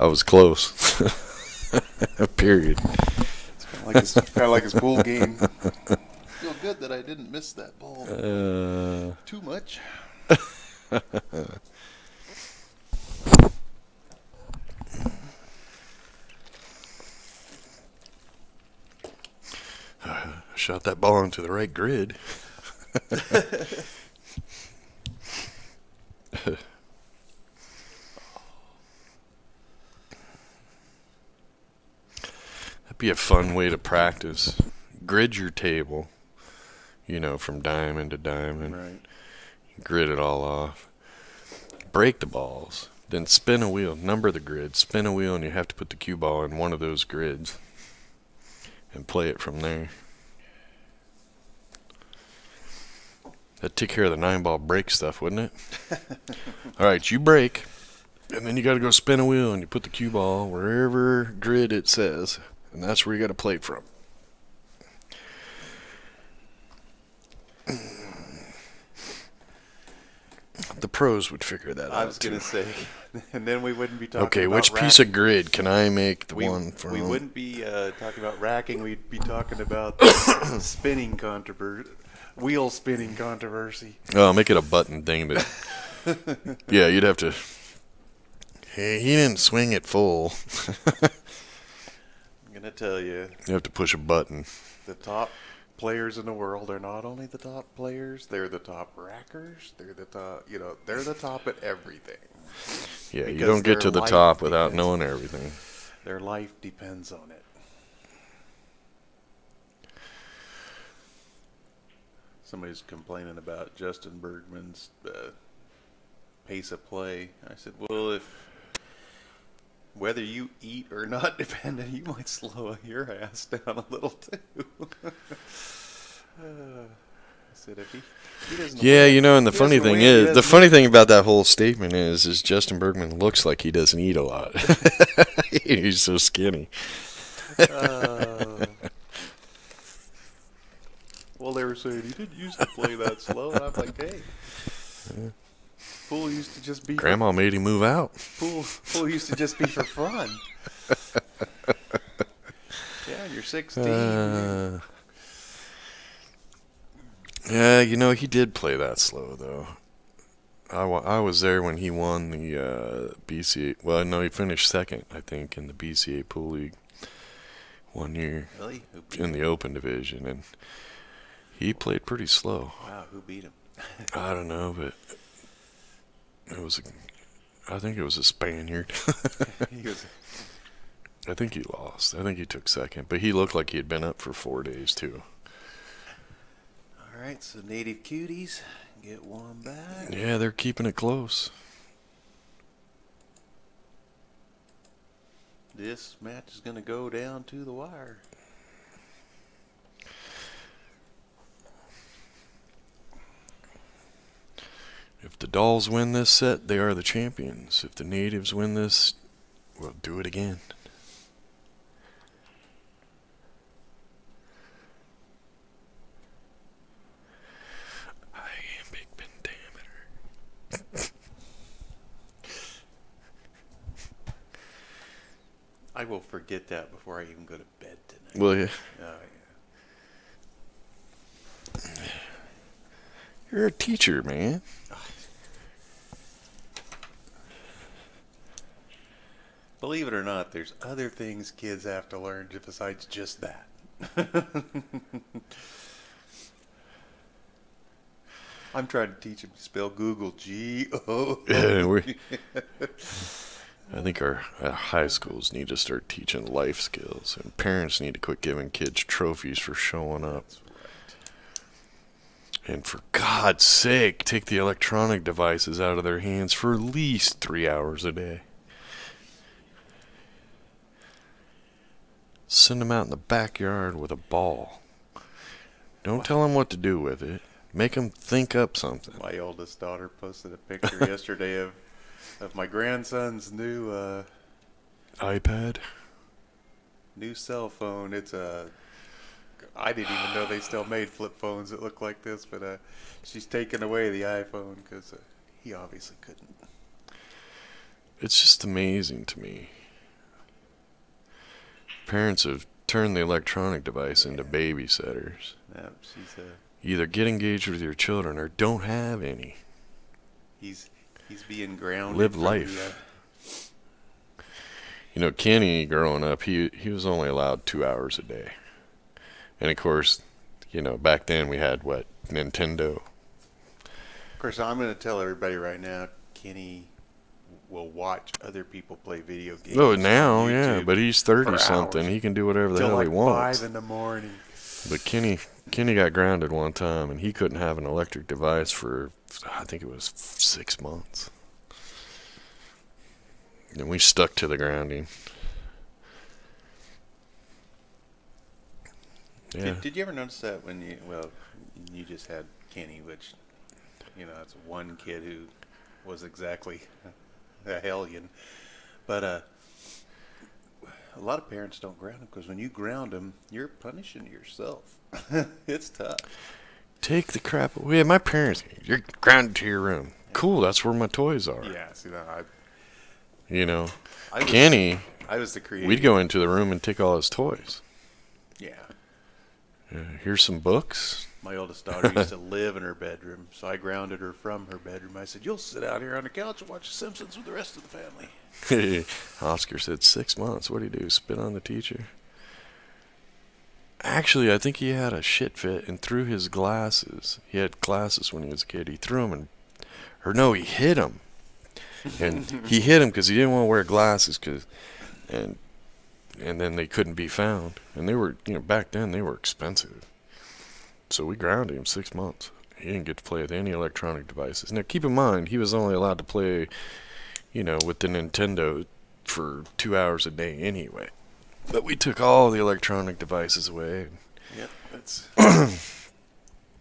I was close. Period. It's kind of like his pool game. Feel good that I didn't miss that ball too much. Shot that ball into the right grid. That'd be a fun way to practice. Grid your table, from diamond to diamond. Right. Grid it all off. Break the balls. Then spin a wheel. Number the grid. Spin a wheel, and you have to put the cue ball in one of those grids. And play it from there. That'd take care of the 9-ball break stuff, wouldn't it? Alright, you break. And then you got to go spin a wheel, and you put the cue ball wherever grid it says. And that's where you got to play it from. The pros would figure that out. I was going to say, and then we wouldn't be talking okay, about which piece of grid can I make the one from? We wouldn't be talking about racking. We'd be talking about spinning controversy, wheel spinning controversy. Oh, I'll make it a button thing, but yeah, you'd have to. Hey, he didn't swing it full. I'm going to tell you. You have to push a button. The top players in the world are not only the top players, they're the top rackers. They're the top, they're the top at everything. Yeah, you Because don't get to their the life top without depends- knowing everything. Their life depends on it. Somebody's complaining about Justin Bergman's pace of play. I said, well, if whether you eat or not dependent, you might slow your ass down a little too. I said, if he doesn't Yeah, win, and the he funny doesn't thing win, he is, the doesn't funny thing about that whole statement is Justin Bergman looks like he doesn't eat a lot. He's so skinny. Well, they were saying he didn't used to play that slow. And I'm like, hey, pool used to just be. Grandma made him move out. Pool used to just be for fun. Yeah, you're 16. Yeah, you know, he did play that slow, though. I was there when he won the BCA. Well, no, he finished second, I think, in the BCA Pool League 1 year. Really? In the Open Division, and he played pretty slow. Wow, who beat him? I don't know, but I think it was a Spaniard. I think he lost. I think he took second, but he looked like he had been up for 4 days, too. All right, so Native Cuties get one back. Yeah, they're keeping it close. This match is going to go down to the wire. If the Dolls win this set, they are the champions. If the Natives win this, we'll do it again. I am Big Pentameter. I will forget that before I even go to bed tonight. Will you? Oh, yeah. You're a teacher, man. Believe it or not, there's other things kids have to learn besides just that. I'm trying to teach them to spell Google G-O. I think our high schools need to start teaching life skills, and parents need to quit giving kids trophies for showing up. That's right. And for God's sake, take the electronic devices out of their hands for at least 3 hours a day. Send them out in the backyard with a ball. Don't tell them what to do with it. Make them think up something. My oldest daughter posted a picture yesterday of my grandson's new iPad? new cell phone. It's I didn't even know they still made flip phones that look like this, but she's taken away the iPhone because he obviously couldn't. It's just amazing to me. Parents have turned the electronic device into babysitters. Yeah, she's Either get engaged with your children or don't have any. he's being grounded. Live from life. You know, Kenny, growing up, he was only allowed 2 hours a day. And of course, you know, back then we had what? Nintendo. Of course, I'm going to tell everybody right now, Kenny will watch other people play video games. Oh, now, on yeah, YouTube but he's 30-something. He can do whatever the till hell like he wants. 5 in the morning. But Kenny got grounded one time, and he couldn't have an electric device for, I think it was 6 months. And we stuck to the grounding. Yeah. Did you ever notice that when you just had Kenny, which, you know, that's one kid who was exactly a hellion. But a lot of parents don't ground them because when you ground them, you're punishing yourself. It's tough. Take the crap away. My parents, you're grounded to your room. Cool, that's where my toys are. Yeah, see that. You know, Kenny, I was the creator. we'd go into the room and take all his toys. Yeah. Here's some books. My oldest daughter used to live in her bedroom, so I grounded her from her bedroom. I said, "You'll sit out here on the couch and watch The Simpsons with the rest of the family." Oscar said 6 months. What do you do? Spit on the teacher? Actually, I think he had a shit fit and threw his glasses. He had glasses when he was a kid. He threw them he hit them. And he hit him because he didn't want to wear glasses and then they couldn't be found. And they were, you know, back then they were expensive. So we grounded him 6 months. He didn't get to play with any electronic devices. Now keep in mind, he was only allowed to play, you know, with the Nintendo for 2 hours a day anyway. But we took all the electronic devices away. Yep, that's.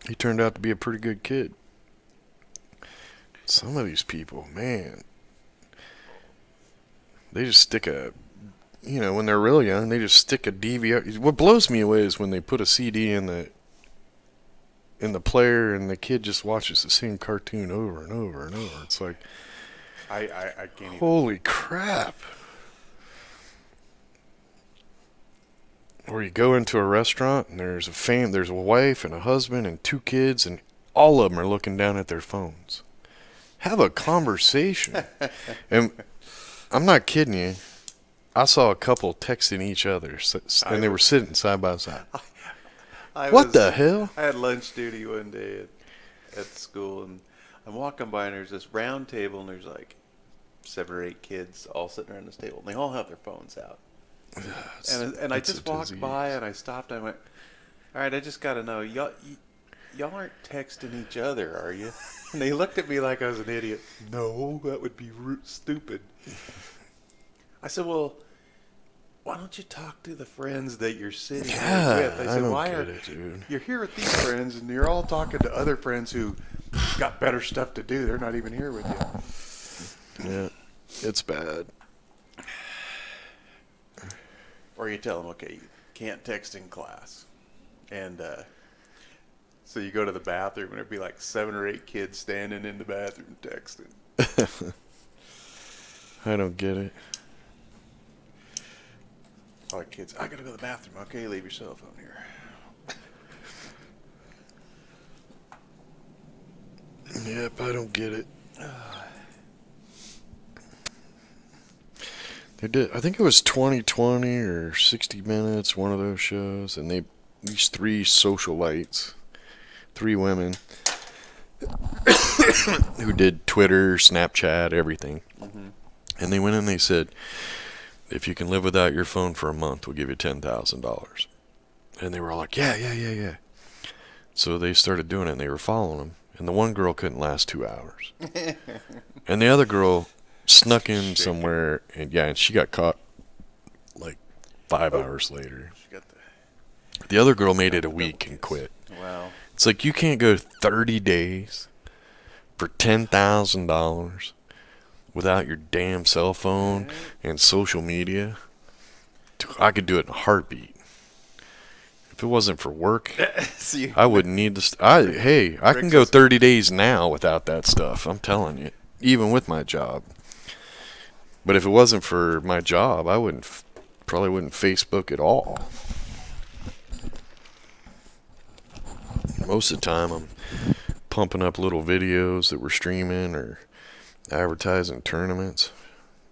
He turned out to be a pretty good kid. Some of these people, man, they just stick a when they're real young, they just stick a DVR. What blows me away is when they put a CD in the player and the kid just watches the same cartoon over and over and over. It's like, I can't even. holy crap. Or you go into a restaurant and there's a wife and a husband and 2 kids, and all of them are looking down at their phones. Have a conversation. And I'm not kidding you. I saw a couple texting each other, and they were sitting side by side. What the hell? I had lunch duty one day at school, and I'm walking by, and there's this round table, and there's like 7 or 8 kids all sitting around this table, and they all have their phones out. And I just walked by, and I stopped, and I went, all right, I just got to know, y'all aren't texting each other, are you? And they looked at me like I was an idiot. No, that would be stupid. I said, well, why don't you talk to the friends that you're sitting with? I said, don't get it, dude. You're here with these friends, and you're all talking to other friends who got better stuff to do. They're not even here with you. Yeah, it's bad. Or you tell them, okay, you can't text in class. And so you go to the bathroom, and there'd be like 7 or 8 kids standing in the bathroom texting. I don't get it. All right, kids, I gotta go to the bathroom. Okay, leave your cell phone here. Yep, I don't get it. They did. I think it was 2020 or 60 Minutes, one of those shows, and these 3 socialites, 3 women who did Twitter, Snapchat, everything. Mm-hmm. And they went in and they said, if you can live without your phone for a month, we'll give you $10,000. And they were all like, yeah. So they started doing it, and they were following them. And the one girl couldn't last 2 hours. And the other girl snuck in somewhere, and she got caught like 5 hours later. The other girl made it a week and quit. Wow. It's like, you can't go 30 days for $10,000 without your damn cell phone and social media. Dude, I could do it in a heartbeat. If it wasn't for work, I wouldn't need this. I can go 30 days now without that stuff. I'm telling you, even with my job. But if it wasn't for my job, I probably wouldn't Facebook at all. Most of the time, I'm pumping up little videos that we're streaming or advertising tournaments.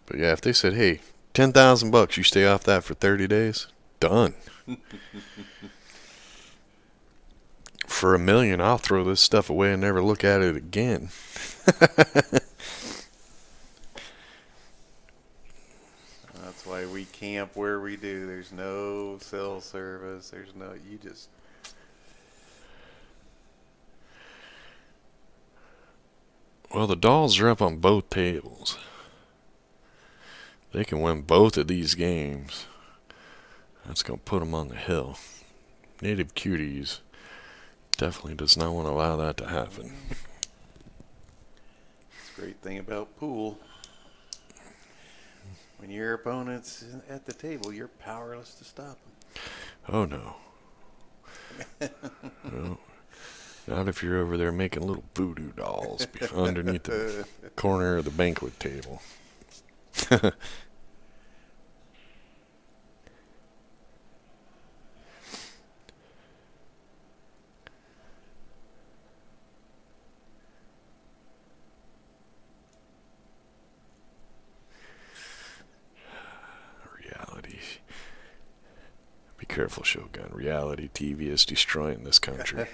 But yeah, if they said, hey, $10,000, you stay off that for 30 days, done. For $1 million, I'll throw this stuff away and never look at it again. That's why we camp where we do. There's no cell service. Well, the Dolls are up on both tables. They can win both of these games. That's going to put them on the hill. Native Cuties definitely does not want to allow that to happen. It's a great thing about pool. When your opponent's at the table, you're powerless to stop them. Oh, no. No. Not if you're over there making little voodoo dolls underneath the corner of the banquet table. Reality. Be careful, Shogun. Reality TV is destroying this country.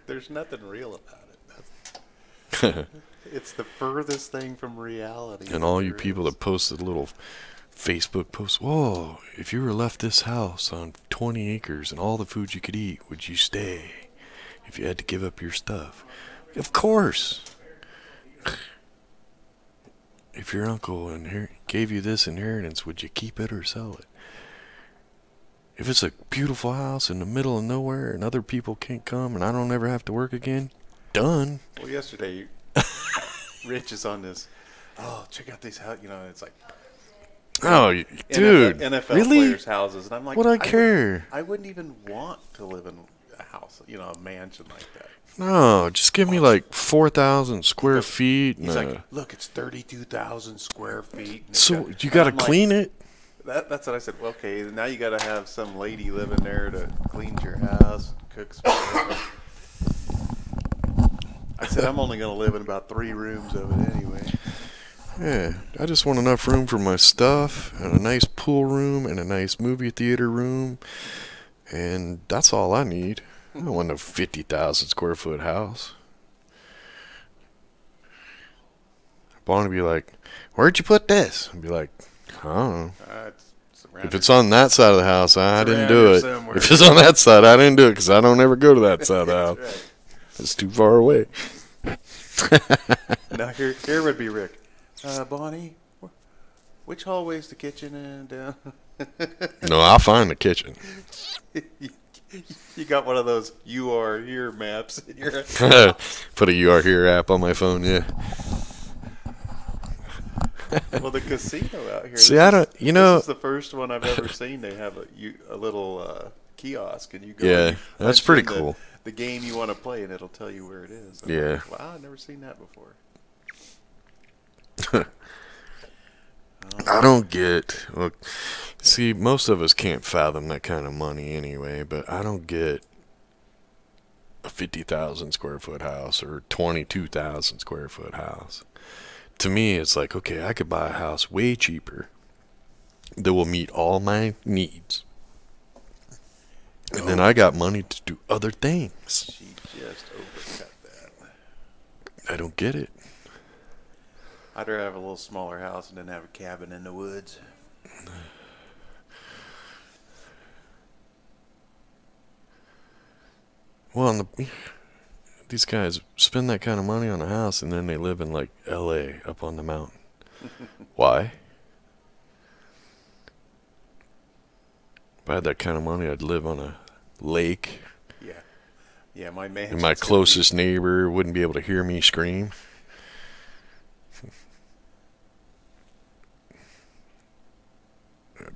There's nothing real about it. It's the furthest thing from reality. And all you people that posted little Facebook posts, whoa, if you were left this house on 20 acres and all the food you could eat, would you stay? If you had to give up your stuff. Of course. If your uncle gave you this inheritance, would you keep it or sell it? If it's a beautiful house in the middle of nowhere and other people can't come and I don't ever have to work again, done. Well, yesterday, Rich is on this, oh, check out this house, it's like Oh, dude, NFL really? players' houses, and I'm like, Would I care? I wouldn't even want to live in a house, a mansion like that. No, just give me like 4,000 square feet. He's like, look, it's 32,000 square feet. So you got to clean it? That's what I said. Well, okay, now you got to have some lady living there to clean your house, cooks. I said I'm only going to live in about 3 rooms of it anyway. Yeah, I just want enough room for my stuff, and a nice pool room, and a nice movie theater room, and that's all I need. I don't want no 50,000 square foot house. Bonnie would be like, "Where'd you put this?" I'd be like, "I don't know. If it's on that side of the house, I didn't do it. Somewhere. If it's on that side, I didn't do it because I don't ever go to that side of the house. Right. It's too far away." Now here would be Rick. Bonnie, which hallway's the kitchen and down? No, I'll find the kitchen. You got one of those "You Are Here" maps in your Put a "You Are Here" app on my phone. Yeah. Well, the casino out here. See, I don't. This is the first one I've ever seen. They have a little kiosk, and you go. Yeah, and you that's punch pretty in cool. The game you want to play, and it'll tell you where it is. I'm Yeah. like, wow, I've never seen that before. I don't get. Look, see, most of us can't fathom that kind of money anyway. But I don't get a 50,000 square foot house or 22,000 square foot house. To me, it's like, okay, I could buy a house way cheaper that will meet all my needs. And then I got money to do other things. She just overcut that. I don't get it. I'd rather have a little smaller house and then have a cabin in the woods. Well, these guys spend that kind of money on a house and then they live in like L.A. up on the mountain. Why? If I had that kind of money, I'd live on a lake. Yeah, my man. And my closest neighbor wouldn't be able to hear me scream.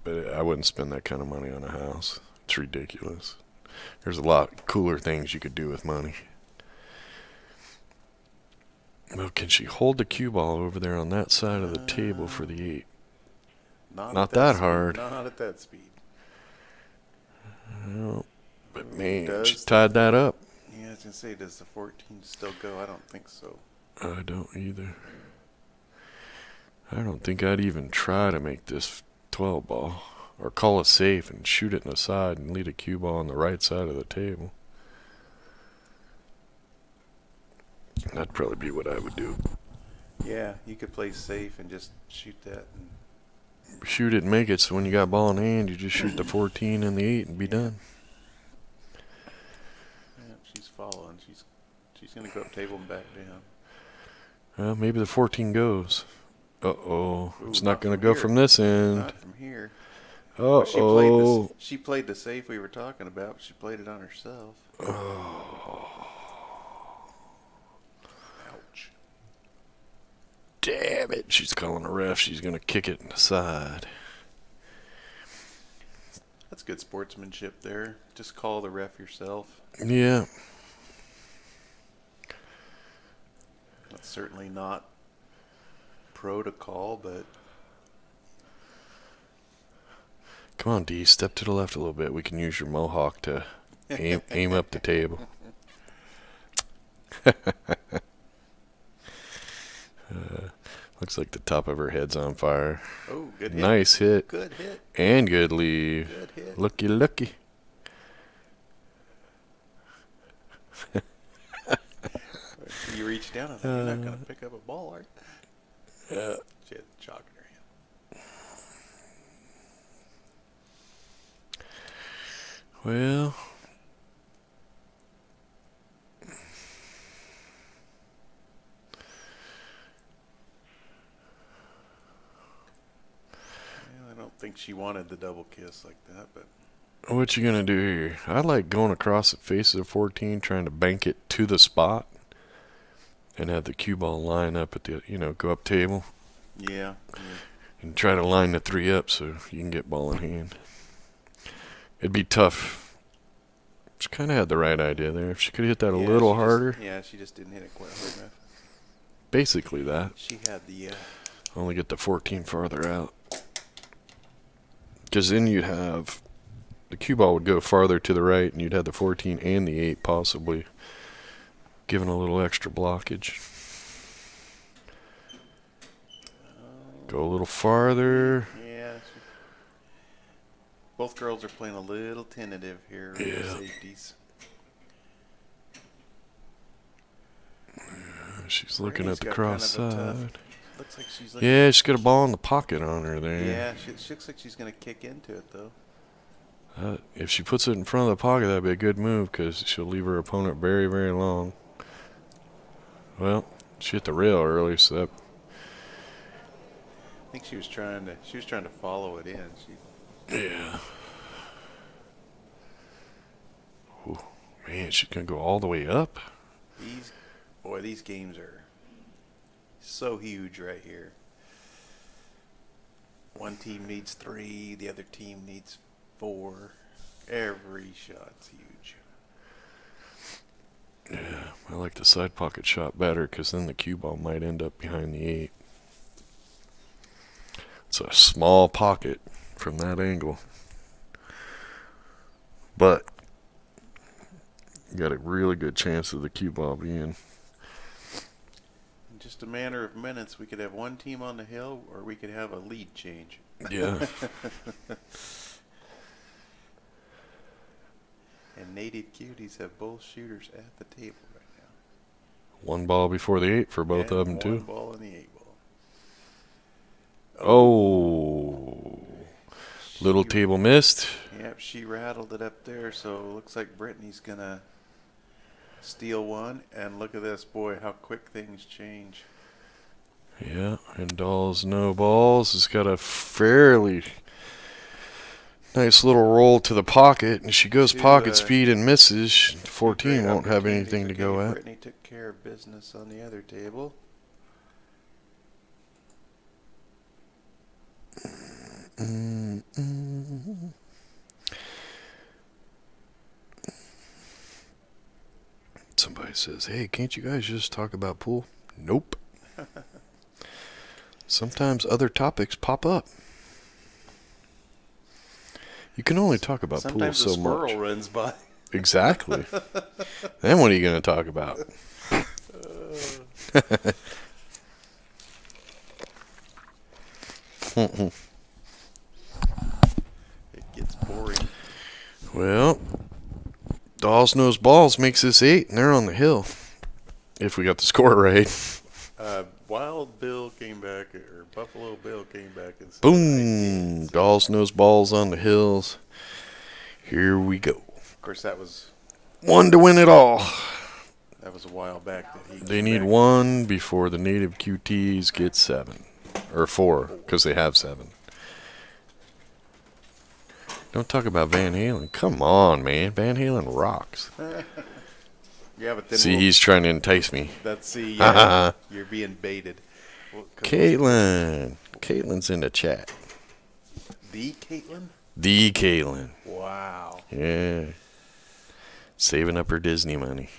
But I wouldn't spend that kind of money on a house. It's ridiculous. There's a lot cooler things you could do with money. Well, can she hold the cue ball over there on that side of the table for the 8? Not that hard. Not at that speed. Well, but man, she tied that up. Yeah, I was going to say, does the 14 still go? I don't think so. I don't either. I don't think I'd even try to make this 12 ball. Or call a safe and shoot it in the side and leave a cue ball on the right side of the table. That'd probably be what I would do. Yeah, you could play safe and just shoot that. Shoot it and make it so when you got ball in hand, you just shoot the 14 and the 8 and be done. Yeah, she's following. She's going to go up table and back down. Well, maybe the 14 goes. Uh-oh. It's not going to from go here. from this end. Not from here. Uh-oh. She played the safe we were talking about. But she played it on herself. Oh. Ouch. Damn it. She's calling the ref. She's going to kick it in the side. That's good sportsmanship there. Just call the ref yourself. Yeah. That's certainly not protocol, but... Come on, D. Step to the left a little bit. We can use your mohawk to aim up the table. Looks like the top of her head's on fire. Oh, good hit. Nice hit. Good hit. And good leave. Good hit. Looky. You reach down and you're not going to pick up a ball, are you? Yeah. She had chalk in her hand. Well, I don't think she wanted the double kiss like that, but... what you gonna do here? I like going across the face of the 14, trying to bank it to the spot, and have the cue ball line up at the, go up table. Yeah. and try to line the 3 up so you can get ball in hand. It'd be tough. She kind of had the right idea there. If she could hit that a little harder. She just didn't hit it quite hard enough. Basically that. She had the... Only get the 14 farther out. Because then you'd have... The cue ball would go farther to the right, and you'd have the 14 and the 8 possibly giving a little extra blockage. Go a little farther. Yeah. Both girls are playing a little tentative here with the safeties. She's looking at the cross side. Looks like she's yeah, she's got a ball in the pocket on her there. Yeah, she looks like she's going to kick into it, though. If she puts it in front of the pocket, that'd be a good move because she'll leave her opponent very, very long. Well, she hit the rail early, so that... I think she was trying to follow it in. Yeah. Ooh, man, she's going to go all the way up? These games are so huge right here. One team needs 3, the other team needs 4. Every shot's huge. Yeah, I like the side pocket shot better because then the cue ball might end up behind the 8. It's a small pocket from that angle. But you got a really good chance of the cue ball being. In just a matter of minutes, we could have one team on the hill or we could have a lead change. Yeah. And Native Cuties have both shooters at the table right now. 1 ball before the 8 for both of them, too. 1 ball in the 8 ball. Oh. Little table missed. Yep, she rattled it up there, so it looks like Brittany's going to steal one. And look at this, boy, how quick things change. Yeah, and Dolls No Balls has got a fairly nice little roll to the pocket, and she goes pocket speed and misses. 14 won't have anything to go at. Brittany took care of business on the other table. Somebody says, hey, can't you guys just talk about pool? Nope. Sometimes other topics pop up. You can only talk about pool so much. Sometimes a squirrel runs by. Exactly. Then what are you going to talk about? It gets boring. Well, Dolls Knows Balls makes this 8, and they're on the hill. If we got the score right. Wild Bill came back, or Buffalo Bill came back and said, Boom! Dolls Knows Balls on the hills. Here we go. Of course, that was 1 to win it all. That was a while back. They need 1 before the Native QTs get 7. Or 4, because they have 7. Don't talk about Van Halen. Come on, man. Van Halen rocks. Yeah, but then See, he's trying to entice me. You're being baited. Caitlin. Caitlin's in the chat. The Caitlin? The Caitlin. Wow. Yeah. Saving up her Disney money.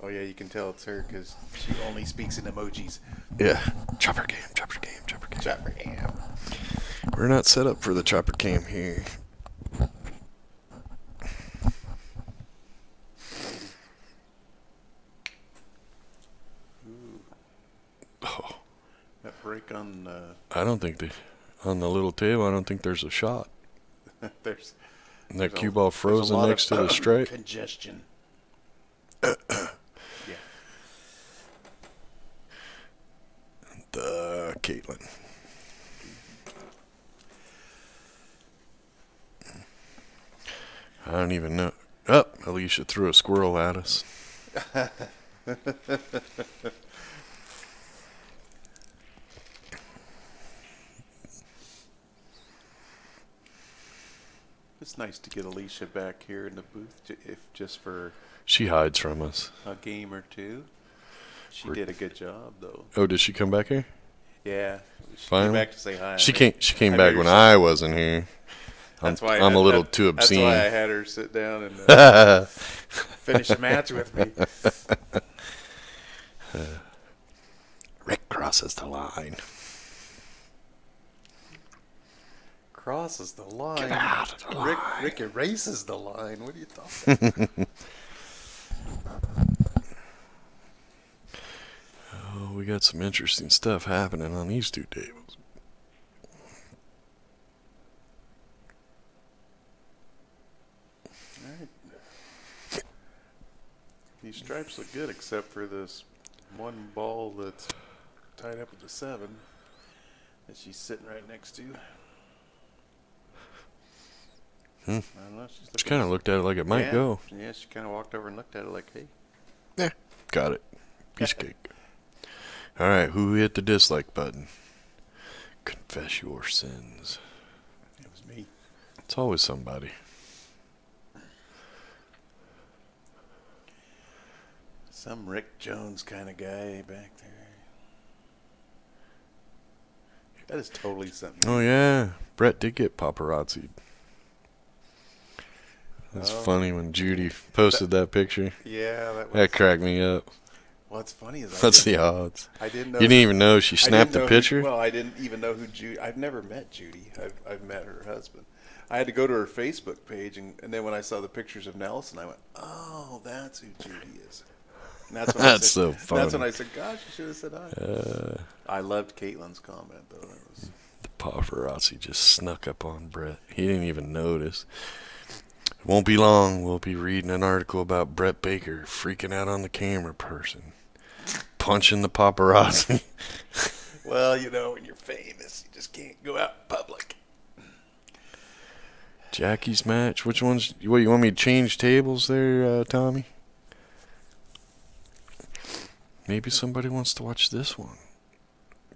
Oh, yeah, you can tell it's her because she only speaks in emojis. Yeah. Chopper cam, chopper cam, chopper cam. Chopper cam. We're not set up for the chopper cam here. Oh. That break on... I don't think on the little table, I don't think there's a shot. there's that cue ball frozen next to the stripe. Congestion. Yeah. The Caitlin. I don't even know. Oh, Alicia threw a squirrel at us. It's nice to get Alicia back here in the booth, if just for She hides from us. a game or two. She did a good job, though. Oh, did she come back here? Yeah. She Finally? came back to say hi. She I think. came I back made when her I wasn't here. That's why I'm a little too That's obscene. why I had her sit down and finish a match with me. Rick crosses the line. Crosses the line. Get out of the line. Rick erases the line. What are you talking about? Oh, we got some interesting stuff happening on these two tables. All right. These stripes look good except for this one ball that's tied up with the 7 that she's sitting right next to. I don't know. She kind of looked at it like it might go. Yeah, she kind of walked over and looked at it like, hey. Yeah, got it. Piece of cake. All right, who hit the dislike button? Confess your sins. It was me. It's always somebody. Some Rick Jones kind of guy back there. That is totally something. Oh, yeah. Brett did get paparazzi'd. That's funny when Judy posted that picture. Yeah, That cracked me up. What's funny is What's the odds? I didn't know. You didn't even know she snapped the picture? Well, I didn't even know who Judy. I've never met Judy. I've met her husband. I had to go to her Facebook page, and then when I saw the pictures of Nelson, I went, "Oh, that's who Judy is." And that's when That's I said, so funny. That's when I said, "Gosh, you should have said hi." I loved Caitlin's comment though. It was, The paparazzi just snuck up on Brett. He didn't even notice. It won't be long. We'll be reading an article about Brett Baker freaking out on the camera person. Punching the paparazzi. well, you know, when you're famous, you just can't go out in public. Jackie's match. Which one's... What, you want me to change tables there, Tommy? Maybe somebody wants to watch this one.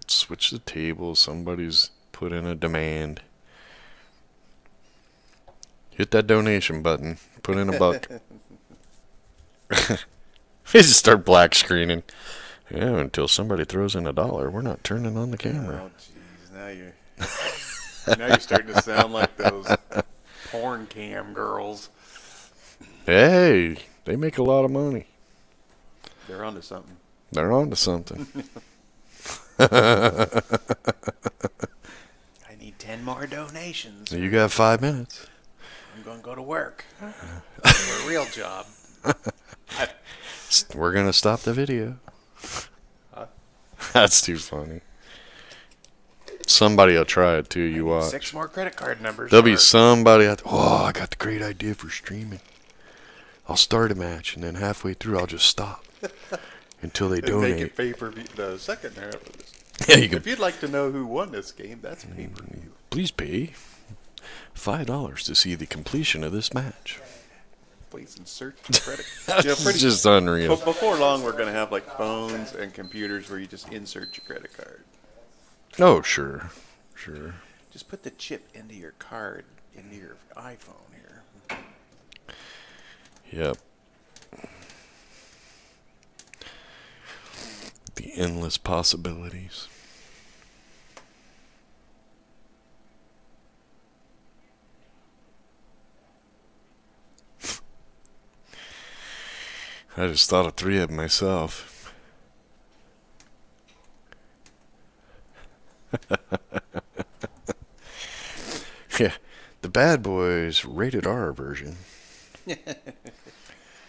Switch the tables. Somebody's put in a demand. Hit that donation button. Put in a buck. We just start black screening. Yeah, until somebody throws in $1, we're not turning on the camera. Oh, jeez. Now you're starting to sound like those porn cam girls. Hey, they make a lot of money. They're onto something. They're on to something. I need 10 more donations. You got 5 minutes. I'm going to go to work. For a real job. We're going to stop the video. Huh? That's too funny. Somebody will try it too, you watch. 6 more credit card numbers. There'll be somebody out there, oh, I got the great idea for streaming. I'll start a match, and then halfway through I'll just stop until they donate. Make it pay-per-view. The second half of this. Yeah, you can. If you'd like to know who won this game, that's pay-per-view. Please pay $5 to see the completion of this match. Please insert your credit. It's just unreal. Before long, we're going to have like phones and computers where you just insert your credit card. Oh, sure. Just put the chip into your card, into your iPhone here. Yep. The endless possibilities. I just thought of 3 of them myself. Yeah, the BadBoys rated R version.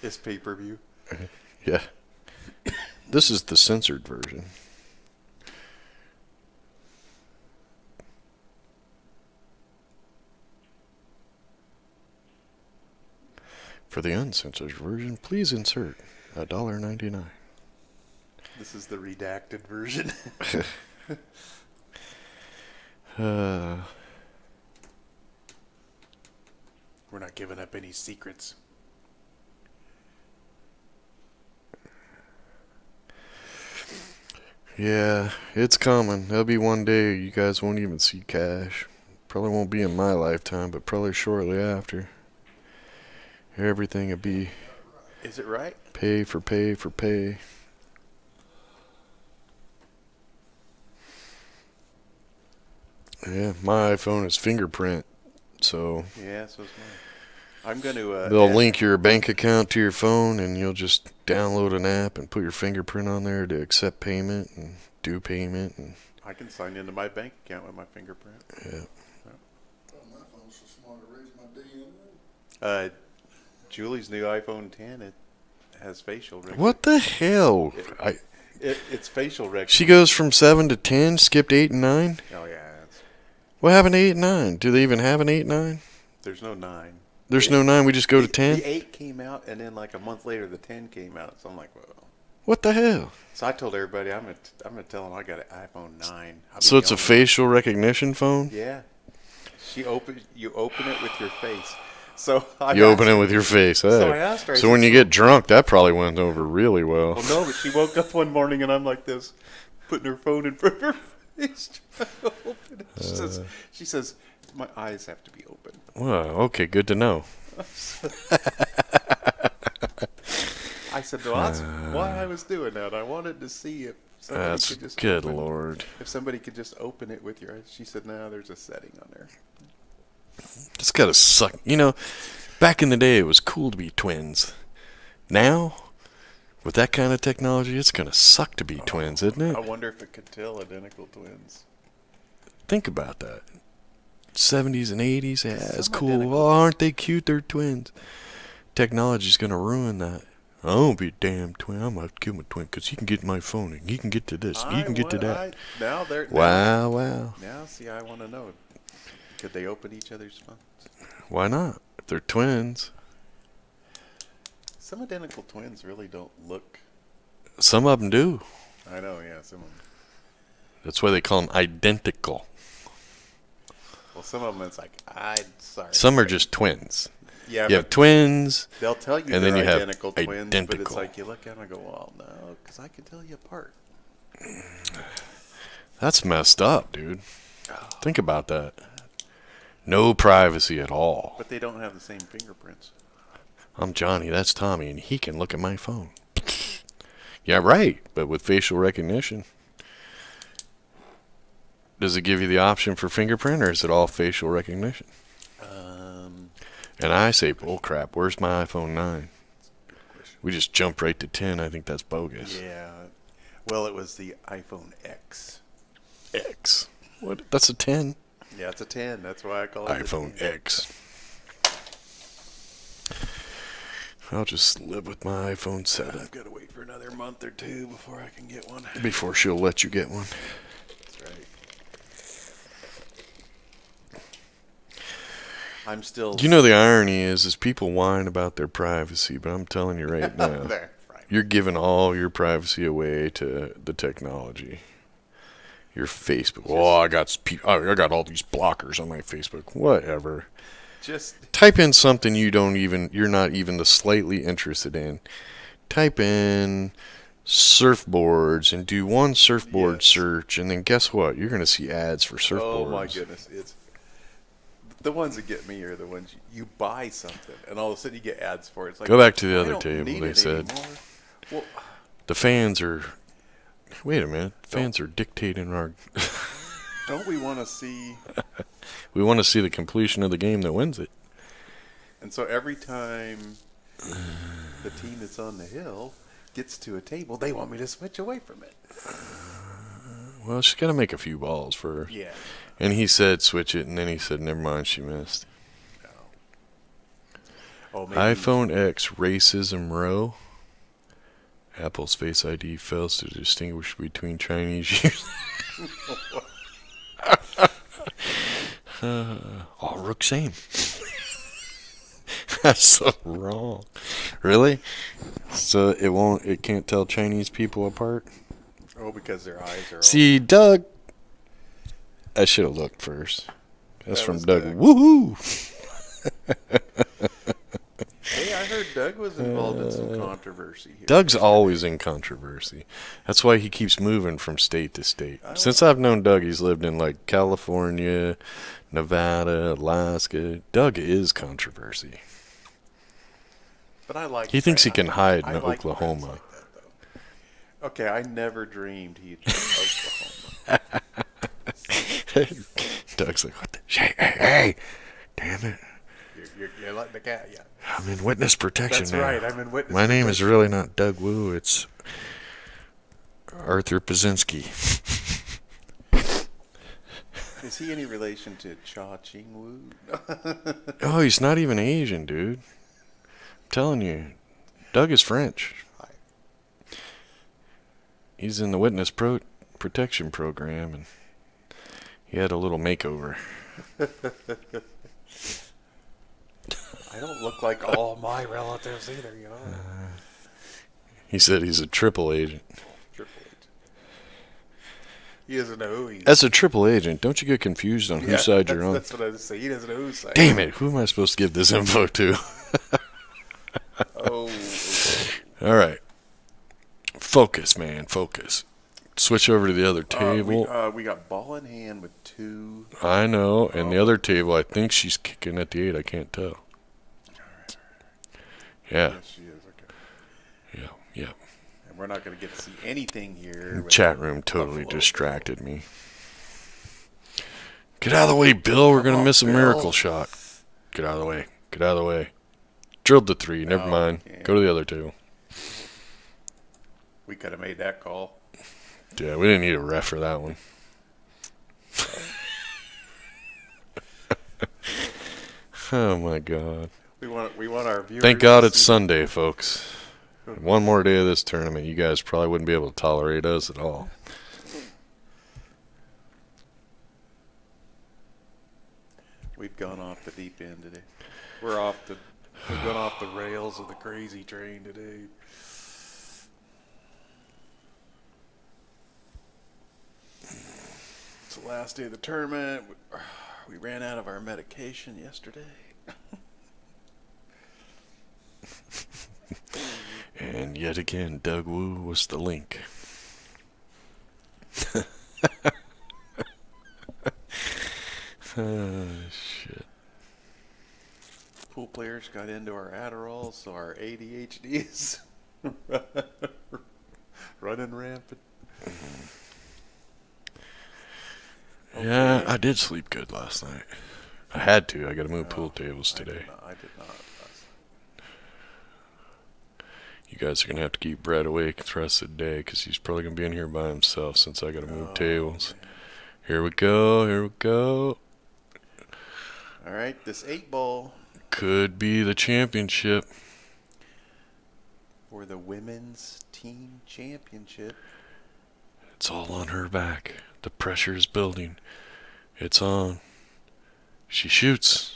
This pay-per-view. Yeah. This is the censored version. For the uncensored version, please insert $1.99. This is the redacted version. We're not giving up any secrets. Yeah, it's coming. There'll be one day you guys won't even see cash. Probably won't be in my lifetime, but probably shortly after. Everything will be Is it right? pay for pay for pay. Yeah, my iPhone is fingerprint, so Yeah, so is mine. I'm going to. they'll link your bank account to your phone, and you'll just download an app and put your fingerprint on there to accept payment and do payment. And I can sign into my bank account with my fingerprint. yeah, Oh, my phone's so small to raise my DNA. Julie's new iPhone 10, it has facial recognition. what the hell? It's facial recognition. She goes from 7 to 10, skipped 8 and 9. Oh, yeah. What happened to 8 and 9? Do they even have an 8 and 9? There's no 9. There's no 9. We just go to 10. The 8 came out, and then like a month later, the 10 came out. So I'm like, well. What the hell? So I told everybody I'm gonna tell them I got an iPhone 9. So it's a facial recognition phone? Yeah. You open it with your face. So You open it with your face. So I asked her. So when you get drunk, that probably went over really well. Well, no, but she woke up one morning and I'm like this, putting her phone in front of her face, trying to open it. She says, my eyes have to be open. Well, okay, good to know. I said, well, that's why I was doing that. I wanted to see if somebody That's could just good, open, Lord. if somebody could just open it with your eyes. She said, no, there's a setting on there. It's gotta suck. You know, back in the day, it was cool to be twins. Now, with that kind of technology, it's gonna suck to be twins, isn't it? I wonder if it could tell identical twins. Think about that. 70s and 80s, yeah, it's Some cool. identical. Oh, aren't they cute? They're twins. Technology's gonna ruin that. I won't be a damn twin. I'm gonna give him a twin because he can get my phone and he can get to this and he can get to that. Now they're Wow. Now, see, I want to know. Could they open each other's phones? Why not? If they're twins. Some identical twins really don't look. Some of them do. I know, yeah, some of them. That's why they call them identical. Well, some of them it's like, sorry. Some are just twins. Yeah, You but have twins. they'll tell you and then they're you have identical twins, but it's identical. like you look at them and go, well, no, because I can tell you apart. That's messed up, dude. Think about that. No privacy at all. But they don't have the same fingerprints. I'm Johnny, that's Tommy, and he can look at my phone. Yeah, right, but with facial recognition. Does it give you the option for fingerprint, or is it all facial recognition? And I say, oh crap, where's my iPhone 9? We just jumped right to 10. I think that's bogus. Yeah. Well, it was the iPhone X. X. What? That's a 10. Yeah, it's a 10. That's why I call it iPhone a 10. X. I'll just live with my iPhone 7 I've got to wait for another month or two before I can get one. before she'll let you get one. That's right. I'm still. You know, the irony is people whine about their privacy, but I'm telling you right now, there. Right. you're giving all your privacy away to the technology. Your Facebook. Oh, I got all these blockers on my Facebook. Whatever. Just Type in something you're not even the slightly interested in. Type in surfboards and do one surfboard search, and then guess what? You're going to see ads for surfboards. oh my goodness, it's the ones that get me are the ones you buy something and all of a sudden you get ads for it. It's like, Go back to the I other don't table, need they it said. anymore. Well, The fans are. Wait a minute. Fans are dictating our. don't we want to see? We want to see the completion of the game that wins it. And so every time the team that's on the hill gets to a table, they want me to switch away from it. Well, she's got to make a few balls first. Yeah. And he said switch it, and then he said, never mind, she missed. No. Oh, maybe iPhone X racism row. Apple's Face ID fails to distinguish between Chinese users. All look same. That's so wrong. Really? So it can't tell Chinese people apart? Oh, because their eyes are. See, Doug. I should have looked first. That's That from was Doug. Doug. Woohoo! Hey, I heard Doug was involved in some controversy here. Doug's always in controversy. That's why he keeps moving from state to state. I Since I've known Doug, he's lived in like California, Nevada, Alaska. Doug is controversy. But I like. He thinks he can hide I in like Oklahoma. friends like that, though. Okay, I never dreamed he'd be in Oklahoma. Doug's like, what the? Hey, damn it. You're like the cat, yeah. I'm in witness protection That's now. right, I'm in witness My name is protection. really not Doug Wu. It's Arthur Pazinski. Is he any relation to Cha Ching Wu? Oh, he's not even Asian, dude. I'm telling you. Doug is French. He's in the witness protection program, and he had a little makeover. I don't look like all my relatives either, you know. He said he's a triple agent. Triple H. He doesn't know who he is. As a triple agent, don't you get confused on whose side you're on? That's what I was saying. He doesn't know whose side. Damn it, who am I supposed to give this info to? Oh. All right. Focus, man, focus. Switch over to the other table. We got ball in hand with 2. I know, and the other table, I think she's kicking at the 8. I can't tell. Yeah. Yes, she is. Okay. Yeah. And we're not going to get to see anything here. Chat room totally distracted me. Get out of the way, Bill. We're going to miss a miracle shot. Get out of the way. Get out of the way. Drilled the 3. Never mind. Go to the other table. We could have made that call. Yeah, we didn't need a ref for that one. Oh, my God. We want our viewers. Thank God it's Sunday, folks. One more day of this tournament, you guys probably wouldn't be able to tolerate us at all. We've gone off the deep end today. We've gone off the rails of the crazy train today. It's the last day of the tournament. We ran out of our medication yesterday. And yet again, Doug Wu was the link. Shit. Pool players got into our Adderall, so our ADHD is running rampant. Yeah, I did sleep good last night. I had to. I got to move pool tables today. I did not. You guys are going to have to keep Brad awake the rest of the day because he's probably going to be in here by himself since I got to move tables. Man. Here we go. Here we go. All right, this 8-ball. Could be the championship. For the women's team championship. It's all on her back. The pressure is building. It's on. She shoots.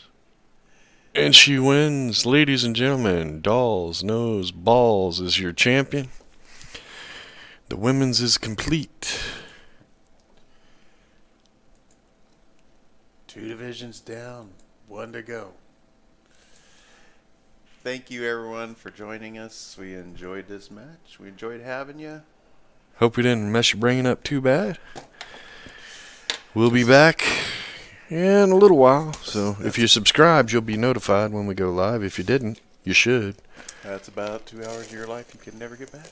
And she wins. Ladies and gentlemen, Dolls Knows Balls is your champion. The women's is complete. 2 divisions down, 1 to go. Thank you, everyone, for joining us. We enjoyed this match. We enjoyed having you. Hope we didn't mess your brain up too bad. We'll be back in a little while. So if you subscribed, you'll be notified when we go live. If you didn't, you should. That's about 2 hours of your life you can never get back.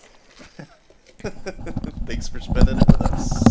Thanks for spending it with us.